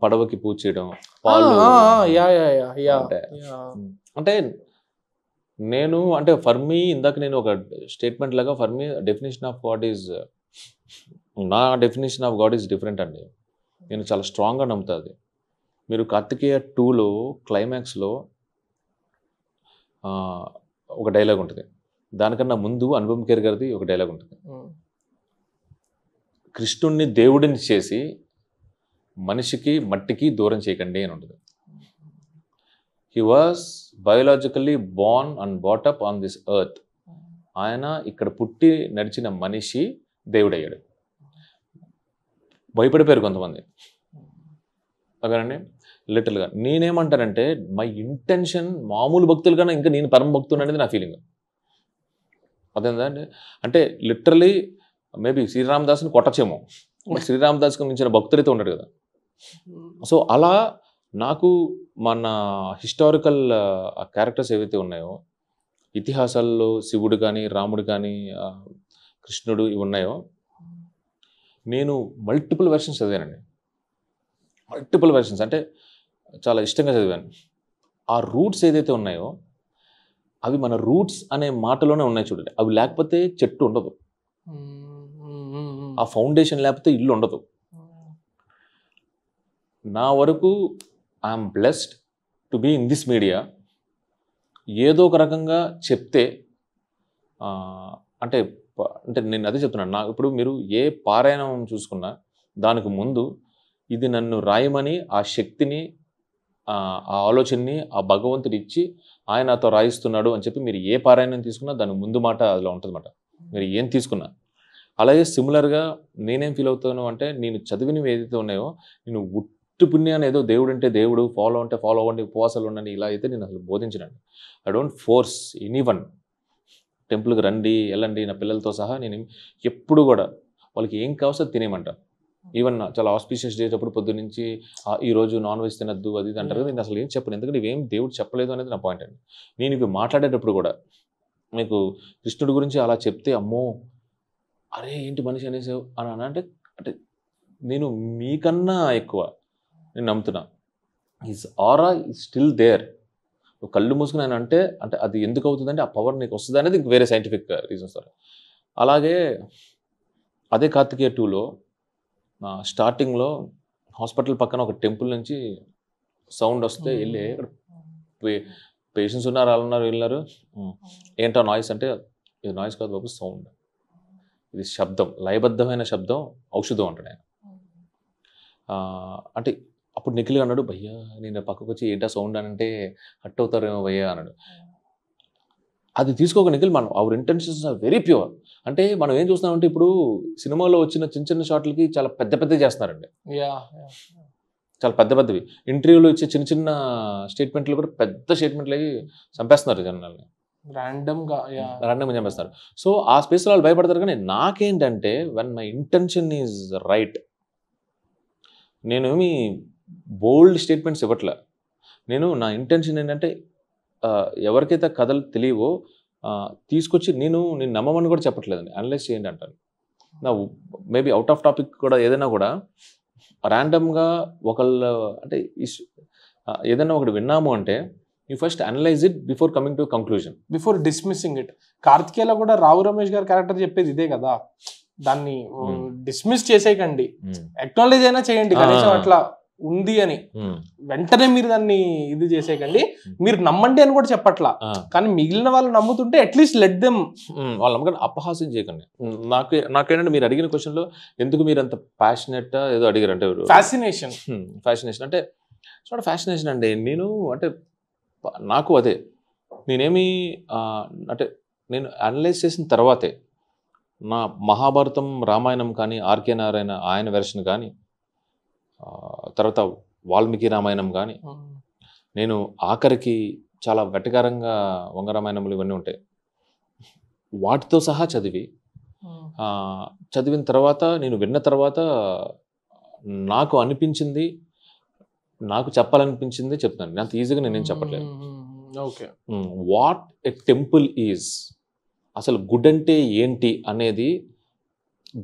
పడవకి పూజ చేయడం, పాలు అంటే నేను అంటే ఫర్ మీ ఇందాక నేను ఒక స్టేట్మెంట్ లాగా for me definition of God is, నా definition of God is different అండి. నేను చాలా స్ట్రాంగ్గా నమ్ముతుంది. మీరు కార్తికేయ 2లో క్లైమాక్స్లో ఒక డైలాగ్ ఉంటుంది, దానికన్నా ముందు అనుపమ్ ఖేర్ గారిది ఒక డైలాగ్ ఉంటుంది. కృష్ణుణ్ణి దేవుడిని చేసి మనిషికి మట్టికి దూరం చేయకండి అని ఉంటుంది. He was biologically Born and బాటప్ on this earth. ఆయన ఇక్కడ పుట్టి నడిచిన మనిషి దేవుడయ్యాడు. భయపడిపోయారు కొంతమంది అదేనండి లిటిల్గా. నేనేమంటానంటే మై ఇంటెన్షన్ మామూలు భక్తులు కన్నా ఇంకా నేను పరమ భక్తుడు అనేది నా ఫీలింగ్. అదేందా అండి, అంటే లిటరలీ మేబీ శ్రీరామదాస్ని కొట్టచ్చేమో, బట్ శ్రీరామదాస్కి మించిన భక్తులైతే ఉండడు కదా. సో అలా నాకు మన హిస్టారికల్ క్యారెక్టర్స్ ఏవైతే ఉన్నాయో, ఇతిహాసాల్లో శివుడు కానీ రాముడు కానీ కృష్ణుడు ఇవి ఉన్నాయో, నేను మల్టిపుల్ వెర్షన్స్ చదివానండి. మల్టిపుల్ వెర్షన్స్ అంటే చాలా ఇష్టంగా చదివాను. ఆ రూట్స్ ఏదైతే ఉన్నాయో అవి మన రూట్స్ అనే మాటలోనే ఉన్నాయి చూడండి. అవి లేకపోతే చెట్టు ఉండదు, ఆ ఫౌండేషన్ లేకపోతే ఇల్లు ఉండదు. నా వరకు I'm blessed to be in this media. ఏదో ఒక రకంగా చెప్తే అంటే అంటే నేను అదే చెప్తున్నాను. నాకు ఇప్పుడు మీరు ఏ పారాయణం చూసుకున్నా దానికి ముందు ఇది నన్ను రాయమని ఆ శక్తిని ఆ ఆలోచనని ఆ భగవంతుడు ఇచ్చి ఆయన నాతో రాయిస్తున్నాడు అని చెప్పి మీరు ఏ పారాయణం తీసుకున్నా దాని ముందు మాట అలా ఉంటుంది అన్నమాట. మీరు ఏం తీసుకున్నా అలాగే సిమిలర్గా నేనేం ఫీల్ అవుతాను అంటే, నేను చదివినవి ఏదైతే ఉన్నాయో నేను ఉట్టు పుణ్యాన్ని ఏదో దేవుడు అంటే దేవుడు, ఫాలో అంటే ఫాలో అవ్వండి, ఉపవాసాలు ఉండండి ఇలా అయితే నేను అసలు బోధించనండి. I don't force anyone. టెంపుల్కి రండి వెళ్ళండి నా పిల్లలతో సహా నేను ఎప్పుడు కూడా వాళ్ళకి ఏం కావసో తినేయమంట. ఈవెన్ చాలా ఆస్పీషియస్ డేస్ అప్పుడు పొద్దున్నుంచి ఈరోజు నాన్ వెజ్ తినద్దు అది ఇది అంటారు కదా, నేను అసలు ఏం చెప్పను. ఎందుకంటే ఇవేం దేవుడు చెప్పలేదు అనేది నా పాయింట్ అండి. నేను ఇవి మాట్లాడేటప్పుడు కూడా మీకు కృష్ణుడి గురించి అలా చెప్తే అమ్మో అరే ఏంటి మనిషి అనేసావు అని అంటే అంటే నేను మీకన్నా ఎక్కువ నేను నమ్ముతున్నా. His aura is still there. కళ్ళు మూసుకుని ఆయన అంటే అది ఎందుకు అవుతుందంటే ఆ పవర్ నీకు వస్తుంది అనేది ఇంక వేరే సైంటిఫిక్ రీజన్స్ సార్. అలాగే అదే కార్తికేయ 2లో స్టార్టింగ్లో హాస్పిటల్ పక్కన ఒక టెంపుల్ నుంచి సౌండ్ వస్తే వెళ్ళి ఇక్కడ పేషెంట్స్ ఉన్నారు, వాళ్ళు ఉన్నారు, వెళ్ళినారు, ఏంటో నాయిస్ అంటే ఇది నాయిస్ కాదు బాబు, సౌండ్, ఇది శబ్దం, లయబద్ధమైన శబ్దం, ఔషధం అంటాడు ఆయన. అంటే అప్పుడు నిఖిల్ అన్నాడు, భయ్యా నేను పక్కకు వచ్చి ఏంటా సౌండ్ అని అంటే హట్ అవుతారేమో భయ్యా అన్నాడు. అది తీసుకోక నిఖిల్, మనం our intentions are very pure. అంటే మనం ఏం చూస్తున్నామంటే ఇప్పుడు సినిమాలో వచ్చిన చిన్న చిన్న షాట్లకి చాలా పెద్ద పెద్దవి చేస్తున్నారండి, చాలా పెద్ద పెద్దవి. ఇంటర్వ్యూలో ఇచ్చే చిన్న చిన్న స్టేట్మెంట్లు కూడా పెద్ద స్టేట్మెంట్లు అయ్యి చంపేస్తున్నారు జనాల్ని, ర్యాండమ్గా చంపేస్తున్నారు. సో ఆ స్పేస్లో వాళ్ళు భయపడతారు. కానీ నాకేంటంటే when my intention is right, నేనేమి బోల్డ్ స్టేట్మెంట్స్ ఇవ్వట్లే. నా ఇంటెన్షన్ ఏంటంటే ఎవరికైతే కథలు తెలియవో తీసుకొచ్చి నేను నమ్మమని కూడా చెప్పట్లేదండి, అనలైజ్ చేయండి అంటాను. నా మేబీ అవుట్ ఆఫ్ టాపిక్ కూడా ఏదైనా కూడా ర్యాండమ్గా ఒకళ్ళు అంటే ఏదైనా ఒకటి విన్నాము అంటే you first analyse it before coming to conclusion, before dismissing it. కార్తికేయలో కూడా రావు రమేష్ గారి క్యారెక్టర్ చెప్పేది ఇదే కదా, దాన్ని డిస్మిస్ చేసేయకండి, అక్నాలెడ్జ్ అయినా చేయండి కనీసం అట్లా ఉంది అని. వెంటనే మీరు దాన్ని ఇది చేసేయకండి, మీరు నమ్మండి అని కూడా చెప్పట్లా. కానీ మిగిలిన వాళ్ళు నమ్ముతుంటే అట్లీస్ట్ లెట్ దెమ్, వాళ్ళు నమ్మకండి, అపహాస్యం చేయకండి. నాకేంటంటే మీరు అడిగిన క్వశ్చన్లో ఎందుకు మీరు అంత ప్యాషనెట్ ఏదో అడిగారు అంటే ఫ్యాసినేషన్ అంటే చాలా ఫ్యాసినేషన్ అండి. అంటే నాకు అదే, నేనేమి అంటే నేను అనలైజ్ చేసిన తర్వాతే నా మహాభారతం, రామాయణం కానీ, ఆర్కే నారాయణ ఆయన వెర్షన్ కానీ, తర్వాత వాల్మీకి రామాయణం కానీ, నేను ఆఖరికి చాలా వెటకారంగా వంగరామాయణములు ఇవన్నీ ఉంటాయి, వాటితో సహా చదివిన తర్వాత నేను విన్న తర్వాత నాకు అనిపించింది, నాకు చెప్పాలనిపించింది చెప్తాను. అంత ఈజీగా నేనేం చెప్పట్లేదు. Okay, what a temple is, అసలు గుడ్ అంటే ఏంటి అనేది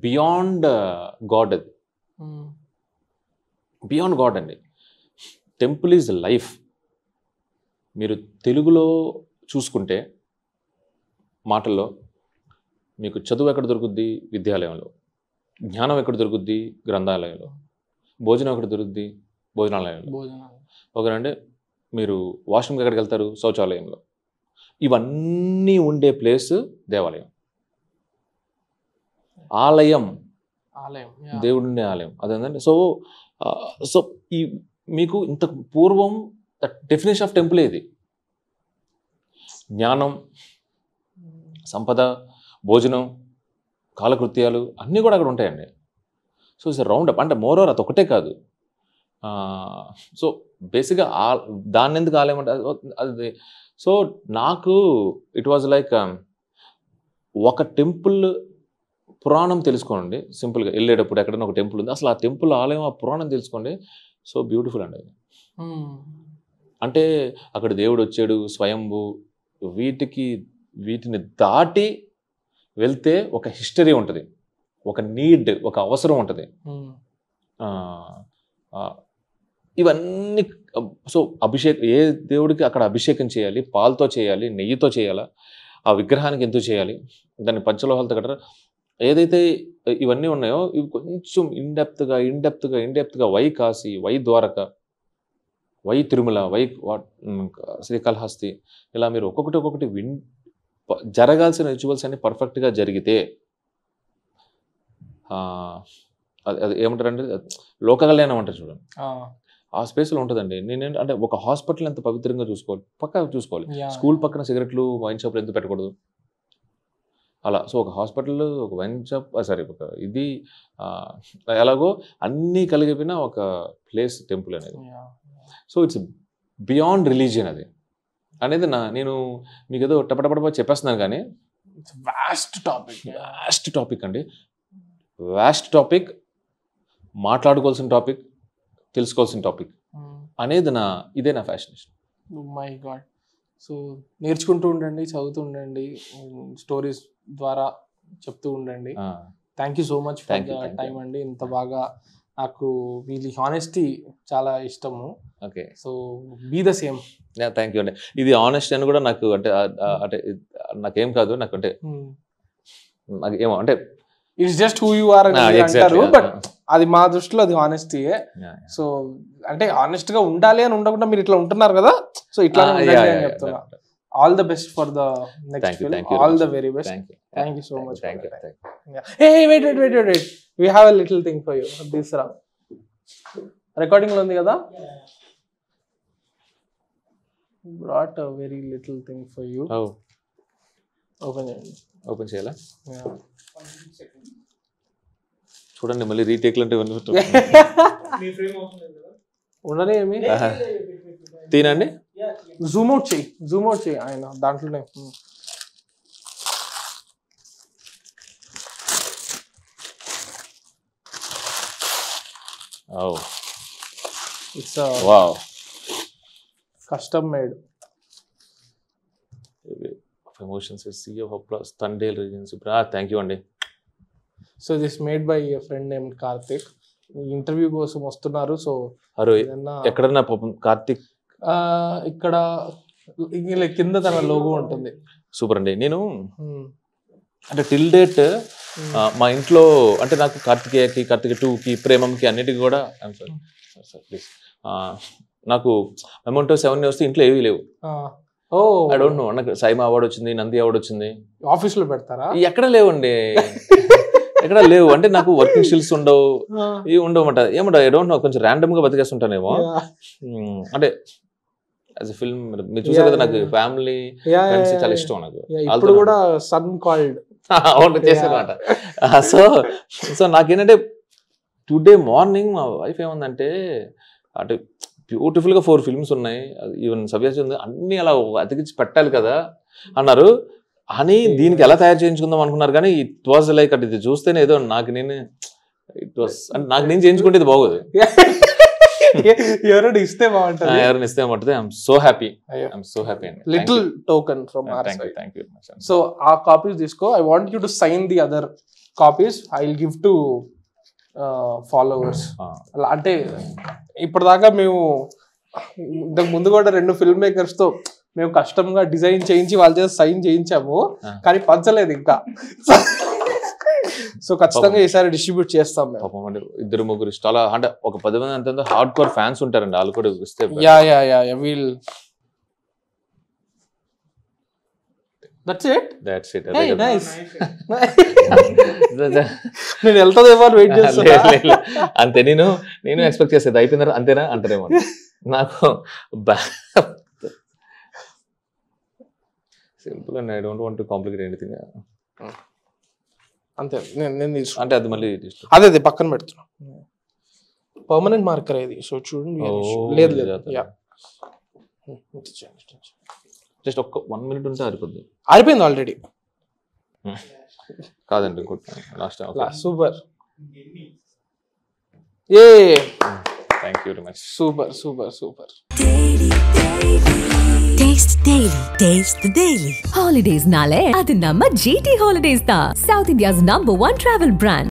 బియాండ్ గాడ్, అది బియాండ్ గాడ్ అండి. Temple is life. మీరు తెలుగులో చూసుకుంటే మాటల్లో మీకు చదువు ఎక్కడ దొరుకుద్ది, విద్యాలయంలో, జ్ఞానం ఎక్కడ దొరుకుద్ది, గ్రంథాలయంలో, భోజనం ఎక్కడ దొరుకుద్ది, భోజనాలయంలో, ఓకేనంటే మీరు వాష్రూమ్కి ఎక్కడికి వెళ్తారు, శౌచాలయంలో. ఇవన్నీ ఉండే ప్లేస్ దేవాలయం, ఆలయం, దేవుడుండే ఆలయం అదేంటంటే. సో ఈ మీకు ఇంతకు పూర్వం డెఫినేషన్ ఆఫ్ టెంపుల్ ఇది, జ్ఞానం, సంపద, భోజనం, కాలకృత్యాలు అన్నీ కూడా అక్కడ ఉంటాయండి. So it's round up. అంటే మోర్ ఓవర్ అది ఒకటే కాదు. సో బేసిక్గా దాన్ని ఎందుకు ఆలయం అంటే అది. సో నాకు ఇట్ వాజ్ లైక్ ఒక టెంపుల్ పురాణం తెలుసుకోండి, సింపుల్గా వెళ్ళేటప్పుడు ఎక్కడైనా ఒక టెంపుల్ ఉంది, అసలు ఆ టెంపుల్ ఆలయం, ఆ పురాణం తెలుసుకోండి, సో బ్యూటిఫుల్ అండి. అంటే అక్కడ దేవుడు వచ్చాడు, స్వయంభూ, వీటిని దాటి వెళ్తే ఒక హిస్టరీ ఉంటుంది, ఒక నీడ్, ఒక అవసరం ఉంటుంది. ఇవన్నీ సో ఏ దేవుడికి అక్కడ అభిషేకం చేయాలి, పాలతో చేయాలి, నెయ్యితో చేయాలా, ఆ విగ్రహానికి ఎందుకు చేయాలి, దాన్ని పంచలోహాలతో కట్టరా, ఏదైతే ఇవన్నీ ఉన్నాయో ఇవి కొంచెం ఇండెప్త్గా why Kashi, why Dwarka, why Tirumala, why Srikalahasti, ఇలా మీరు ఒక్కొక్కటి జరగాల్సిన రిచువల్స్ అన్ని పర్ఫెక్ట్గా జరిగితే అది ఏమంటారంటే లోక కళ్యాణం అంటారు చూడండి, ఆ స్పేస్లో ఉంటుందండి. అంటే ఒక హాస్పిటల్ ఎంత పవిత్రంగా చూసుకోవాలి, పక్కా చూసుకోవాలి. స్కూల్ పక్కన సిగరెట్లు, వైన్ షాప్లు ఎందుకు పెట్టకూడదు అలా. సో ఒక హాస్పిటల్, ఒక వైన్ షాప్, ఒక ఇది ఎలాగో అన్నీ కలిగిపోయిన ఒక ప్లేస్ టెంపుల్ అనేది. సో ఇట్స్ బియాండ్ రిలీజియన్ అది అనేది నేను మీకు ఏదో టపటపట చెప్పేస్తున్నాను, కానీ వాస్ట్ టాపిక్ అండి, వాస్ట్ టాపిక్, మాట్లాడుకోవాల్సిన టాపిక్, తెలుసుకోవాల్సిన టాపిక్ అనేది ఇదే నా ఫ్యాషనేషన్. My God. సో నేర్చుకుంటూ ఉండండి, చదువుతూ ఉండండి, స్టోరీస్ ద్వారా చెప్తూ ఉండండి. Thank you so much for the time అండి. ఇంత బాగా నాకు వీళ్ళ హానెస్టీ చాలా ఇష్టము. Okay, so be the same. Thank you అండి. ఇది ఆనెస్ట్ అని కూడా నాకు అంటే అంటే నాకేం కాదు, నాకు అంటే నాకు ఏమో అంటే it's just who you are అని అంటారు, బట్ అది మా దృష్టిలో అది హానెస్టీయే. సో అంటే హానెస్ట్ గా ఉండాలి అని ఉండకుండా మీరు ఇట్లా ఉంటున్నారు కదా, సో ఇట్లా చెప్తున్నా. All the best for the next film, all the very best. Thank you so much. Wait we have a little thing for you. This recording lo undi kada, brought a very little thing for you. Oh, open cheyala. Yeah, చూడండి మళ్ళీ retake అంటే మీ frame అవుతుంది కదా, ఉండనే ఏమి తీనండి. Zoom out చేయి ఆయన దాంట్లోనే. Oh, it's a wow, custom made emotions, a sea of applause, Thundale Regency. Thank you andi. So this made by a friend named Karthik. Interview కోసం వస్తున్నారు. సో అరే ఎక్కడన్నా కార్తిక్ ఇక్కడ కింద తన లోగో ఉంటుంది. సూపర్ అండి. నేను అంటే టిల్ డేట్ మా ఇంట్లో అంటే నాకు కార్తికేయకి, కార్తిక 2కి, ప్రేమంకి అన్నిటికీ కూడా ప్లీజ్ నాకు మెమోంటో 7 వస్తే ఇంట్లో ఏవీ లేవు. ఐ డోంట్ నో, నాకు సైమా అవార్డు వచ్చింది, నంది అవార్డు వచ్చింది. ఆఫీస్ లో పెడతారా? ఎక్కడ లేవండి, ఎక్కడ లేవు. అంటే నాకు వర్కింగ్ స్కిల్స్ ఉండవు, ఇవి ఉండవన్నమాట. ఏమంటా ఐ డోంట్ నో, కొంచెం ర్యాండమ్ గా బతికేస్తుంటానేమో. అంటే యాజ్ ఎ ఫిల్మ్ మీరు చూసారు కదా, నాకు ఫ్యామిలీ ఫ్రెండ్స్ చాలా ఇష్టం. నాకు ఇప్పుడు కూడా సన్ కాల్డ్ చేసేమాట. సో నాకేంటంటే టుడే మార్నింగ్ మా వైఫ్ ఏముందంటే, అంటే బ్యూటిఫుల్ గా 4 ఫిల్మ్స్ ఉన్నాయి, ఈవెన్ సబ్జెక్ట్ ఉంది, అన్ని అలా అతికించి పెట్టాలి కదా అన్నారు. అని దీనికి ఎలా తయారు చేయించుకుందాం అనుకున్నారు, కానీ ఇట్ వాజ్ లైక్ అట్ ఇది చూస్తేనే ఏదో నాకు నేను ఇట్ వాస్ అంటే నాకు నేను చేయించుకుంటే ఇది బాగోదు, ఎవరైనా ఇస్తే బాగుంటుంది, ఎవరైనా ఇస్తే బాగుంటుంది. I'm so happy, I'm so happy అండి. Little token from our side. Thank you. So ఆ కాపీస్ తీసుకో. I want you to sign the other copies. I will give to followers. అలా అంటే ఇప్పటిదాకా మేము ఇంతకు ముందు కూడా 2 ఫిల్మ్ మేకర్స్ తో మేము కష్టంగా డిజైన్ చేయించి వాళ్ళ చేత సైన్ చేయించాము, కానీ పంచలేదు ఇంకా. సో ఖచ్చితంగా ఈసారి డిస్ట్రిబ్యూట్ చేస్తాం మేము. 2-3 చాలా అంటే ఒక 10 మంది అంత హార్డ్ కోర్ ఫ్యాన్స్ ఉంటారండి, వాళ్ళు కూడా ఇస్తే. We'll That's it. Hey, nice. నేను వెళ్తాదేమో అని వెయిట్ చేస్తున్నా. అంతే, నేను ఎక్స్పెక్ట్ చేసేది అయిపోయిందా అంతేనా అంటారేమో. నాకు simple and I don't want to complicate anything. అంతే, నేను తీసుకున్నా. అంటే అది మళ్ళీ అదే పక్కన పెడుతున్నా. పర్మనెంట్ మార్కర్ ఇది. సో చూడండి. లేదు జస్ట్ ఒక్క 1 minute ఉంటే ఆరిపోద్ది. ఆరిపోయింది ఆల్రెడీ. కాదండి, last. Super. Thank you very much. Super. Taste Daily. Taste the Daily. Holidays nale adu namma GT Holidays da, South India's #1 travel brand.